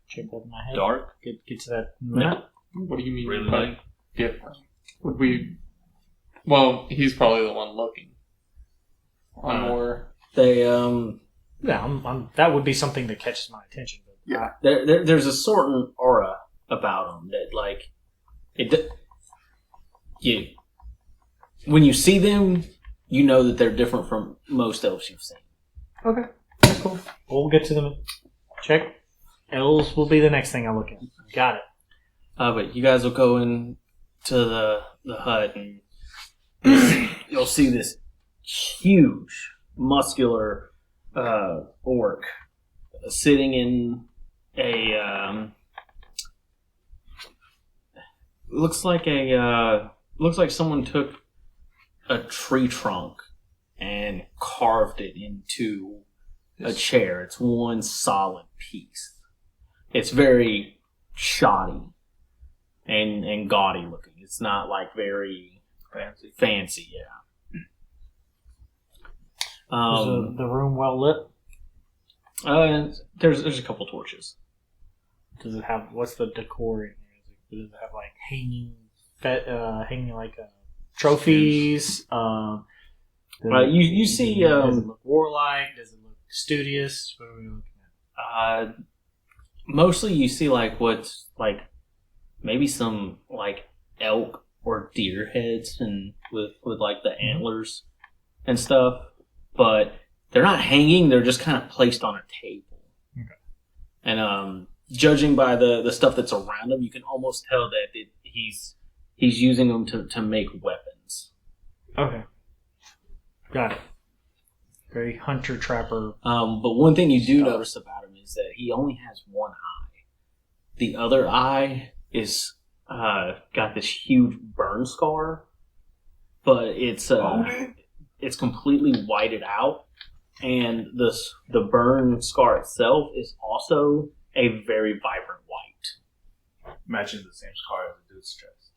Check that in my head. Dark. Get to that. No. What do you mean Really? by different? Would we? Well, he's probably the one looking. I'm more. They Yeah, that would be something that catches my attention. But Yeah. there's a certain aura about them that like when you see them, you know that they're different from most elves you've seen. Okay, that's cool. We'll get to them. Check. Elves will be the next thing I look at. Got it. But you guys will go into the hut and you'll see this huge, muscular orc sitting in a looks like someone took a tree trunk and carved it into a chair. It's one solid piece. It's very shoddy and gaudy looking. It's not like very fancy, yeah. Is the room well lit? There's a couple torches. Does it have what's the decor in here? Does it have like hanging like trophies? You see. Does it look warlike? Does it look studious? What are we looking at? Mostly you see like what's like maybe some like elk or deer heads and with like the antlers and stuff, but they're not hanging. They're just kind of placed on a table. Okay. And judging by the stuff that's around him, you can almost tell that he's using them to make weapons. Okay. Got it. Very hunter trapper. But one thing you do notice about him is that he only has one eye. The other eye is got this huge burn scar, but it's completely whited out, and the burn scar itself is also a very vibrant white. Matching the same scar as the dude's chest.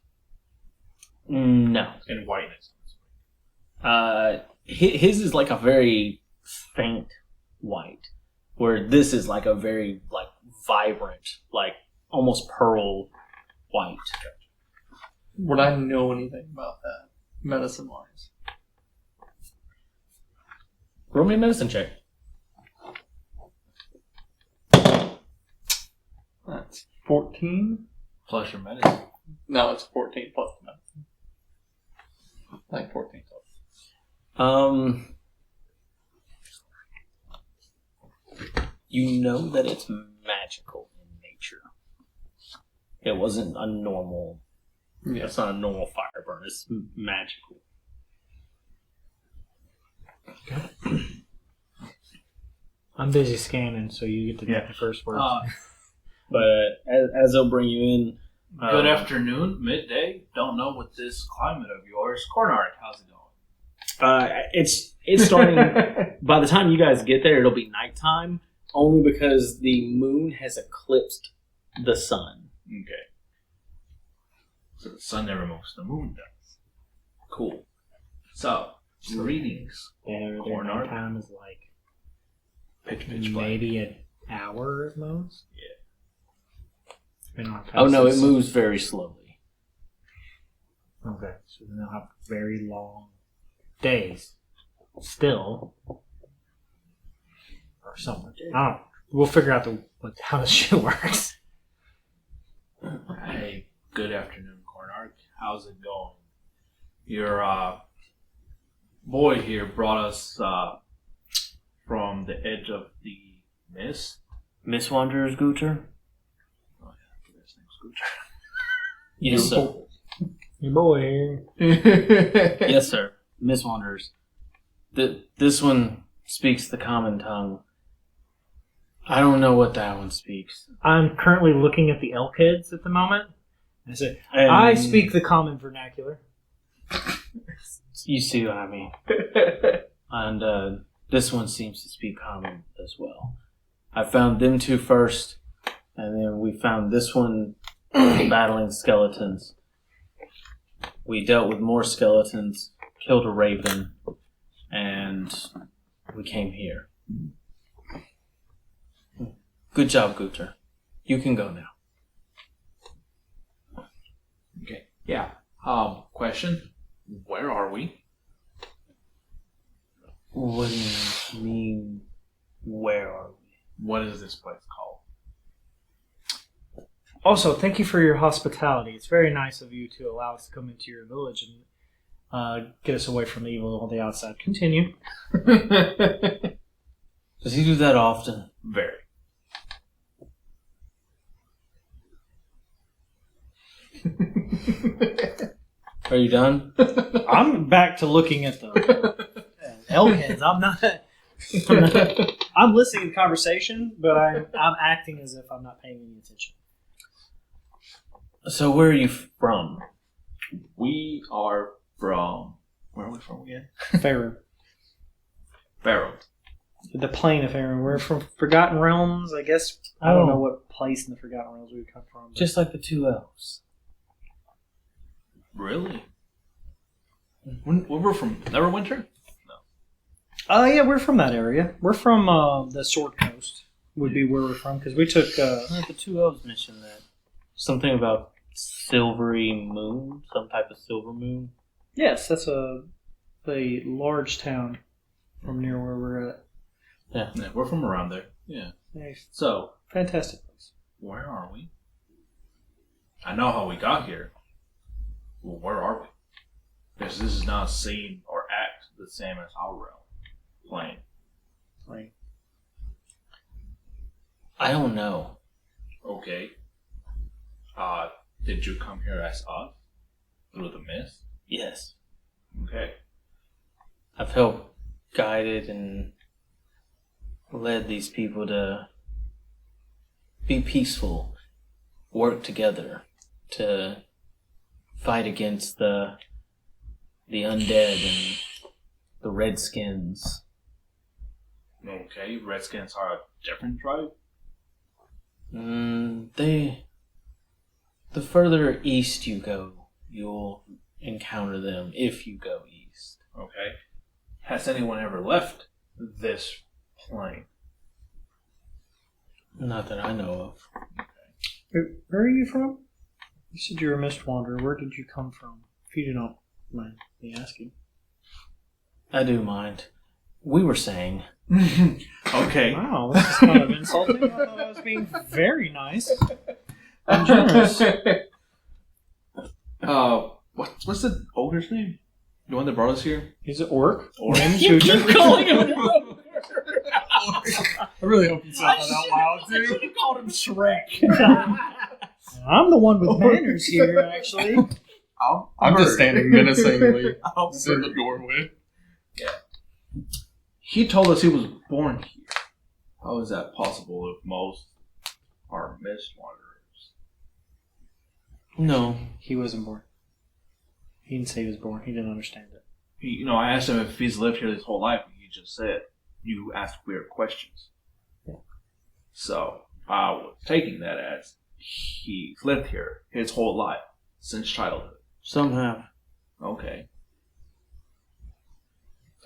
No. In whiteness. His is like a very faint white, where this is like a very like vibrant, like almost pearl white. Would I know anything about that, medicine wise? Roll me a medicine check. That's 14. Plus your medicine. No, it's 14 plus the medicine. Like 14 plus. You know that it's magical in nature. It wasn't a normal. Yeah. It's not a normal fire burn. It's magical. I'm busy scanning, so you get to get the first word. But as they'll bring you in, Good afternoon, midday. Don't know what this climate of yours. Cornard, how's it going? it's starting. By the time you guys get there, it'll be nighttime. Only because the moon has eclipsed the sun. Okay. So the sun never moves, the moon does. Cool. So, greetings. Their Cornard. time is like Pitch black. maybe an hour at most. Yeah. Depending on how Oh no, it fast moves very slowly. Okay, so then they'll have very long days. Still. Or something. I don't know. We'll figure out how this shit works. Hey, good afternoon, Cornarch. How's it going? Your boy here brought us from the edge of the mist. Miss Wanderer's Gooter? Oh yeah, his name's Scooter. Yes, sir. Your boy here. Yes, sir. Miss Wanderers. This one speaks the common tongue. I don't know what that one speaks. I'm currently looking at the elk heads at the moment. I say, I speak the common vernacular. You see what I mean. And this one seems to speak common as well. I found them two first, and then we found this one battling skeletons. We dealt with more skeletons, killed a raven, and we came here. Good job, Guter. You can go now. Okay. Yeah. Question. Where are we? What do you mean, where are we? What is this place called? Also, thank you for your hospitality. It's very nice of you to allow us to come into your village and get us away from the evil on the outside. Continue. Does he do that often? Very. Are you done? I'm back to looking at the elk heads. I'm listening to the conversation, but I'm acting as if I'm not paying any attention. So where are you from? We are from... Where are we from again? Faerun. Pharaoh. The plane of Faerun. We're from Forgotten Realms, I guess. I don't know what place in the Forgotten Realms we would come from. But Just like the two elves. Really? We're from Neverwinter? yeah, we're from that area. We're from the Sword Coast. Would be where we're from because we took. The two elves mentioned that. Something about silvery moon, some type of silver moon. Yes, that's a large town from near where we're at. Yeah, we're from around there. Yeah. Nice. So, Fantastic place. where are we? I know how we got here. Well, where are we? Because this is not seen or act the same as our realm. Plane. Right. I don't know. Okay. Did you come here as us? Through the mist? Yes. Okay. I've helped guided and led these people to be peaceful, work together to fight against the undead and the redskins. Okay, Redskins are a different tribe? The further east you go, you'll encounter them if you go east. Okay. Has anyone ever left this plane? Not that I know of. Where are you from? You said you were a mist wanderer. Where did you come from? If you do not mind me asking. I do mind. We were saying. Okay. Wow, this is kind of insulting. I thought I was being very nice and generous. What's the ogre's name? The one that brought us here? He's an orc. Orc. Name's You Guter. keep calling him an I really hope you said that out loud, I should have called him Shrek. I'm the one with manners here, actually. I'm just standing menacingly just in the doorway. He told us he was born here. How is that possible if most are mist wanderers? No. He wasn't born. He didn't say he was born. He didn't understand it. I asked him if he's lived here his whole life, and he just said, you ask weird questions. Yeah. So, I was taking that as he's lived here his whole life, since childhood. Some have. Okay.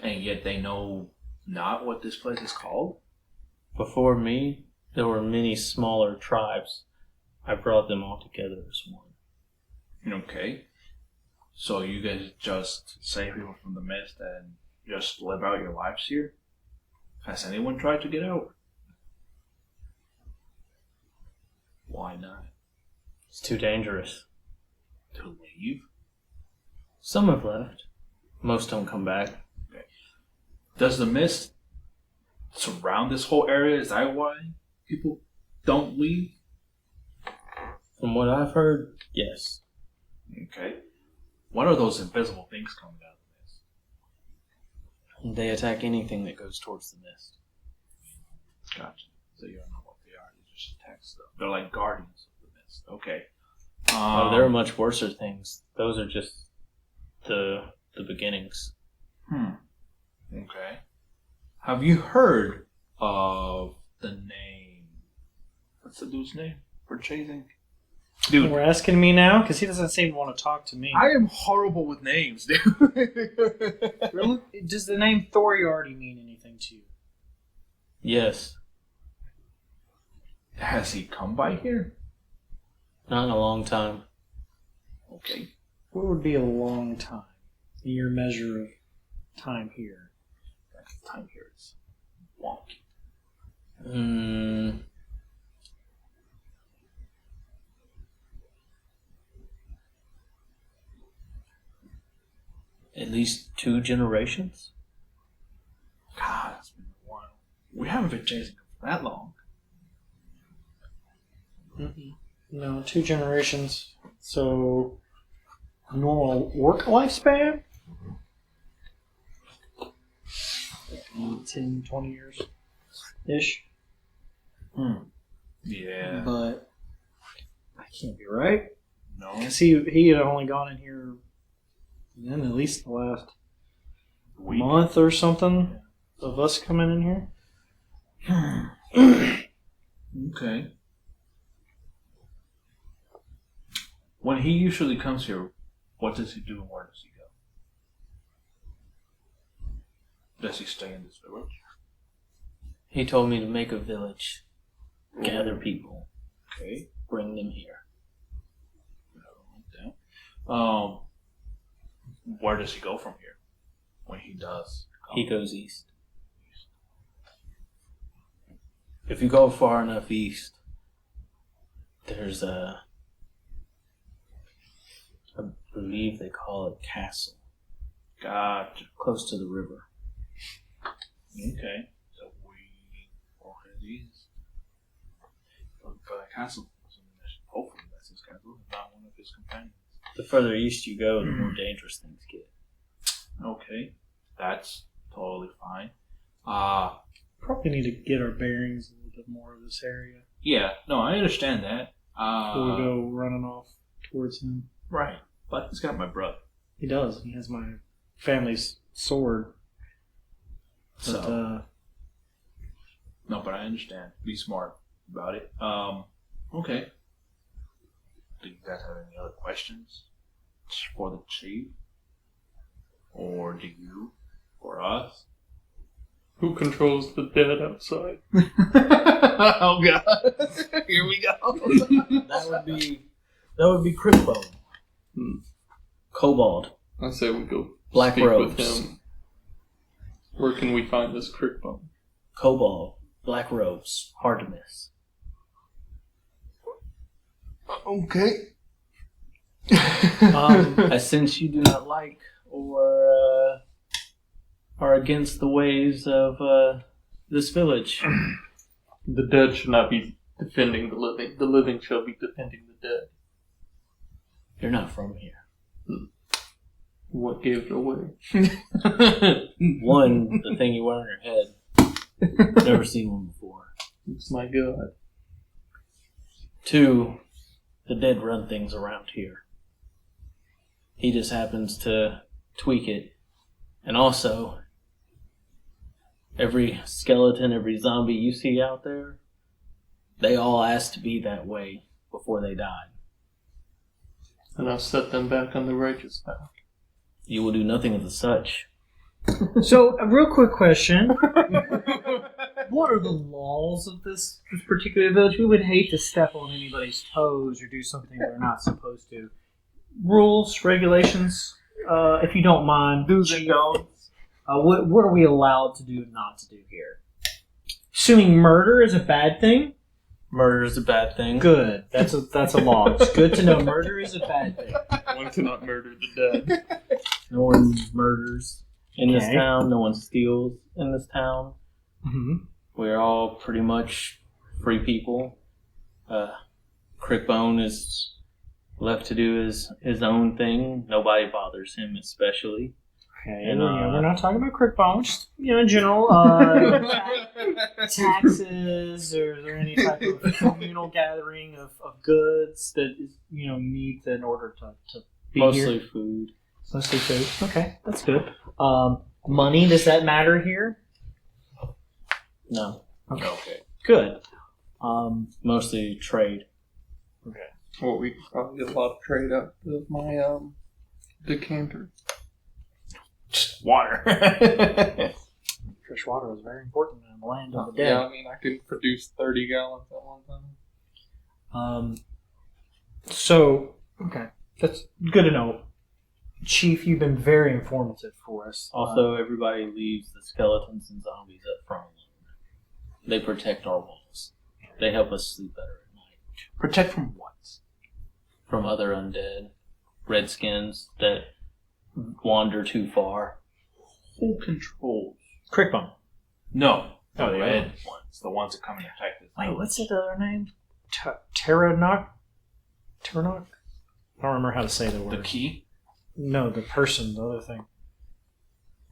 And yet they know not what this place is called? Before me, there were many smaller tribes. I brought them all together as one. Okay. So you guys just save people from the mist and just live out your lives here? Has anyone tried to get out? Why not? It's too dangerous. To leave? Some have left. Most don't come back. Does the mist surround this whole area? Is that why people don't leave? From what I've heard, yes. Okay. What are those invisible things coming out of this? They attack anything that goes towards the mist. Gotcha. So you don't know what they are. They just attack stuff. They're like guardians of the mist. Okay. There are much worser things. Those are just the beginnings. Okay. Have you heard of the name? What's the dude's name we're chasing? Dude, We're asking me now? Because he doesn't seem to want to talk to me. I am horrible with names, dude. Really? Does the name Thoriardi mean anything to you? Yes. Has he come by here? Not in a long time. Okay. What would be a long time? In your measure of time here. Time here is wonky. At least 2 generations? God, it's been a while. We haven't been chasing him for that long. No, 2 generations. So, a normal work lifespan? 10, 20 years ish. Yeah. But I can't be right. No. Because he had only gone in here then at least the last month or something of us coming in here. Okay. When he usually comes here, what does he do and where does he go? Does he stay in this village? He told me to make a village, gather people, Okay. bring them here. Where does he go from here? When he does come? He goes east. If you go far enough east, there's I believe they call it castle, Gotcha. close to the river. Okay. So we walk in east. Looking for that castle. Hopefully that's his castle, not one of his companions. The further east you go, the more dangerous things get. Okay. That's totally fine. Probably need to get our bearings a little bit more of this area Yeah, no, I understand that. before we go running off towards him. Right. But he's got my brother. He does. He has my family's sword. But, So no, but I understand. Be smart about it. Okay. Do you guys have any other questions for the chief? Or do you? For us? Who controls the dead outside? Oh god. Here we go. That would be Crickbone. Kobold. I say we go Black speak robes. with him. Where can we find this Crickbone? Kobold. Black robes. Hard to miss. Okay. A sense you do not like or are against the ways of this village. The dead should not be defending the living. The living shall be defending the dead. You're not from here. What gave it away? One, the thing you wear on your head. Never seen one before. It's my god. 2, the dead run things around here. He just happens to tweak it. And also, every skeleton, every zombie you see out there, they all asked to be that way before they died. And I'll set them back on the righteous path. You will do nothing of the such. So, a real quick question. What are the laws of this particular village? We would hate to step on anybody's toes or do something they're not supposed to. rules, regulations, if you don't mind. Do's and don'ts. What are we allowed to do and not to do here? Assuming murder is a bad thing. Murder is a bad thing. Good. That's a law. It's good to know murder is a bad thing. One cannot murder the dead. No one murders in this Okay. town. No one steals in this town. Mm-hmm. We're all pretty much free people. Crickbone is left to do his own thing. Nobody bothers him, especially. Okay. And, We're not talking about crickbone. Just in general, taxes, or is there any type of communal gathering of goods that is needs in order to be Mostly here? food. Mostly food. Okay, that's good. Money, does that matter here? No. Okay. Good. Mostly trade. Well, we could probably get a lot of trade out of my decanter. Just water. Fresh water is very important in the land of the dead. Yeah, I mean, I can produce 30 gallons at one time. So, okay. That's good to know. Chief, you've been very informative for us. Also, everybody leaves the skeletons and zombies up front alone. They protect our walls. They help us sleep better at night. Protect from what? From other undead. Redskins that wander too far. Who controls? Crickbone. No. The Oh, the red other ones. The ones that come and attack us. Wait, what's the other name? Terranok? Terranok? I don't remember how to say the word. The key? No, the person, the other thing.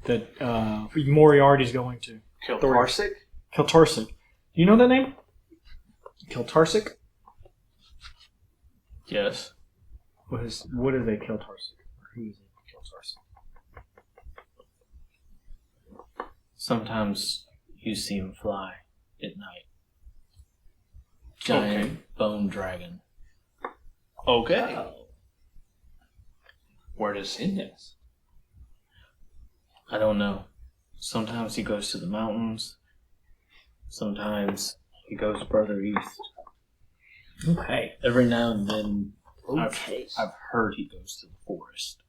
That Moriarty's going to. Kiltarsic? Kiltarsic. Do you know that name? Kiltarsic? Yes. What is a Kiltarsic? Or who is a Kiltarsic? Sometimes you see him fly at night. Giant bone dragon. Okay. Where does he nest? I don't know. Sometimes he goes to the mountains. Sometimes he goes further east. Okay. Every now and then, Okay. I've heard he goes to the forest.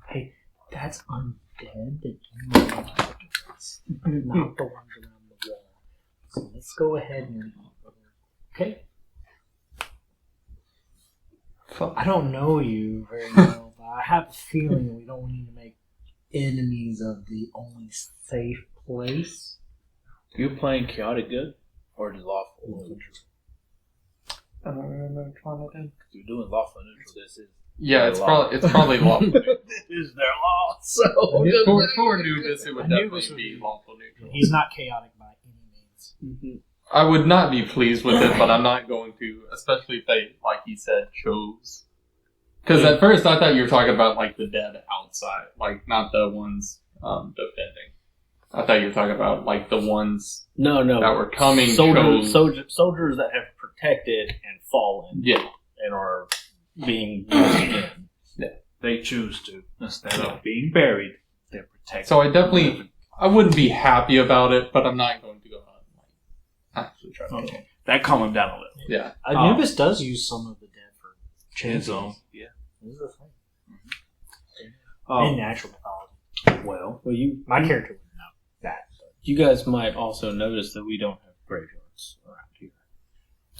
Hey, that's undead that you know about this. Not the ones around the wall. So let's go ahead and okay. I don't know you very well, but I have a feeling that we don't need to make enemies of the only safe place. You playing chaotic good or the lawful neutral? I don't remember which one it is. You're doing lawful neutral. This is Yeah, it's probably lawful. this is their law. So For Anubis, it would Anubis definitely would be be- lawful neutral. He's not chaotic by any means. I would not be pleased with it, but I'm not going to, especially if they, like he said, chose. Because at first I thought you were talking about like the dead outside, like not the ones defending. I thought you were talking about like the ones No. that were coming. Soldiers chose. that have protected and fallen Yeah, and are being used again. they choose to instead of being buried, they're protected. so I wouldn't be happy about it, but I'm not going to go out and like actually try to. Okay, that calmed him down a little. Yeah, Anubis does use some of the dead for His own. Yeah. This is the thing. In Oh, natural mythology. well, My character would know that. You guys might also notice that we don't have graveyards around here.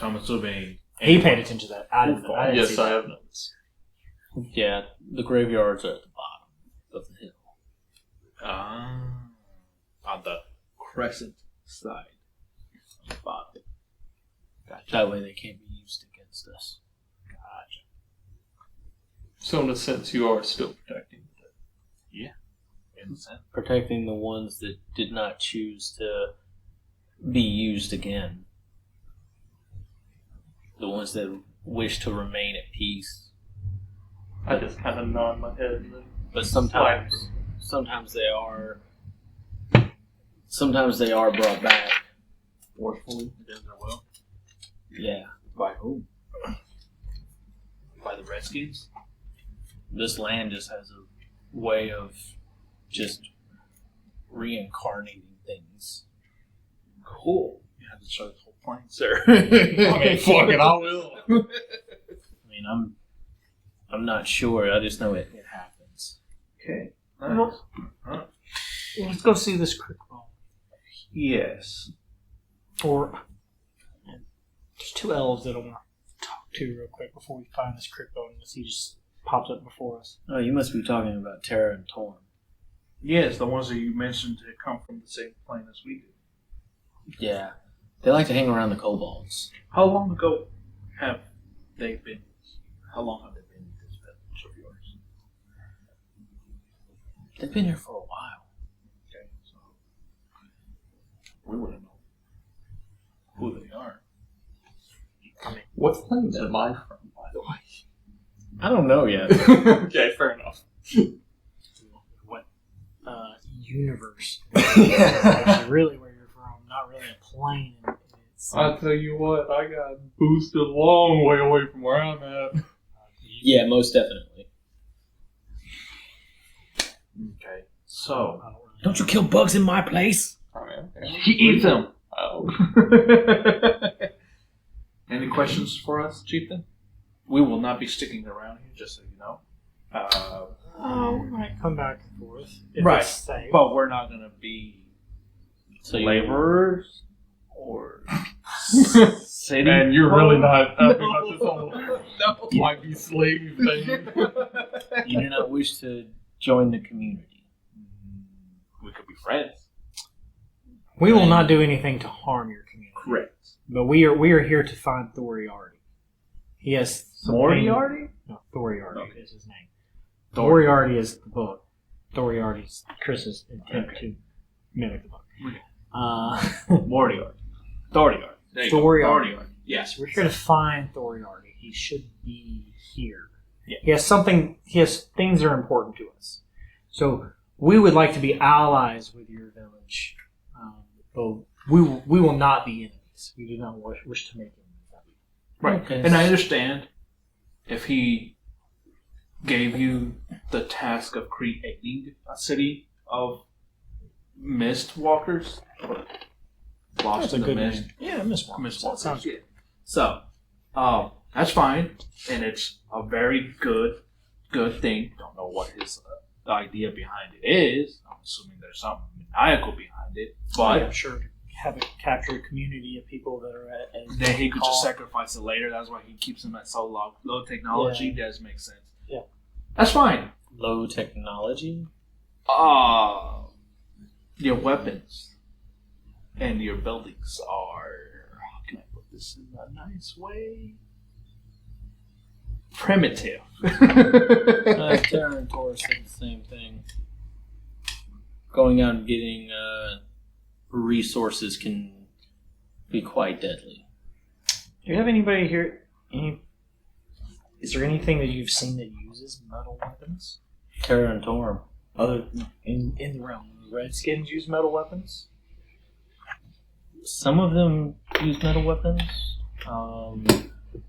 I'm assuming He paid attention to that. I didn't see yes, I that. have noticed. Yeah, the graveyards are at the bottom of the hill. On the crescent side. On the bottom. Gotcha. That way they can't be used against us. Gotcha. So in a sense, you are still protecting the dead. In a sense. Protecting the ones that did not choose to be used again. The ones that wish to remain at peace. I just kind of nod my head and then But sometimes they are brought back. Forcefully against their will. Yeah. By who? By the Redskins? This land just has a way of just reincarnating things. Cool. You have to show the whole plane, sir. Okay, fuck it, I will. I mean, I'm not sure. I just know it happens. Okay. Well, let's go see this crick bone. Yes. Or there's two elves that I want to talk to real quick before we find this crick bone, unless he just pops up before us. Oh, you must be talking about Terra and Torm. Yes, the ones that you mentioned that come from the same plane as we do. Yeah. They like to hang around the kobolds. How long ago have they been? How long have they been in this village of yours? They've been here for a while. Okay, so we wouldn't know who they are. What plane am I from, by the way? I don't know yet. Okay, fair enough. What universe? Actually, really where you're from, not really a plane. It's, I tell you what, I got boosted a long way away from where I'm at. Yeah, most definitely. Okay, so I don't really Don't you kill bugs in my place? I mean, okay. he eats them. Oh. Any questions for us, Chieftain? We will not be sticking around here, just so you know. we might come back and forth. If Right. it's safe. But we're not going to be laborers or city. And you're really not No. happy about this whole No. might be slave thing. You do not wish to join the community. We could be friends. We will not do anything to harm your community. Correct. But we are here to find Thoriarty. He has something. Moriarty? No, Thoriarty Okay. is his name. Thoriarty is the book. Thoriarty is Chris's intent to mimic the book. Okay. Moriarty. Thoriarty. There you go. Thoriarty. Thoriarty. Yes. We're here to find Thoriarty. He should be here. Yeah. He has something. He has things that are important to us. So we would like to be allies with your village, but we will not be enemies. We do not wish to make enemies of you. Right. Okay. And I understand if he gave you the task of creating a city of mist walkers. Or lost That's a in the good mist. name. Yeah, Miss Walker. Mist That walkers. sounds Yeah. So, that's fine, and it's a very good thing. Don't know what his idea behind it is. I'm assuming there's something maniacal behind it, but I'm sure to have it capture a community of people that are at. then he could just sacrifice it later. That's why he keeps them at so low technology. Yeah. Does make sense. Yeah. That's fine. Low technology? Your weapons and your buildings are, how can I put this in a nice way? Primitive. Terra and Taurus said the same thing. Going out and getting resources can be quite deadly. Do you have anybody here? Is there anything that you've seen that uses metal weapons? Terra and Torm. Other in the realm, Redskins use metal weapons. Some of them use metal weapons.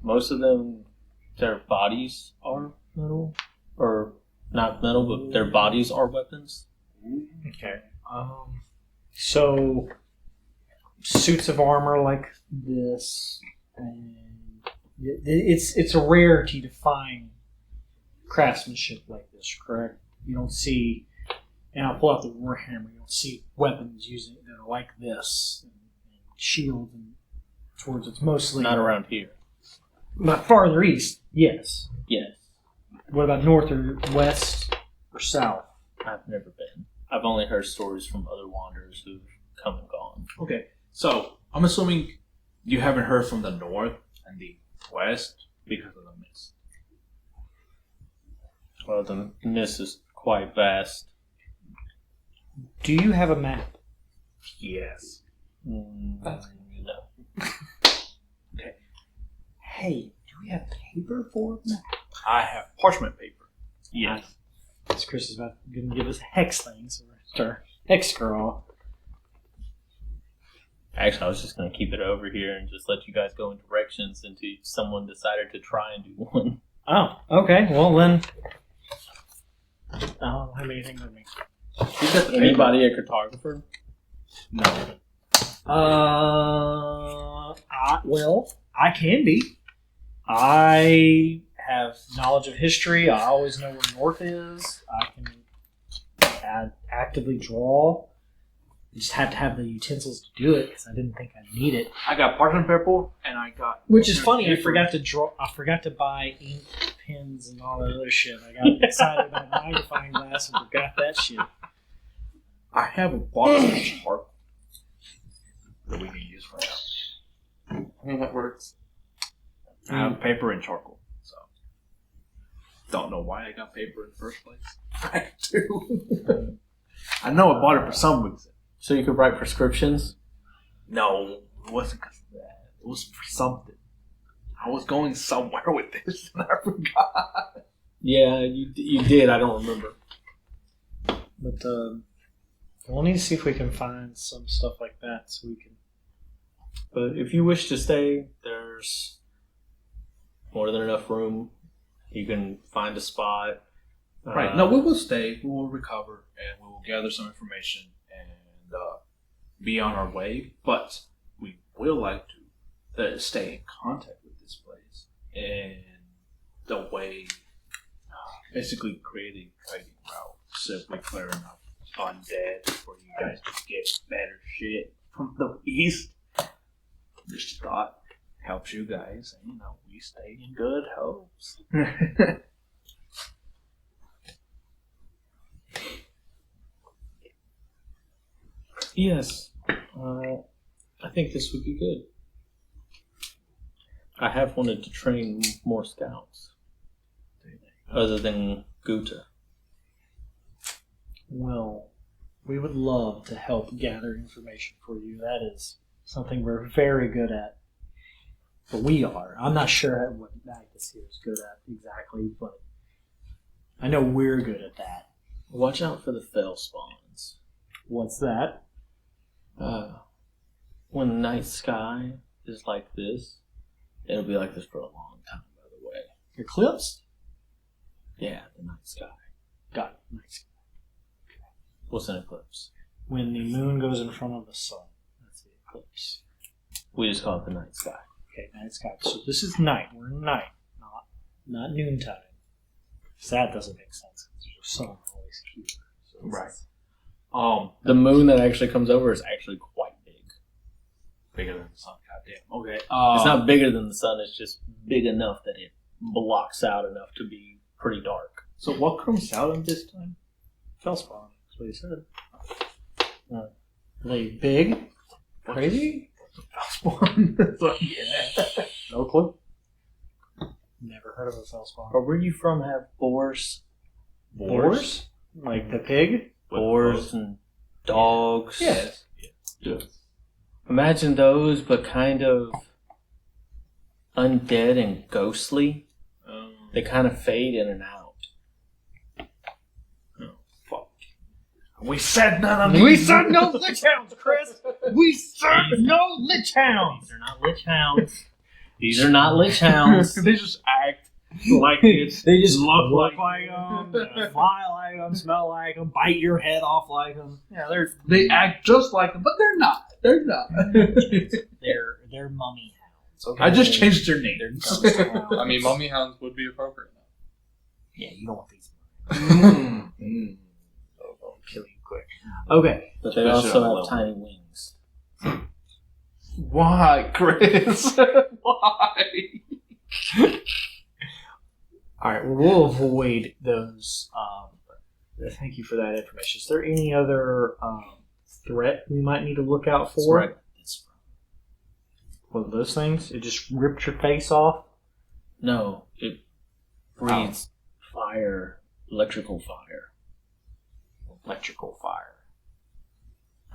Most of them, their bodies are metal. Or not metal, but their bodies are weapons. Okay. So suits of armor like this, and it's a rarity to find craftsmanship like this. Correct? You don't see, and I'll pull out the warhammer. You don't see weapons using that are like this, and shields and swords. It's mostly Not around here. But farther east, yes. Yes. What about north or west or south? I've never been. I've only heard stories from other wanderers who've come and gone. Okay, so I'm assuming you haven't heard from the north and the west because of the mist. Well, the mist is quite vast. Do you have a map? Yes. No. Hey, do we have paper for a map? I have parchment paper. Yes. Because Chris is about going to give us a hex thing, so we're start hex scroll. Actually, I was just going to keep it over here and just let you guys go in directions until someone decided to try and do one. Oh, okay. Well then, I don't have anything with me. Anybody a cartographer? No. Well, I can be. I have knowledge of history. I always know where north is. I can actively draw. I just have to have the utensils to do it because I didn't think I'd need it. I got parchment paper and I got. Which is funny. I forgot to draw. I forgot to buy ink, pens, and all that other shit. I got excited about magnifying glass and forgot that shit. I have a box of charcoal that we can use for now. I mean, that works. I have paper and charcoal, so don't know why I got paper in the first place. I do. I know I bought it for some reason. So you could write prescriptions? No, it wasn't because of that. It was for something. I was going somewhere with this and I forgot. Yeah, you did. I don't remember. But we'll need to see if we can find some stuff like that so we can. But if you wish to stay, there's more than enough room. You can find a spot. Right. No, we will stay. We will recover and we will gather some information and be on our way. But we will like to stay in contact with this place and the way, basically creating a trading route, simply clearing up undead for you guys to get better shit from the east. Just thought helps you guys, and we stay in good hopes. Yes. I think this would be good. I have wanted to train more scouts. Other than Guta. Well, we would love to help gather information for you. That is something we're very good at. But we are. I'm not sure what Magnus here is good at exactly, but I know we're good at that. Watch out for the fell spawns. What's that? When the night sky is like this, it'll be like this for a long time, by the way. Eclipse? Yeah, the night sky. Got it. Night sky. What's an eclipse? When the moon goes in front of the sun. That's the eclipse. We just call it the night sky. Okay, night sky. So this is night. We're in night, not noontime. So that doesn't make sense. The sun always here. So Right. The moon that actually comes over is actually quite big. Bigger than the sun. Goddamn. Okay. It's not bigger than the sun, it's just big enough that it blocks out enough to be pretty dark. So what comes out in this time? Fellspawn. That's what he said. Are they big? Crazy? Yeah. No clue. Never heard of a fellspawn. Or where you from have boars? Boars? Like the pig? Boars and dogs. Yes. Imagine those, but kind of undead and ghostly. They kind of fade in and out. Oh, fuck. We said none of these. We said no lich hounds, Chris! We said no lich hounds! These are not lich hounds. These are not lich hounds. They just act like it's. They just look like like them, fly like them, smell like them, bite your head off like them. Yeah, They act just like them, but they're not. They're not. they're mummy hounds. Okay? I just changed their name. They're ghost hounds. I mean, mummy hounds would be appropriate. Yeah, you don't want these. Mm. They'll kill you quick. Okay. But they Especially on also the have tiny wings. Why, Chris? Why? All right. Well, we'll avoid those. Thank you for that information. Is there any other threat we might need to look out for? Right. One of those things? It just ripped your face off? No, it breathes fire, electrical fire. Electrical fire.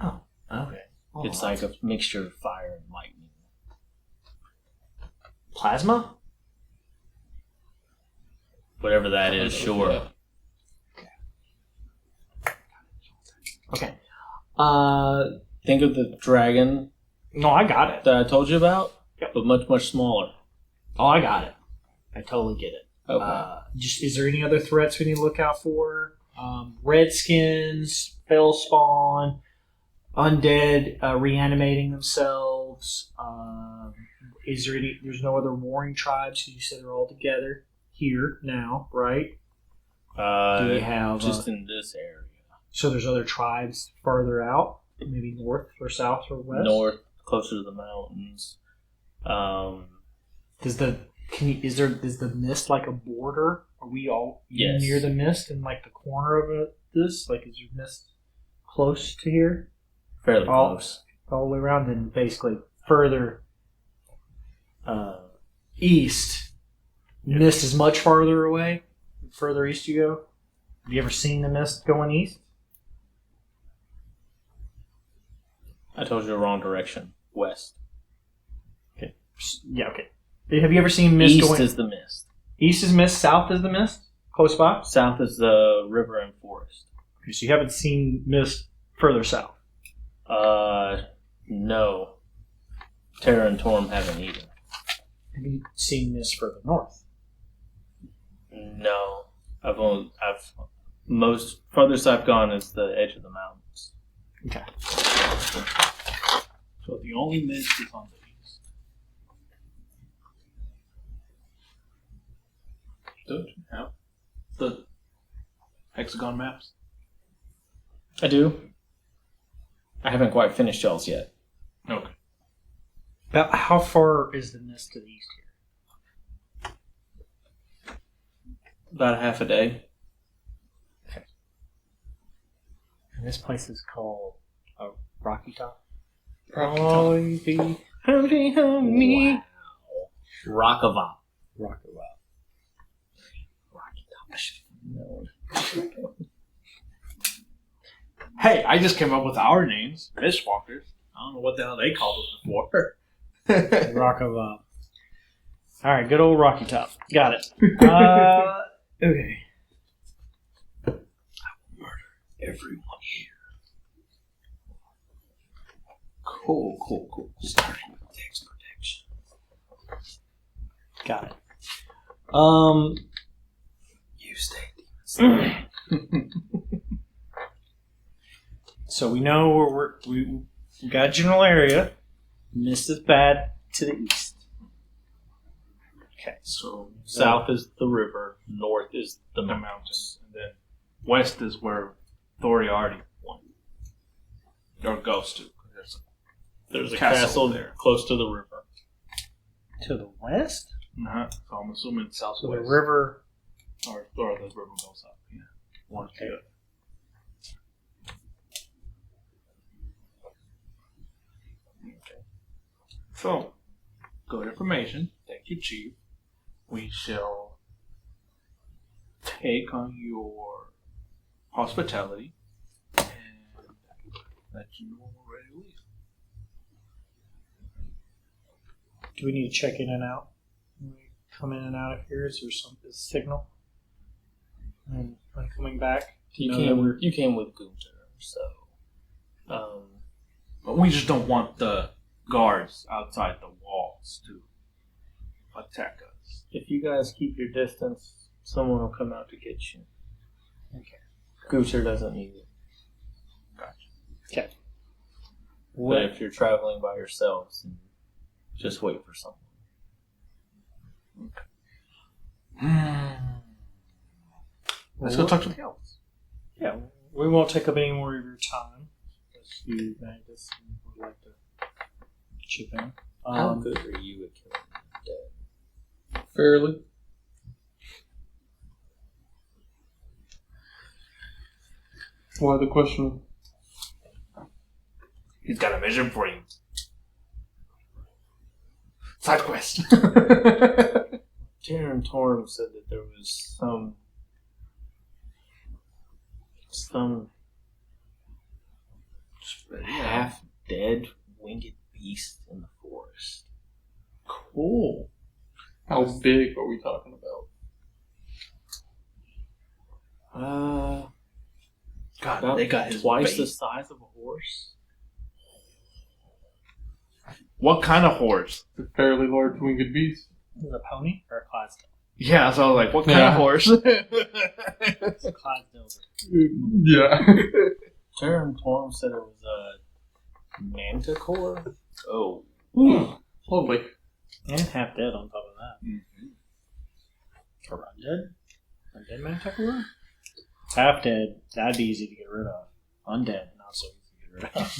Oh, okay. Oh, It's like a mixture of fire and lightning. plasma? Whatever that is, sure. Yeah. Okay. Think of the dragon No, I got it. that I told you about, Yep. but much, much smaller. Oh, I got it. I totally get it. Okay. Just is there any other threats we need to look out for? Redskins, Fellspawn, undead reanimating themselves. Is there any? There's no other warring tribes because you said they're all together. here now, right? Do we have just in this area? So there's other tribes further out, maybe north or south or west. North, closer to the mountains. Is the mist like a border? Are we all Yes. near the mist in like the corner of this? Like, is your mist close to here? Fairly all, close. All the way around, and basically further east. Mist is much farther away. The further east you go. Have you ever seen the mist going east? I told you the wrong direction. West. Okay. Yeah. Okay. Have you ever seen mist East going? is the mist. East is mist. South is the mist. Close by. South is the river and forest. Okay, so you haven't seen mist further south. No. Terra and Torm haven't either. Have you seen mist further north? No. Most farthest I've gone is the edge of the mountains. Okay. So the only mist is on the east. Don't you have the hexagon maps? I do. I haven't quite finished y'all's yet. Okay. About how far is the mist to the east here? About a half a day. And this place is called Rocky Top. Rocky Rocky Wow. Rock of Avop. Rocky I should have known. Hey, I just came up with our names. Mistwalkers. I don't know what the hell they called us before. Rock of All right, good old Rocky Top. Got it. Okay. Everyone here. Cool. Starting with text protection. Got it. You stay demons. So we know where we got a general area. Mist is bad to the east. Okay. So south is the river, north is the The mountains. mountains. And then west is where Thori already went. Or goes to. There's a Castle castle there. close to the river. To the west? So I'm assuming southwest. So the river. Or the river goes up. Yeah. One or the other. Okay. So, good information. Thank you, Chief. We shall take on your hospitality and let you know when we're ready to leave. Do we need to check in and out? When we come in and out of here, is there some signal? And when coming back, You know that we're- came with Gunter, so But we just don't want the guards outside the walls to attack us. if you guys keep your distance, someone will come out to get you. Okay. Gunter doesn't need it. Okay. But if you're traveling by yourselves, then just wait for someone. Let's go talk to the elves. Yeah, we won't take up any more of your time. If you Magnus would like to chip in. How good are you at killing the dead? Fairly. Why the question? He's got a mission for you. Side quest. Terran Torm said that there was some half-dead winged beast in the forest. Cool. How big are we talking about? God, About they got his twice the face. size of a horse. What kind of horse? A fairly large winged beast. Is it a pony or a Clydesdale? Yeah, so I was like, what kind Yeah. of horse? It's a Clydesdale. Yeah. Terran Torm said it was a manticore. Oh, Lovely. And half dead on top of that. For undead? Undead Manticore? Half dead, that'd be easy to get rid of. Undead, not so easy to get rid of.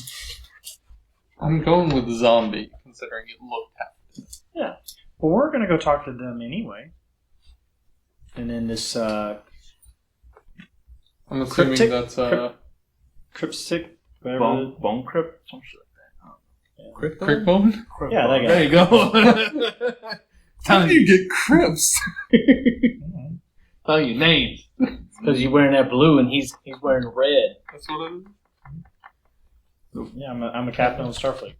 I'm going with zombie, considering it looked half. Yeah. Well, we're gonna go talk to them anyway. And then this, I'm assuming Cryptic? that's Cryptic, whatever. Bone crypt? Some shit like that. Crickbone? Yeah, that guy. There you go. How do you get crypts? Tell you names. Because you're wearing that blue and he's wearing red. That's what it is. Yeah, I'm a captain of the Starfleet.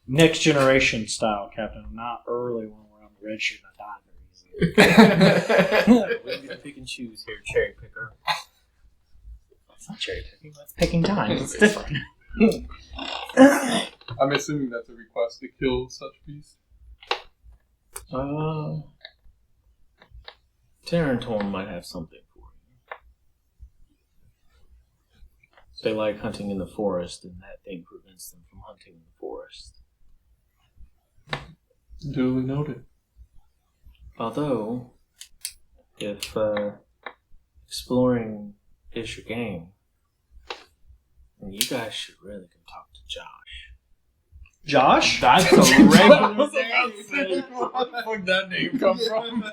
Next generation style captain, not early when we're on the red shirt and I die very easily. We get to pick and choose here, cherry picker. That's not cherry picking, that's picking time. It's different. I'm assuming that's a request to kill such beasts. Terrantorn might have something for you. They like hunting in the forest, and that thing prevents them from hunting in the forest. Duly noted. Although, if exploring is your game, then you guys should really go talk to Josh. Josh? That's a regular name. Where the fuck that name come from?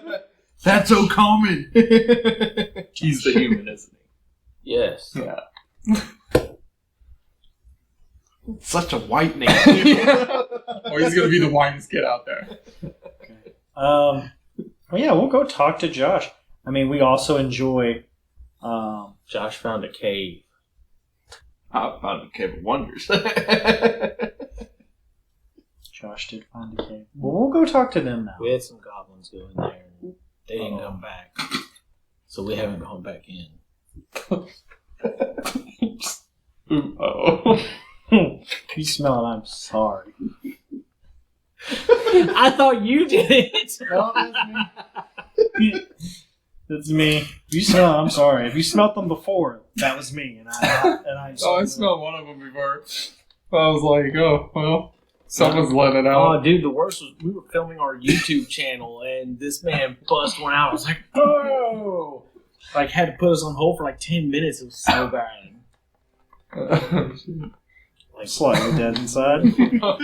That's so common. He's the human, isn't he? Yes. Yeah. Such a white name. Or he's gonna be the winest kid out there. Well, yeah, we'll go talk to Josh. I mean, we also enjoy. Josh found a cave. I found a cave of wonders. Josh did find a cave. Well, we'll go talk to them now. We had some goblins go in there, and they didn't come back. So we haven't gone back in. Oh. If you smell it, I'm sorry. I thought you did it. No, that's me. If you smell it, I'm sorry. If you smelt them before, that was me, and I. Oh, I smelled one of them before. I was like, oh, well, someone's let it out. Oh, dude, the worst was we were filming our YouTube channel, and this man bust one out. I was like, oh! Like, had to put us on hold for like 10 minutes. It was so bad. Like slightly dead inside. Well,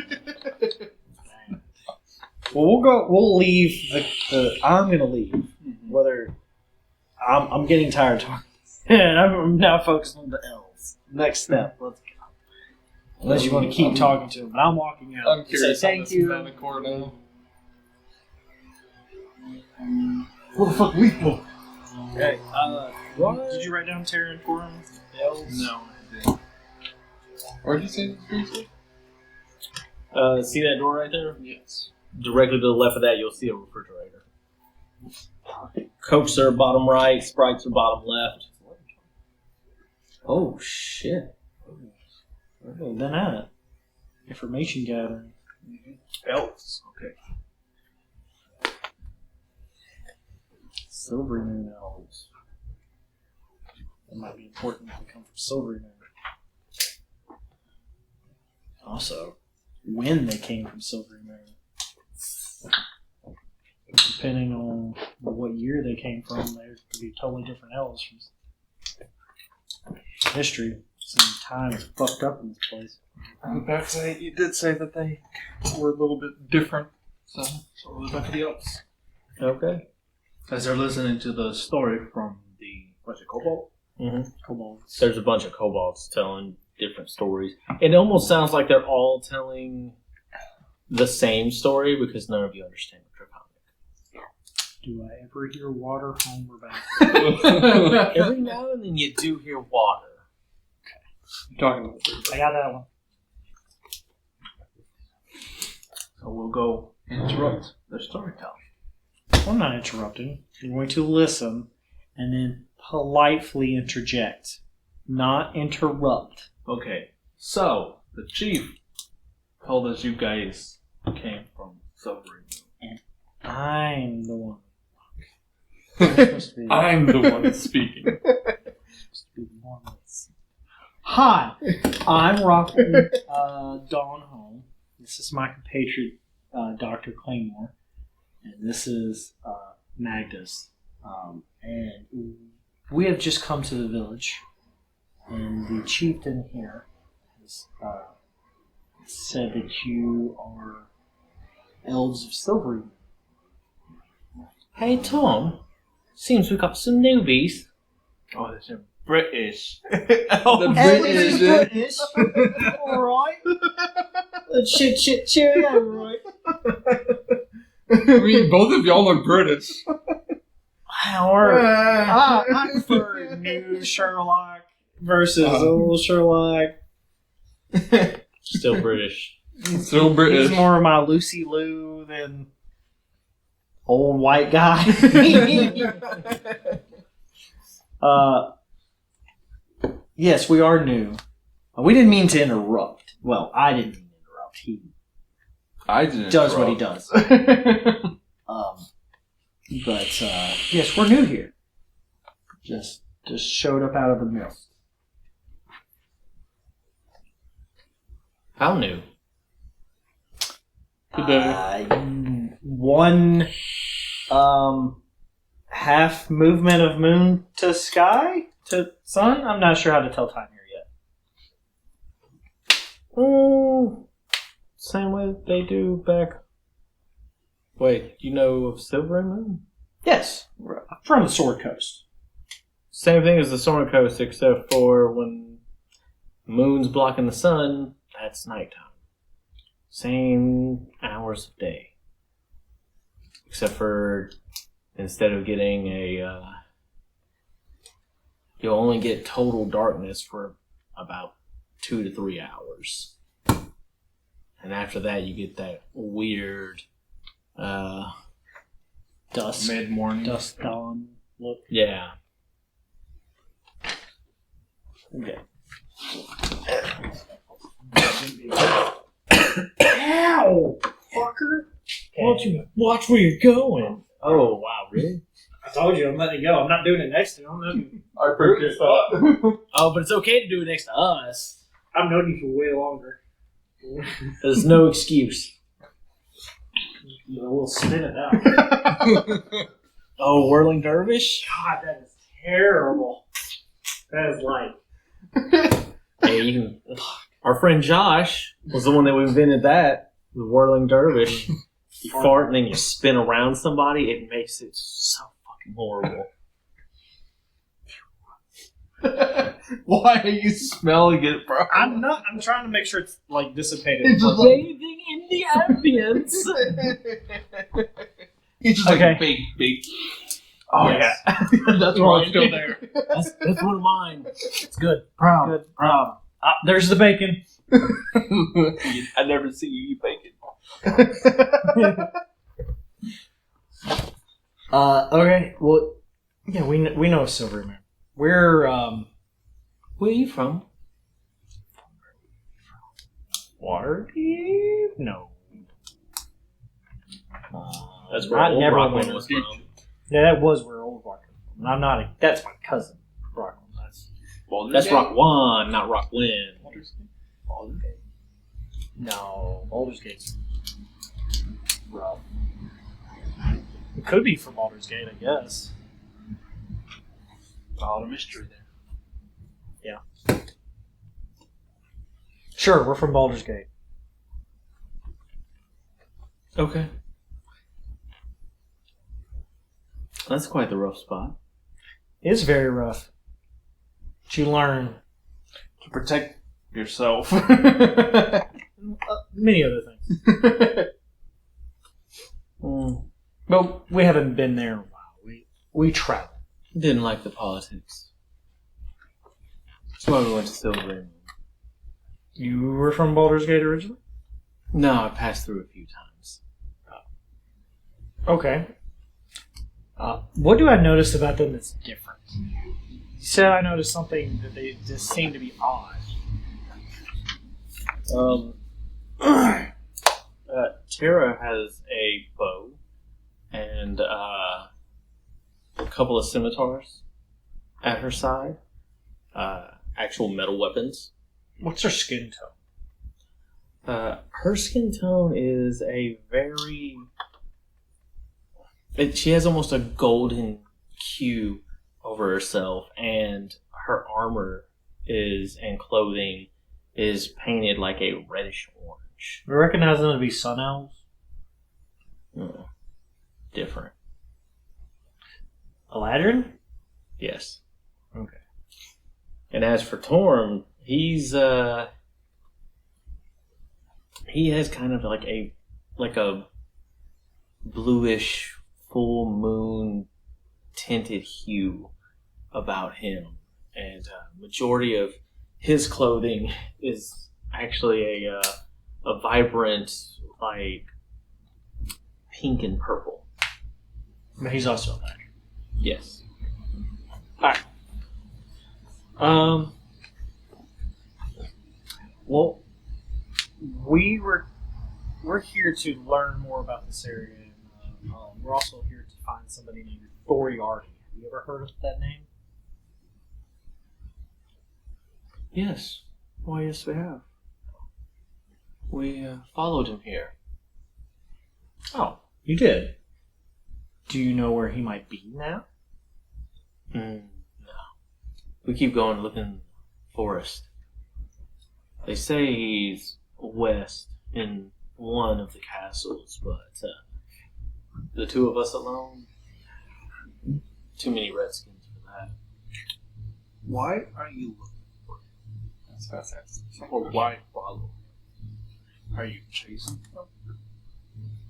we'll go. We'll leave. I'm gonna leave. Whether I'm getting tired talking, and I'm now focused on the elves. Next step. Let's go. Unless you want to keep talking to him, but I'm walking out. I'm curious Say on thank this you. Manicore now. What the fuck, lethal? Okay. Did you write down Terran for him? Elves. No, I didn't. Where'd you say the street? See that door right there? Yes. Directly to the left of that, you'll see a refrigerator. Cokes are bottom right, Sprites are bottom left. Oh, shit. Well, then that. Information gathering. Elves. Okay. Silvery Moon elves. That might be important if we come from Silvery Moon. Also, when they came from Silvery Moon. Depending on what year they came from, there could be totally different elves from history. Some time is fucked up in this place. I was about to say, you did say that they were a little bit different. So we're back to the elves. Okay. As they're listening to the story from the, what's it, Cobalt? Mm-hmm. Kobolds. There's a bunch of kobolds telling different stories. It almost sounds like they're all telling the same story because none of you understand Draconic. Do I ever hear water home or back? Every now and then you do hear water. you're talking about I got that one. So we'll go interrupt their storytelling. I'm not interrupting. You're going to listen and then politely interject, not interrupt. Okay, so the chief told us you guys came from Silvery Moon. I'm the one. I'm the one speaking. Hi, I'm Rockland Dawn Home. This is my compatriot, Dr. Claymore. and this is Magda's. And we have just come to the village, and the chieftain here has said that you are elves of Silvery. Hey, Tom. Seems we got some newbies. Oh, that's in British. The British. Alright. Cheerio, right? I mean, both of y'all are British. I prefer new Sherlock versus old Sherlock. Still British. Still British. He's more of my Lucy Liu than old white guy. Yes, we are new. We didn't mean to interrupt. Well, I didn't mean to interrupt. He I didn't. does what he does. But yes, we're new here. Just showed up out of the mist. How new? Today. One half movement of moon to sky to sun. I'm not sure how to tell time here yet. Same way they do back. Wait, you know of Silver Moon? Yes, from the Sword Coast. Same thing as the Solar Coast, except for when moon's blocking the sun, that's nighttime. Same hours of day. Except for instead of getting you'll only get total darkness for about 2 to 3 hours. And after that, you get that weird Dusk. Mid-morning. Dusk dawn look. yeah. Okay. Ow! Fucker! Why don't you watch where you're going? Oh, wow, really? I told you I'm letting it go. I'm not doing it next to him. I appreciate that. Oh, but it's okay to do it next to us. I've known you for way longer. There's no excuse. We'll spin it out. Oh, Whirling Dervish? God, that is terrible. That is like... Hey, you can, our friend Josh was the one that invented that, the Whirling Dervish. You fart and then you spin around somebody, it makes it so fucking horrible. Why are you smelling it, bro? I'm not. I'm trying to make sure it's like dissipated. It's just Bathing in the ambience. He's just Okay. like big. Oh Yes. yeah, that's why it's still there. That's one of mine. It's good. Proud. Good. There's the bacon. I never see you eat bacon. Okay. Well, yeah, we know Silverman. We're Where are you from? Waterdeep? No. That's where I old never Rockland went. was from. Yeah, that was where old Rockland. I'm not. That's my cousin, Rockland. That's Rock One, not Rock Wind. No, Baldur's Gate's rough. It could be from Baldur's Gate, I guess. All the mystery there. Sure, we're from Baldur's Gate. Okay. That's quite the rough spot. It's very rough. But you learn To protect yourself. many other things. But we haven't been there in a while. We travel. Didn't like the politics. That's why we went to Silver. You were from Baldur's Gate originally? No, I passed through a few times. Okay. What do I notice about them that's different? You said I noticed something that they just seem to be odd. Tara has a bow and a couple of scimitars at her side. Actual metal weapons. What's her skin tone? Her skin tone is a very She has almost a golden hue over herself, and her armor and clothing is painted like a reddish orange. We recognize them to be sun elves. Different. Eladrin? Yes. Okay. And as for Torm, he has kind of like a bluish full moon tinted hue about him, and majority of his clothing is actually a vibrant like pink and purple. But he's also a Eladrin. Yes. Alright. Well, we're here to learn more about this area. And, we're also here to find somebody named Thoriardi. Have you ever heard of that name? Yes. Why, yes, we have. We followed him here. Oh, you did. Do you know where he might be now? No. We keep going looking in the forest. They say he's west in one of the castles, but the two of us alone, too many redskins for that. Why are you looking for him? Or why follow him? Are you chasing him?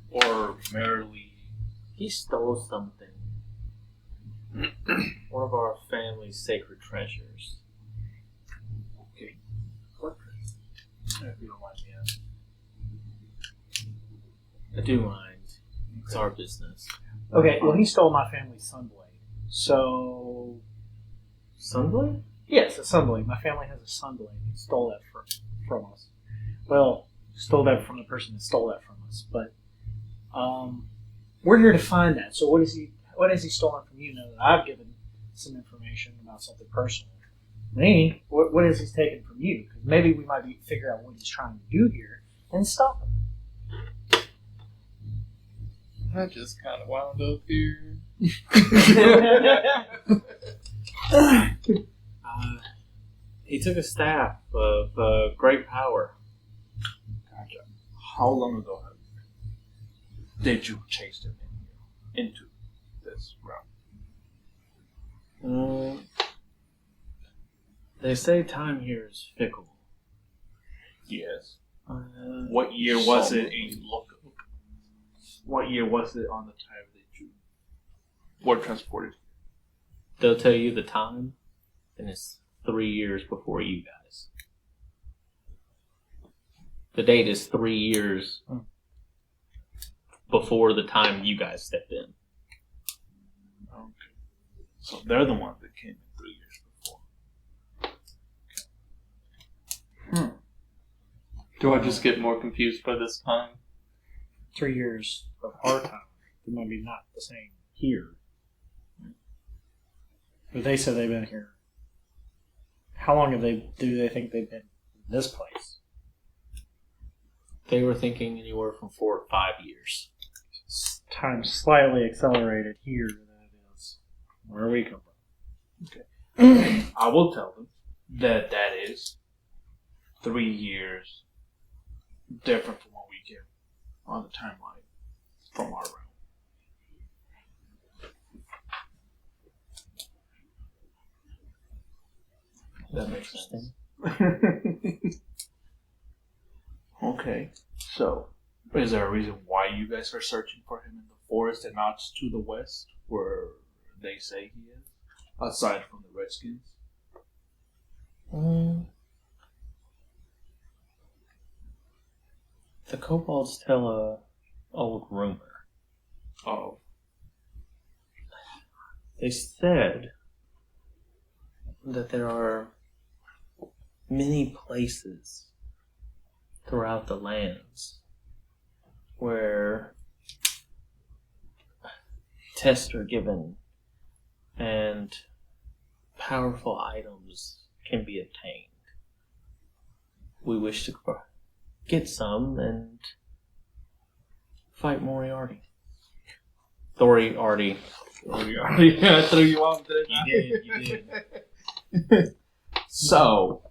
Or merely... He stole something. One of our family's sacred treasures. Okay. What? If you don't mind me asking. I do mind. It's our business. Okay, well, he stole my family's sunblade. So... Sunblade? Yes, a sunblade. My family has a sunblade. He stole that from us. Well, stole that from the person that stole that from us. But we're here to find that. So what has he stolen from you? Now that I've given some information about something personal. Me, what has he taken from you? Because maybe we might figure out what he's trying to do here and stop him. I just kind of wound up here. He took a staff of great power. Gotcha. How long ago did you chase him into this realm? They say time here is fickle. Yes. What year was it What year was it on the time that you were transported? They'll tell you the time, and it's 3 years before you guys. The date is 3 years before the time you guys stepped in. Okay. So they're the ones that came in 3 years before. Do I just get more confused by this time? 3 years of our time. It might be not the same here. But they said they've been here. How long do they think they've been in this place? They were thinking anywhere from 4 to 5 years. Time slightly accelerated here than it is where we come from. Okay. I will tell them that is 3 years different from what we get on the timeline from our realm. That makes sense. Okay, so is there a reason why you guys are searching for him in the forest and not to the west, where they say he is, aside from the Redskins? The kobolds tell a old rumor. Oh, They said that there are many places throughout the lands where tests are given and powerful items can be obtained. We wish to get some and fight Moriarty. Thori already. Yeah, I threw you off, didn't I? You did. So,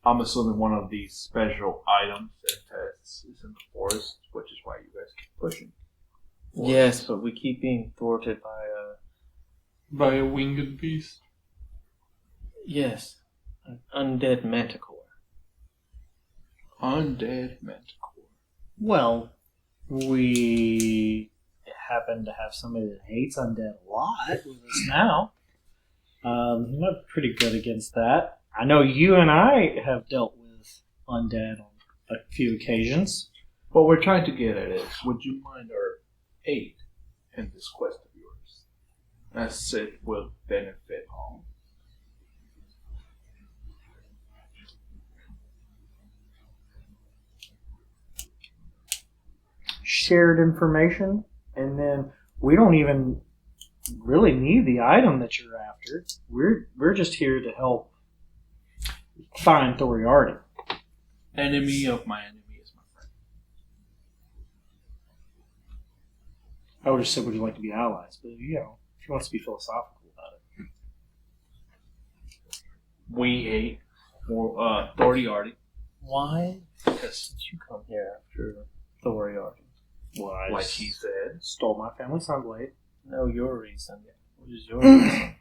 I'm assuming one of these special items and tests is in the forest, which is why you guys keep pushing. Yes, but we keep being thwarted By a winged beast. an undead manticore. Undead manticore. Well, we happen to have somebody that hates undead a lot with us now. We're pretty good against that. I know you and I have dealt with undead on a few occasions. What we're trying to get at is, would you mind our aid in this quest of yours? As it will benefit all. Shared information, and then we don't even really need the item that you're after. We're just here to help find Thoriardi. Enemy of my enemy is my friend. I would have said, would you like to be allies? But, if you want to be philosophical about it. We hate Thoriardi. Why? Because Did you come here after Thoriardi? Well, I like just he said, stole my family sunblade. No, your reason. What is your reason?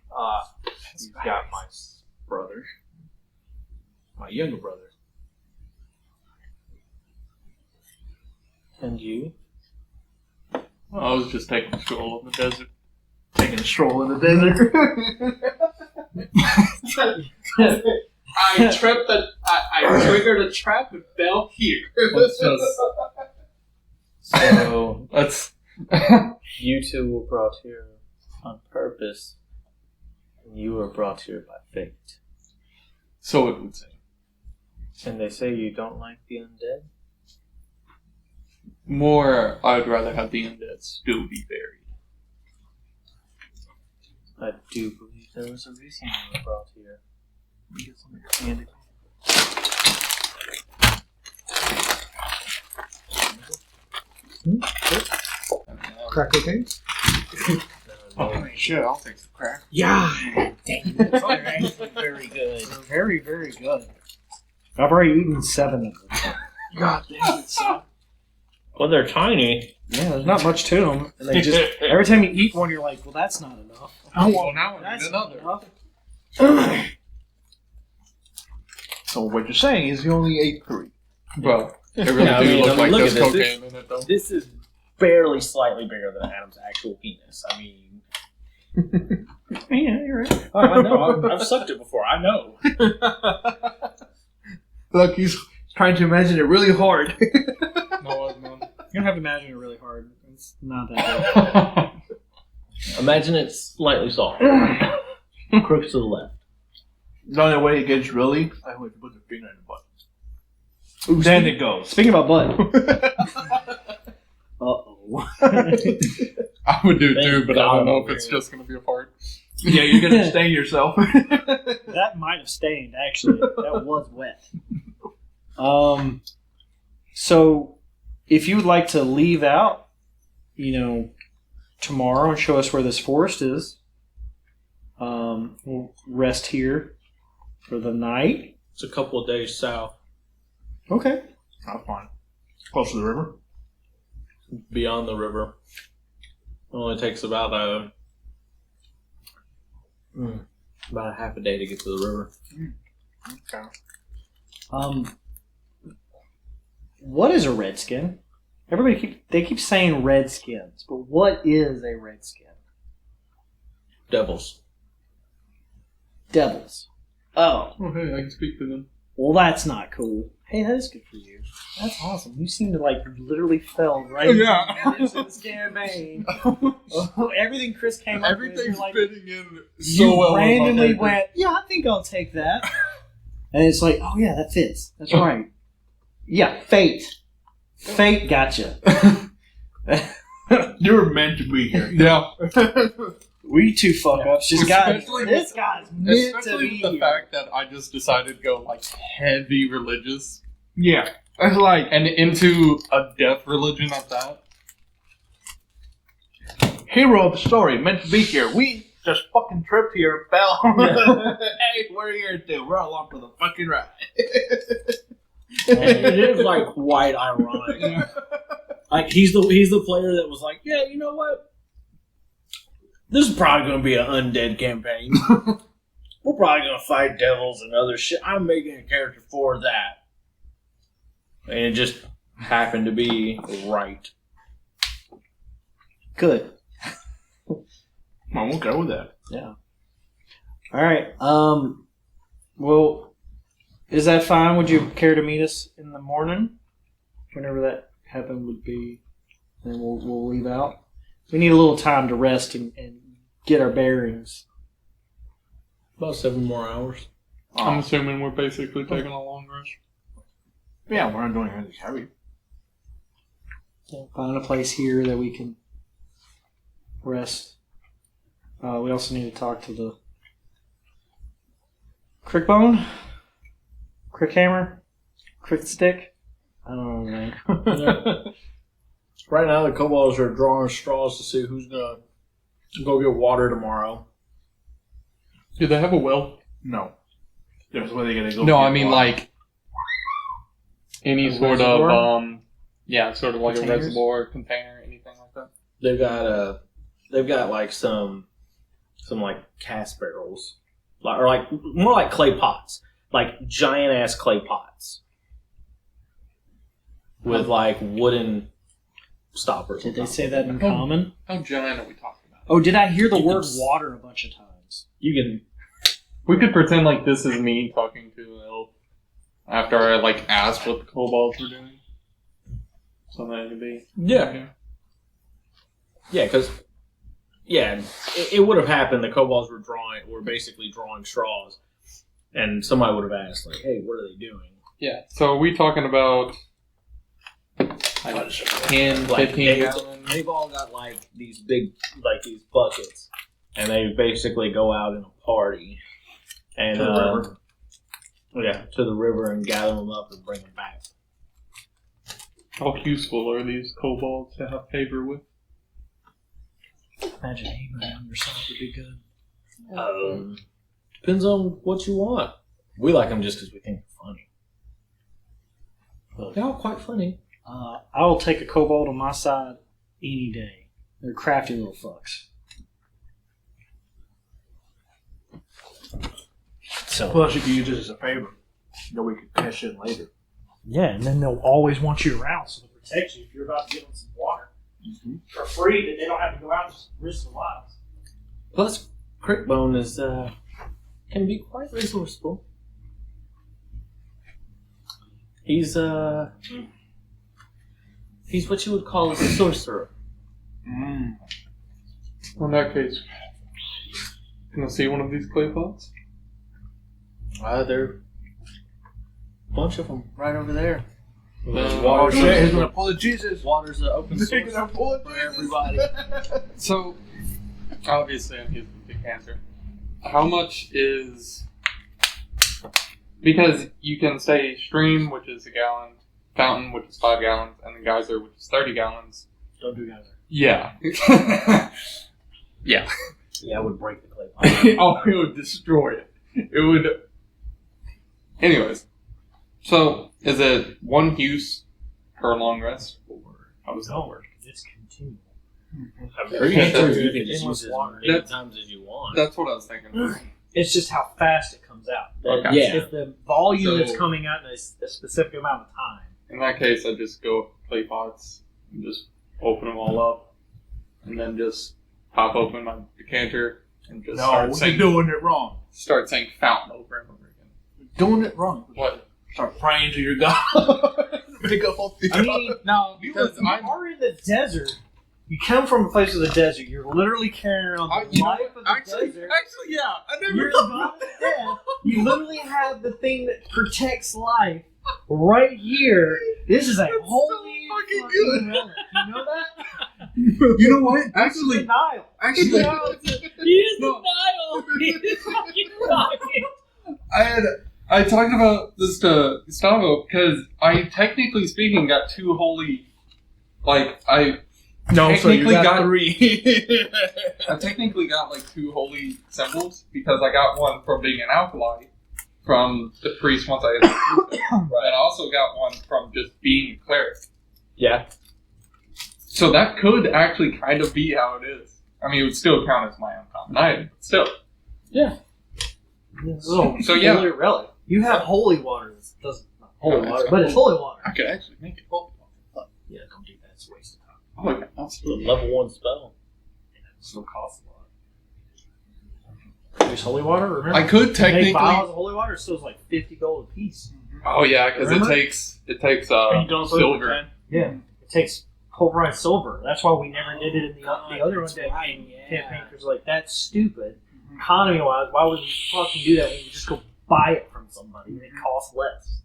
he's got my brother. My younger brother. And you? I was just taking a stroll in the desert. Taking a stroll in the desert. I triggered a trap and fell here. So, That's you two were brought here on purpose, and you were brought here by fate. so it would seem. And they say you don't like the undead? More, I'd rather have the undead still be buried. I do believe there was a reason you were brought here. Let me get some of your candy. Crack cocaine? Oh, shit, I'll take some crack. Yeah! Dang it. Alright. Very good. Very, very good. I've already eaten 7 of them. God damn it, son. Well, they're tiny. Yeah, there's not much to them. And they just, every time you eat one, you're like, well, that's not enough. Oh, well, now I That's need not another. enough. So what you're saying is you only ate 3. Well, it really Yeah, I do mean, look like look there's at this. cocaine in it, though. This is barely slightly bigger than Adam's actual penis. I mean, Yeah, you're right. oh, I know. I've sucked it before. I know. Look, he's trying to imagine it really hard. No, I'm not. You don't have to imagine it really hard. It's not that Imagine it slightly soft. Crooks to the left. The only way it gets really, I would put the finger in the butt. Ooh, Then it goes. Speaking about butt. Uh-oh. I would do it too, Thank but I God don't know if we're it's here. just going to be a fart. Yeah, you're gonna stain yourself. That might have stained, actually. That was wet. So, if you would like to leave out, tomorrow and show us where this forest is, we'll rest here for the night. It's a couple of days south. Okay. That's fine. Close to the river. Beyond the river. It only takes about a half a day to get to the river. Okay. What is a redskin? Everybody keep saying redskins, but what is a redskin? Devils. Devils. Oh, Oh, hey, I can speak to them. well, that's not cool. Hey, that is good for you. That's awesome. You seem to literally fell right Yeah. into this campaign. Everything Chris came up with, Everything's you're like, fitting in so you well. randomly went, yeah, I think I'll take that. And it's like, oh yeah, that fits. That's right. Yeah, fate. Fate gotcha. You're meant to be here. Yeah. We two fuck ups. This guy's meant to Especially be the here. fact that I just decided to go heavy religious Yeah. It's like and into a death religion at that. hero of the story, meant to be here. We just fucking tripped here, fell. Hey, we're here too. We're along for the fucking ride. It is like quite ironic. Like he's the player that was like, yeah, you know what? This is probably going to be an undead campaign. We're probably going to fight devils and other shit. I'm making a character for that, and it just happened to be right. Good. I'm okay with that. Yeah. All right. Well, is that fine? Would you care to meet us in the morning? Whenever that happen would be, then we'll leave out. We need a little time to rest and get our bearings. About 7 more hours. I'm assuming we're basically taking a long rest. Yeah, we're not doing anything heavy. Yeah, find a place here that we can rest. We also need to talk to the Crickbone, Crickhammer, Crickstick. I don't know the name. Right now, the kobolds are drawing straws to see who's gonna go get water tomorrow. Do they have a well? No. There's where they're gonna go. No, get I mean water. like any A sort reservoir? of sort of like Containers? a reservoir, container, anything like that. They've got like some like cast barrels, or like more like clay pots, like giant ass clay pots with like wooden stoppers. Did they say that in common? How giant are we talking about? Oh, did I hear the You word can- water a bunch of times? You can. We could pretend like this is me talking to an elf after I like asked what the kobolds were doing. Something that could be. Yeah, because it would have happened. The kobolds were basically drawing straws, and somebody would have asked, like, "Hey, what are they doing?" Yeah. So are we talking about like 10, Like 15 gallons? they've all got like these big, like these buckets, and they basically go out in a party and To the river? to the river and gather them up and bring them back. How useful are these kobolds to have favor with? Imagine anybody on your side would be good. Depends on what you want. We like them just because we think they're funny. They're all quite funny. I will take a kobold on my side any day. They're crafty little fucks. So Plus, you can use this as a favor. That we can cash in later. yeah, and then they'll always want you around, so they'll protect you if you're about to give them some water for free. That they don't have to go out and risk their lives. Plus, Crickbone is can be quite resourceful. He's what you would call a sorcerer. Mm. In that case, can I see one of these clay pots? There are a bunch of them right over there. Oh, Water's shit, he's gonna pull a Jesus. Water's an open He's source gonna pull a for Jesus. everybody. So, obviously, I'm using the decanter. How much is... Because you can say stream, which is a gallon, fountain, which is 5 gallons, and then geyser, which is 30 gallons. Don't do guys. Yeah. Yeah. Yeah, I would break the clay pot. Oh, it would destroy it. It would... Anyways. So, is it one use per long rest? Or how does that work? It's continual. You can just Endless use it as water. many times as you want. That's what I was thinking. It's just how fast it comes out. Okay. Yeah. If the volume So- that's coming out in a specific amount of time. In that case, I just go with clay pots and just open them all up, and then just pop open my decanter and just No, you're doing it wrong. start saying fountain over and over again. You're doing it wrong. What? Start praying to your God. Make a whole thing. I mean, No, you because are in the desert. You come from a place of the desert. You're literally carrying around the you know life what? of the desert. Actually, yeah, I never You're thought God about of that. death. You literally have the thing that protects life right here. This is a holy fucking fucking good. relic. You know that? You know what? It's Actually, the Nile. actually, He is No. the Nile. He is fucking Nile. I talked about this to Gustavo because I, technically speaking, got 2 holy, like, I No, so you technically got 3. I technically got like 2 holy symbols because I got one from being an alkali from the priest once I had and I also got one from just being a cleric. Yeah. So that could actually kind of be how it is. I mean, it would still count as my uncommon item, but still. Yeah. So yeah. Holy relic. You have holy water. It doesn't not holy water, but it's holy water. I could actually make it holy. Yeah, don't do that. It's a waste of time. Oh yeah, It's a level 1 spell. It still costs a lot. There's holy water. Remember, I could make technically. vials of holy water. It still is like 50 gold a piece. Oh yeah, because it Remember? takes And you don't put it with silver. 10. Yeah, it takes pulverized silver. That's why we never did it in the other undead campaign. Because like that's stupid. Economy wise, why would you fucking do that when you just go buy it from somebody and it costs less?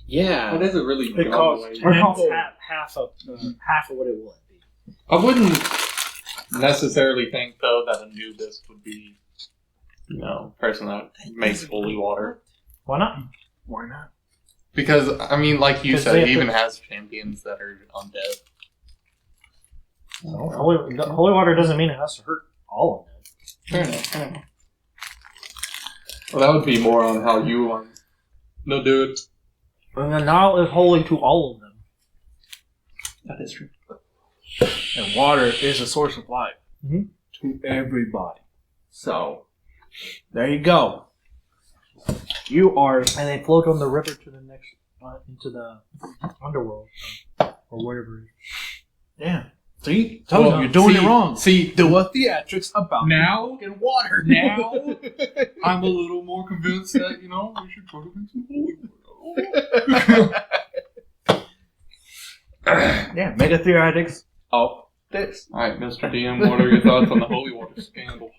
Yeah. What is it really? It costs Or it costs 10 half of what it would be. I wouldn't necessarily think though that a nudist would be, person that makes holy water. Why not? Why not? Because I mean, like you 'Cause said, they it have even to- has champions that are undead. So, holy water doesn't mean it has to hurt all of them. Fair enough. Well, that would be more on how you want to do it. And the Nile is holy to all of them. That is true. And water is a source of life Mhm. to everybody. So, there you go. You are. And they float on the river to the next, into the underworld, or wherever it is. Yeah. See? Told you, you're doing it wrong. See, Do a theatrics about now, fucking water. now, I'm a little more convinced that, we should try to make some holy water. Yeah, make a theatrics of this. Alright, Mr. DM, what are your thoughts on the holy water scandal?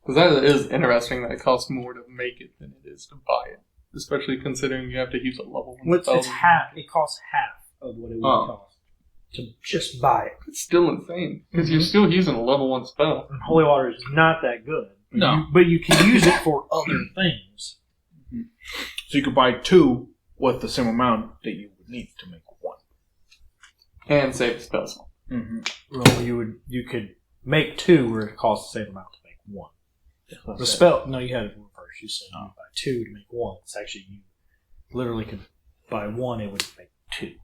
Because that is interesting that it costs more to make it than it is to buy it. Especially considering you have to use a level 1 spell. It's half. It costs half of what it would cost to just buy it. It's still insane. Because you're still using a level 1 spell. And holy water is not that good. No. But you can use it for other things. So you could buy 2 with the same amount that you would need to make 1. And save the spell slot. Mm-hmm. Well, you could make 2 where it costs the same amount to make 1. The spell. No, you had it reversed. You said you buy 2 to make 1. It's actually you literally could buy 1. It would make 2.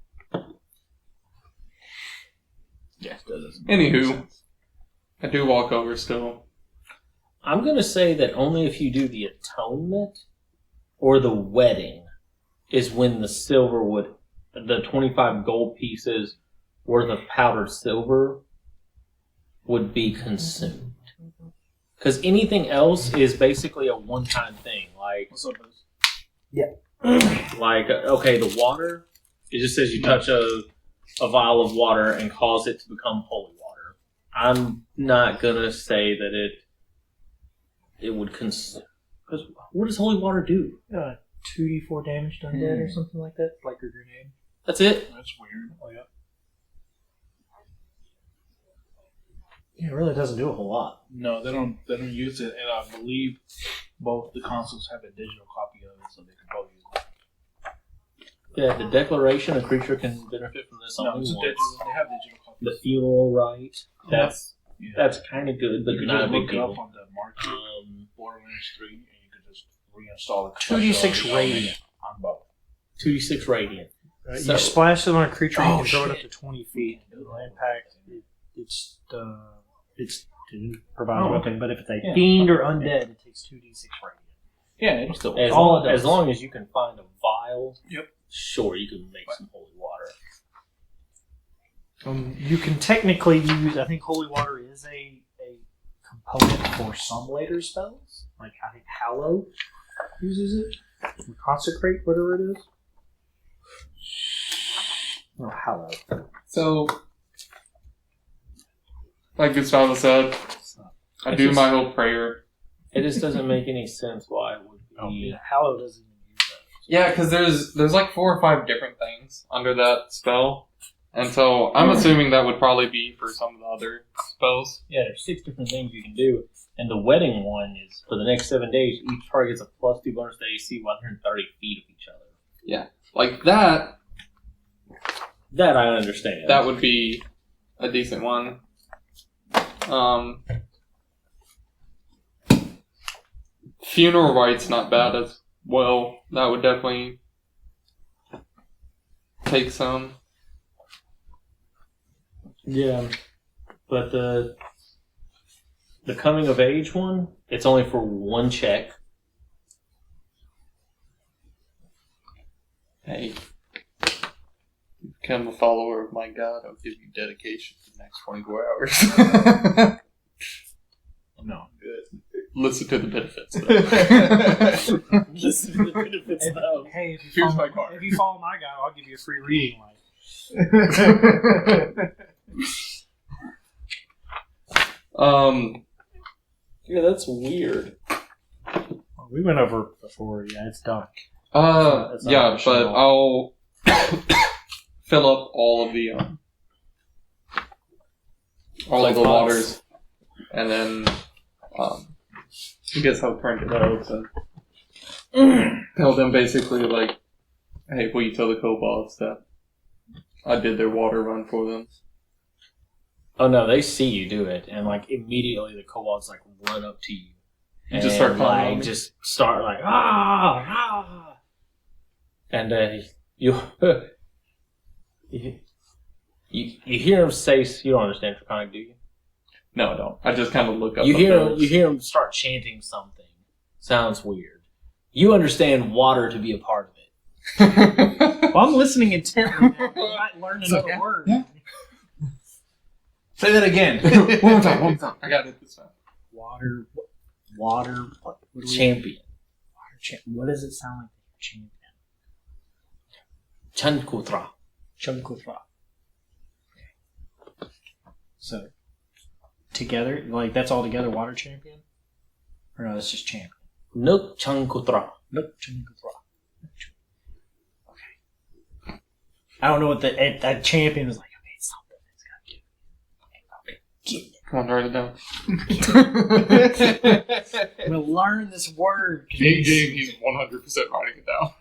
Yes, that doesn't make Anywho, sense. I do walk over still. I'm going to say that only if you do the atonement or the wedding is when the silver would, the 25 gold pieces worth of powdered silver would be consumed. Because anything else is basically a one-time thing. Like, What's up, Liz? okay, the water, it just says you touch a vial of water and cause it to become holy water. I'm not going to say that it would consume. Because what does holy water do? 2d4 damage to undead or something like that, like your grenade. That's it? That's weird. Oh, yeah. Yeah, it really doesn't do a whole lot. No, they don't use it, and I believe both the consoles have a digital copy of it, so they can both use it. Yeah, the declaration a creature can benefit from this No, only it's a once. digital. They have digital copies. The funeral rite, that's Yeah. kind of good, but You can not a just big look it up deal. on the market Borderlands 3, and you can just reinstall it. 2d6 radiant. On both. 2d6 radiant. You splash it on a creature, you Oh, can throw it up shit. to 20 feet. It'll impact. It's to provide a Oh, weapon, but if it's a Yeah. fiend or undead, it takes 2d6 radiant. Yeah, it's still. As all long, it does. as long as you can find a vial, Yep. sure, you can make some holy water. You can technically use. I think holy water is a component for some later spells. Like I think Hallow uses it. Or Consecrate, whatever it is. No, Hallow. So, like Gustavo said, I do my whole prayer. It just doesn't make any sense why it would be. Hallow doesn't even use that. Yeah, because there's like 4 or 5 different things under that spell. And so I'm assuming that would probably be for some of the other spells. Yeah, there's 6 different things you can do. And the wedding one is for the next 7 days, each target gets a +2 bonus to AC 130 feet of each other. Like that, That I understand. That would be a decent one. Funeral rites not bad as well. That would definitely take some. Yeah, but the coming of age one, it's only for one check. Hey, you become a follower of my god, I'll give you dedication for the next 24 hours. No, I'm good. Listen to the benefits, though. Listen to the benefits, though. Hey, if you Here's follow, my card. If you follow my guy, I'll give you a free reading light. Yeah, that's weird. We went over before. Yeah, it's dark. Yeah, but I'll fill up all of the waters, and then I guess I'll print it out and tell them basically like, hey, will you tell the kobolds that I did their water run for them? Oh no, they see you do it, and like immediately the kobolds like run up to you. You just start calling on me? just start like ah, and you hear him say, you don't understand Draconic, do you? No, I don't. I just kind of look up. You hear him start chanting something. Sounds weird. You understand water to be a part of it. Well, I'm listening intently. I might learn another word. Yeah. Say that again. One more time. I got it this time. Water. What do we- Champion. What does it sound like? Champion. Chankutra. Chunkuthra. So, together, like that's all together. Water champion. Or no, that's just champion. Nope, Chankutra. Nope, Chunkuthra. Okay. I don't know what that champion was like. Okay, it's something. It's gotta Come on, write it down. I'm gonna learn this word. In game, he's 100% writing it down.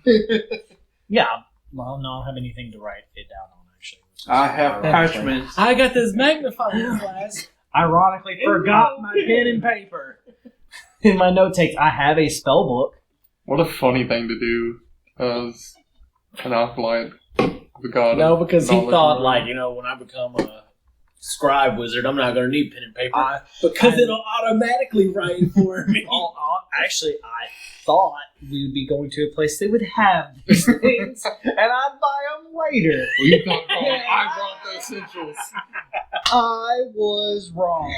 Yeah. Well, no, I don't have anything to write it down on actually. I have parchments. I got this magnifying glass. Ironically, forgot my pen and paper. In my note takes, I have a spell book. What a funny thing to do as an acolyte of the god. No, because he knowledge thought, and like, when I become a scribe wizard, I'm not going to need pen and paper. Because it'll automatically write for me. Actually, I thought we would be going to a place that would have these things, and I'd buy them later. Well, you thought, I brought the essentials. I was wrong.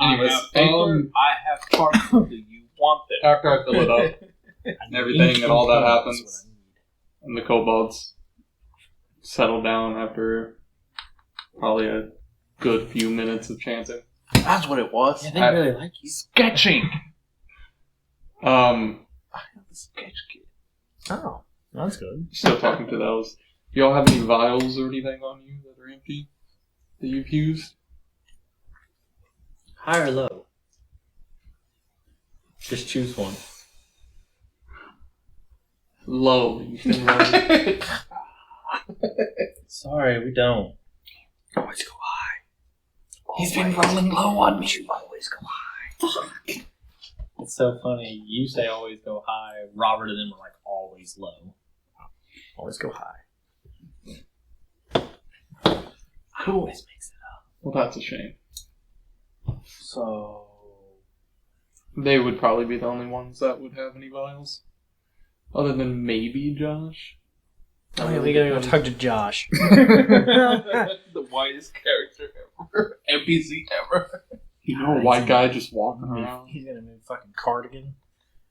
Anyways, I have parchment. Do you want them? after I fill it up and everything and all that happens, and the kobolds settle down after probably a good few minutes of chanting. That's what it was. Yeah, they really like you. Sketching. I have a sketch kit. Oh, that's good. Still talking to those. Do y'all have any vials or anything on you that are empty that you've used? High or low? Just choose one. Low. You've been running. Sorry, we don't. Always go high. He's been rolling low on me. Always go high. Fuck. It's so funny. You say always go high. Robert and them are like always low. Always go high. Who always makes it up? Well, that's a shame. So They would probably be the only ones that would have any vials. Other than maybe Josh. Oh, yeah, we gotta go talk to Josh. The whitest character ever. NPC ever. You know, a white guy just walking around. He's gonna move fucking cardigan.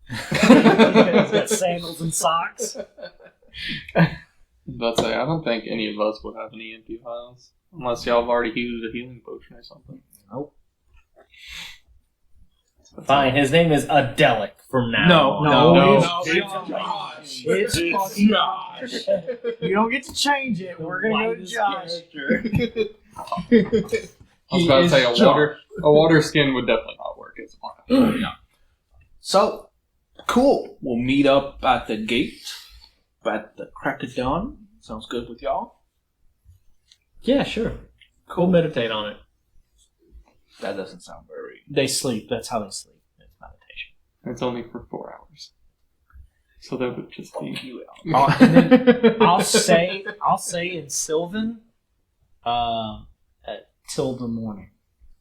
He's got sandals and socks. But say, I don't think any of us would have any empty vials. Unless y'all have already used a healing potion or something. Nope. fine. His name is Adelic from now. No, it's Josh. It's fucking Josh. You don't get to change it. We're gonna go to Josh. I was about to say a water skin would definitely not work as a plan. So, cool. We'll meet up at the gate at the crack of dawn. Sounds good with y'all? Yeah, sure. We'll meditate on it. That doesn't sound very. They sleep. That's how they sleep. It's meditation. It's only for 4 hours. So that would just be... I'll say in Sylvan, till the morning.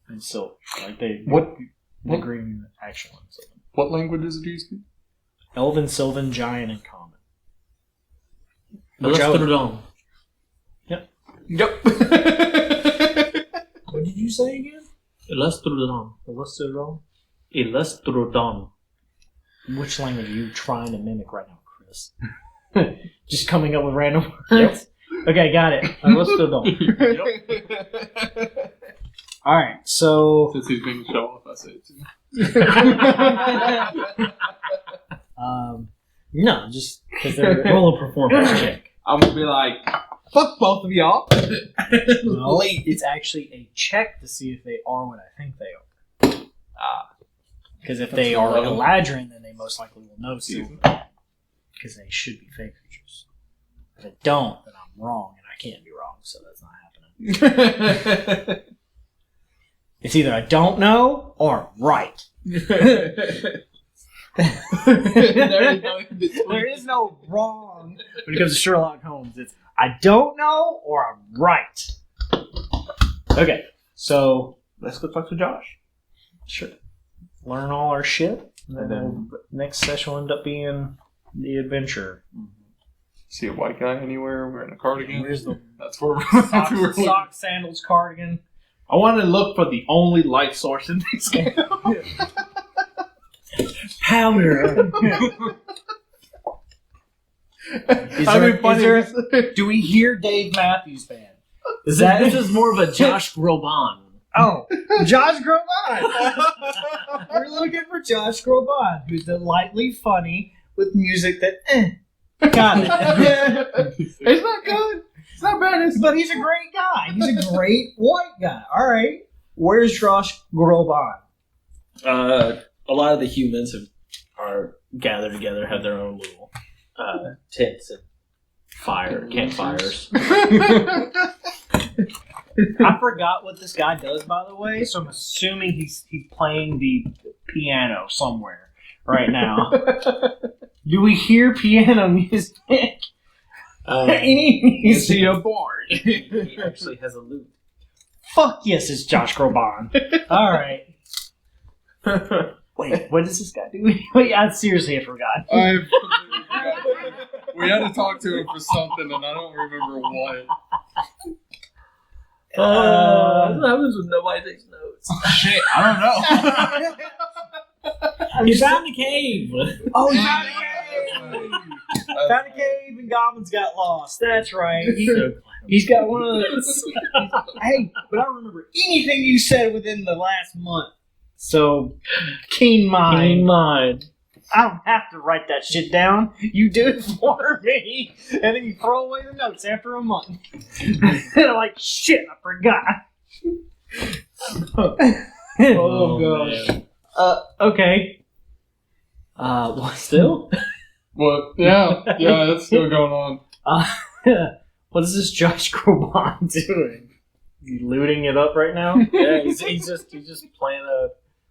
And so, like they agree in actual in Sylvan. What languages do you speak? Elven, Sylvan, Giant, and Common. Yep. What did you say again? Illustrodon. Which language are you trying to mimic right now, Chris? Just coming up with random words? Yep. Okay, got it. Illustrodon. Alright, so... Since he's being show off, I say it too. No, just because they're roll a performance check. I'm gonna be like, fuck both of y'all. No, it's actually a check to see if they are what I think they are. Because if they are Eladrin, then they most likely will know Sylvan. Because they should be fake creatures. If they don't, then I'm wrong, and I can't be wrong, so that's not happening. It's either I don't know or I'm right. There is no wrong when it comes to Sherlock Holmes. It's I don't know or I'm right. Okay, so Let's go talk to Josh. sure. Learn all our shit, and then next session will end up being the adventure. See a white guy anywhere wearing a cardigan? Where's the That's where we're socks, sandals, cardigan? I want to look for the only light source in this game. Powder. Do we hear Dave Matthews Band? This is more of a Josh Groban. Oh, Josh Groban. We're looking for Josh Groban, who's delightfly funny with music that got it. It's not good. It's not bad. But he's a great guy. He's a great white guy. All right. Where's Josh Groban? A lot of the humans are gathered together, have their own little tents and campfires. I forgot what this guy does, by the way, so I'm assuming he's playing the piano somewhere right now. Do we hear piano music? Any Is music? he a bard? He actually has a lute. Fuck yes, it's Josh Groban. All right. Wait, what does this guy do? Wait, seriously, I forgot. We had to talk to him for something, and I don't remember what. What happens when nobody takes notes? Shit, I don't know. You found a cave. Oh, he found a cave! Found a cave and goblins got lost. That's right. He's got one of those. Hey, but I don't remember anything you said within the last month. So, keen mind. Keen mind. I don't have to write that shit down. You do it for me, and then you throw away the notes after a month. And I'm like, shit, I forgot. Oh gosh. Okay. What still? What? Yeah, that's still going on. What is this Josh Groban doing? Is he looting it up right now? Yeah, he's just playing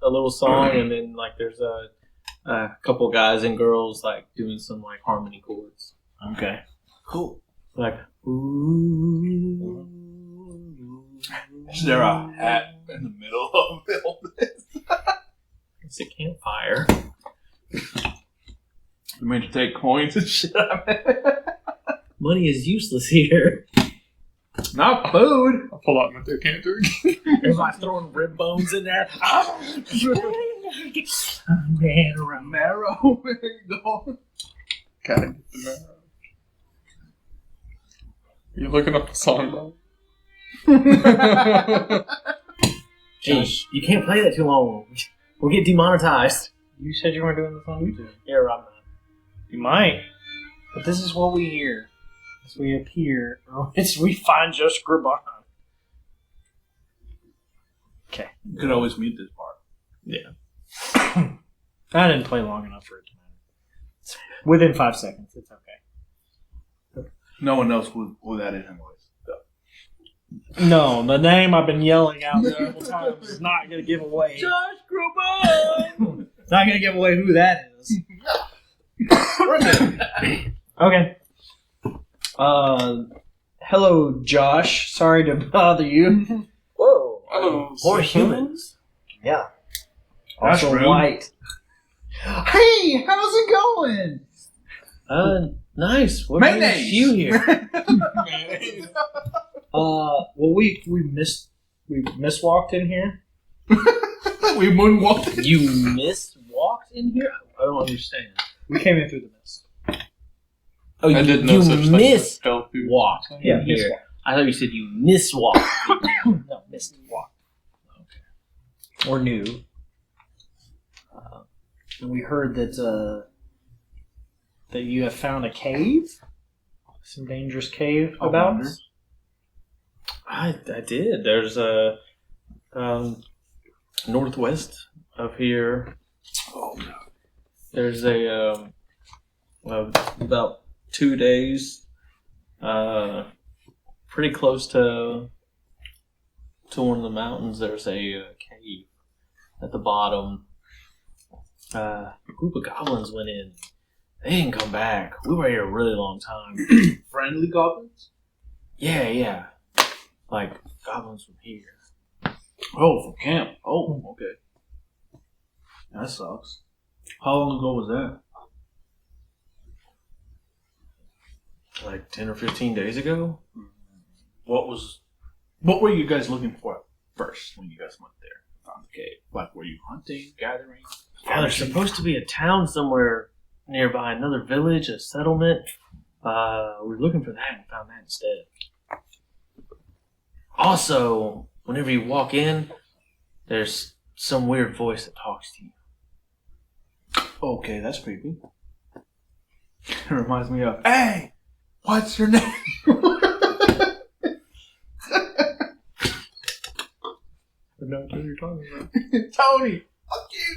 a little song, and then like there's a couple guys and girls like doing some like harmony chords. Okay. Cool. Like ooh. Is there a hat in the middle of all this? It's a campfire. You mean to take coins and shit? Money is useless here. Not food. I'll pull out my decanter. Everybody's throwing rib bones in there. Marrow. Gotta get the marrow. Are you looking up the song, though? Josh, you can't play that too long. We'll get demonetized. You said you weren't doing this on YouTube. Yeah, right. You might. But this is what we hear. As we appear, or as we find Josh Groban. Okay. You can always mute this part. Yeah. I didn't play long enough for it to matter. Within 5 seconds, it's okay. No one knows who that is anyways. So. No, the name I've been yelling out several times is not going to give away. Josh Groban! Not going to give away who that is. Okay. Hello, Josh. Sorry to bother you. Whoa. Hello. More humans. Yeah. That's Also rude. white. Hey, how's it going? Nice. What Mayonnaise. brings you here? Well, we miswalked in here. We moonwalked. You walked in here? I don't understand. We came in through the mist. Oh, I did no such thing as stealth through. walked Yeah, in here. miswalked. I thought you said you miswalked. No, miswalked. Okay. Or new. And we heard that you have found a cave, some dangerous cave about. I did. There's a northwest of here. Oh no. There's a about 2 days, pretty close to one of the mountains. There's a cave at the bottom. A group of goblins went in. They didn't come back. We were here a really long time. Friendly goblins? Yeah. Like goblins from here. Oh, from camp. Oh, okay. That sucks. How long ago was that? Like 10 or 15 days ago. What were you guys looking for first when you guys went there? Found the cave. Like, were you hunting, gathering? Yeah, there's supposed to be a town somewhere nearby, another village, a settlement. We were looking for that and found that instead. Also, whenever you walk in, there's some weird voice that talks to you. Okay, that's creepy. It reminds me of, hey, what's your name? I know what you're talking about. Tony. Fuck you.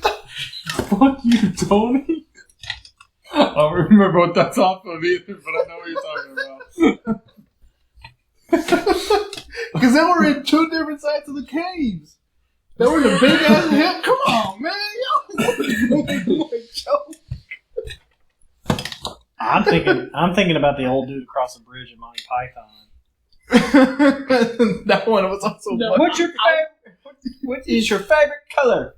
Fuck you, Tony. I don't remember what that's off of either, but I know what you're talking about. Because they were in two different sides of the caves. They were in a big ass hill. Come on, man. I'm thinking about the old dude across the bridge in Monty Python. That one was also What's your favorite? What is your favorite color?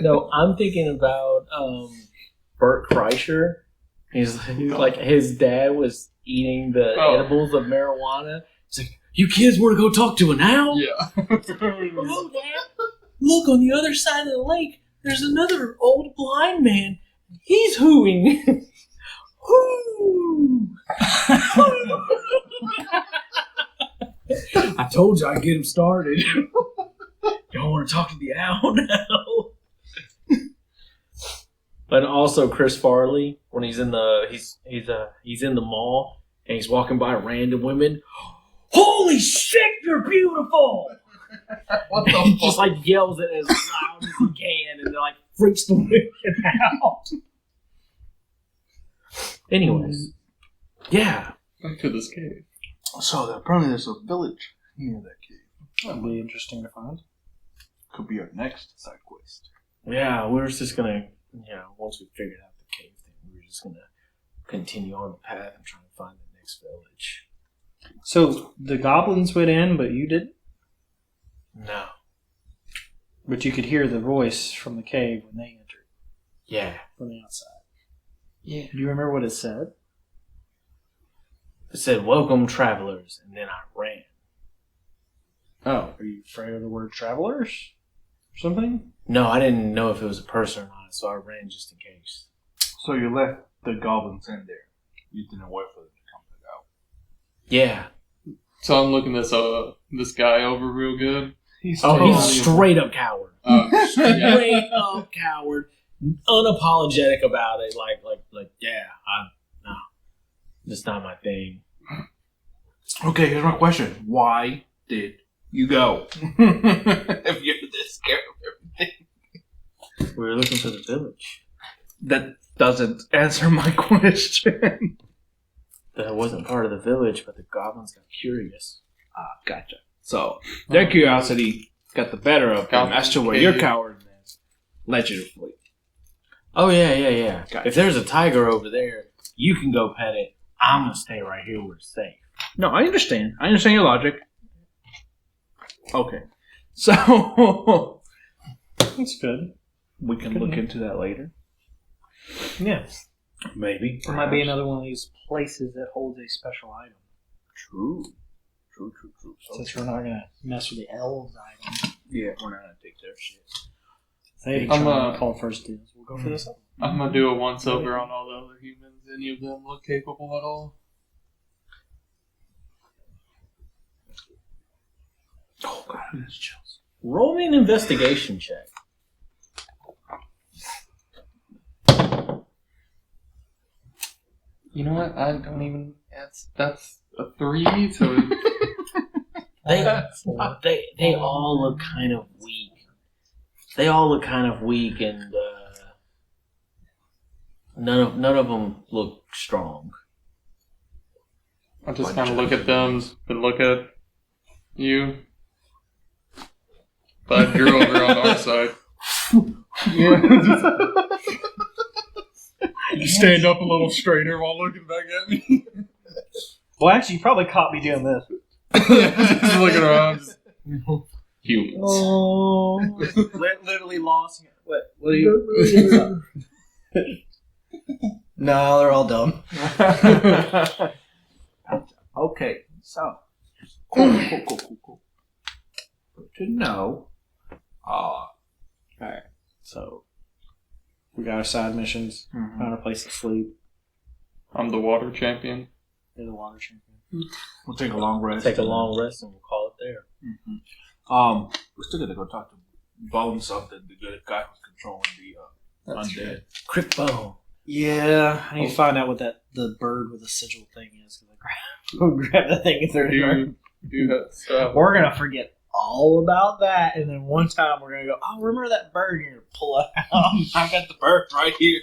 No, I'm thinking about Bert Kreischer. He's like his dad was eating the edibles of marijuana. He's like, "You kids want to go talk to an owl?" Yeah. Oh, Dad, look on the other side of the lake. There's another old blind man. He's hooing. Hoo! I told you I'd get him started. Y'all want to talk to the owl now? But also Chris Farley, when he's in the he's in the mall and he's walking by random women. Holy shit, you're beautiful! What And he the just fuck? like yells it as loud as he can, and then like freaks the women out. Anyways, yeah. Back to this cave. So apparently there's a village near that cave. That'd be interesting to find. Could be our next side quest. Yeah, we were just gonna, once we figured out the cave thing, we were just gonna continue on the path and try to find the next village. So the goblins went in, but you didn't. No. But you could hear the voice from the cave when they entered Yeah. from the outside. Yeah. Do you remember what it said? It said, "Welcome, travelers," and then I ran. Oh, are you afraid of the word travelers or something? No, I didn't know if it was a person or not, so I ran just in case. So you left the goblins in there. You didn't wait for them to come back out. Yeah. So I'm looking this guy over real good. He's Oh, he's a straight up coward. Yeah. Straight up coward. Unapologetic about it. No. That's not my thing. Okay, here's my question. Why did you go? If you're this scared of everything. We were looking for the village. That doesn't answer my question. That wasn't part of the village, but the goblins got curious. Gotcha. So their curiosity got the better of them as to where your cowardness led you to flee. Oh, yeah. Gotcha. If there's a tiger over there, you can go pet it. I'm going to stay right here where it's safe. No, I understand. I understand your logic. Okay. So That's good. we can look into that later. Yeah. Maybe. There might be another one of these places that holds a special item. True. Since we're not going to mess with the elves item. Yeah, we're not going to take their shit. They I'm, trying to call first dibs. We'll go for this one. I'm gonna do a once over on all the other humans. Any of them look capable at all? Oh, God, that's chills. Roll me an investigation check. You know what? I don't even. That's a 3. So They all look kind of weak. They all look kind of weak, and none of them look strong. I just kind of look at them, then look at you. But I drew over on our side. You stand up a little straighter while looking back at me. Well, actually, you probably caught me doing this. Just looking around. Humans. Oh. Literally lost. What are you? No, they're all dumb. Okay, so cool. Good to know. Alright, so we got our side missions. Found a place to sleep. I'm the water champion. You're the water champion. We'll take a long rest. Take a long rest, and we'll call it there. We're still gonna go talk to Bone something, the good guy who's controlling the undead. Crypt Bone. Yeah, I need to find out what the bird with the sigil thing is. Cause I grab the thing and throw it in there. Do that stuff. We're gonna forget all about that, and then one time we're gonna go, oh, remember that bird? And you're gonna pull it out. I got the bird right here.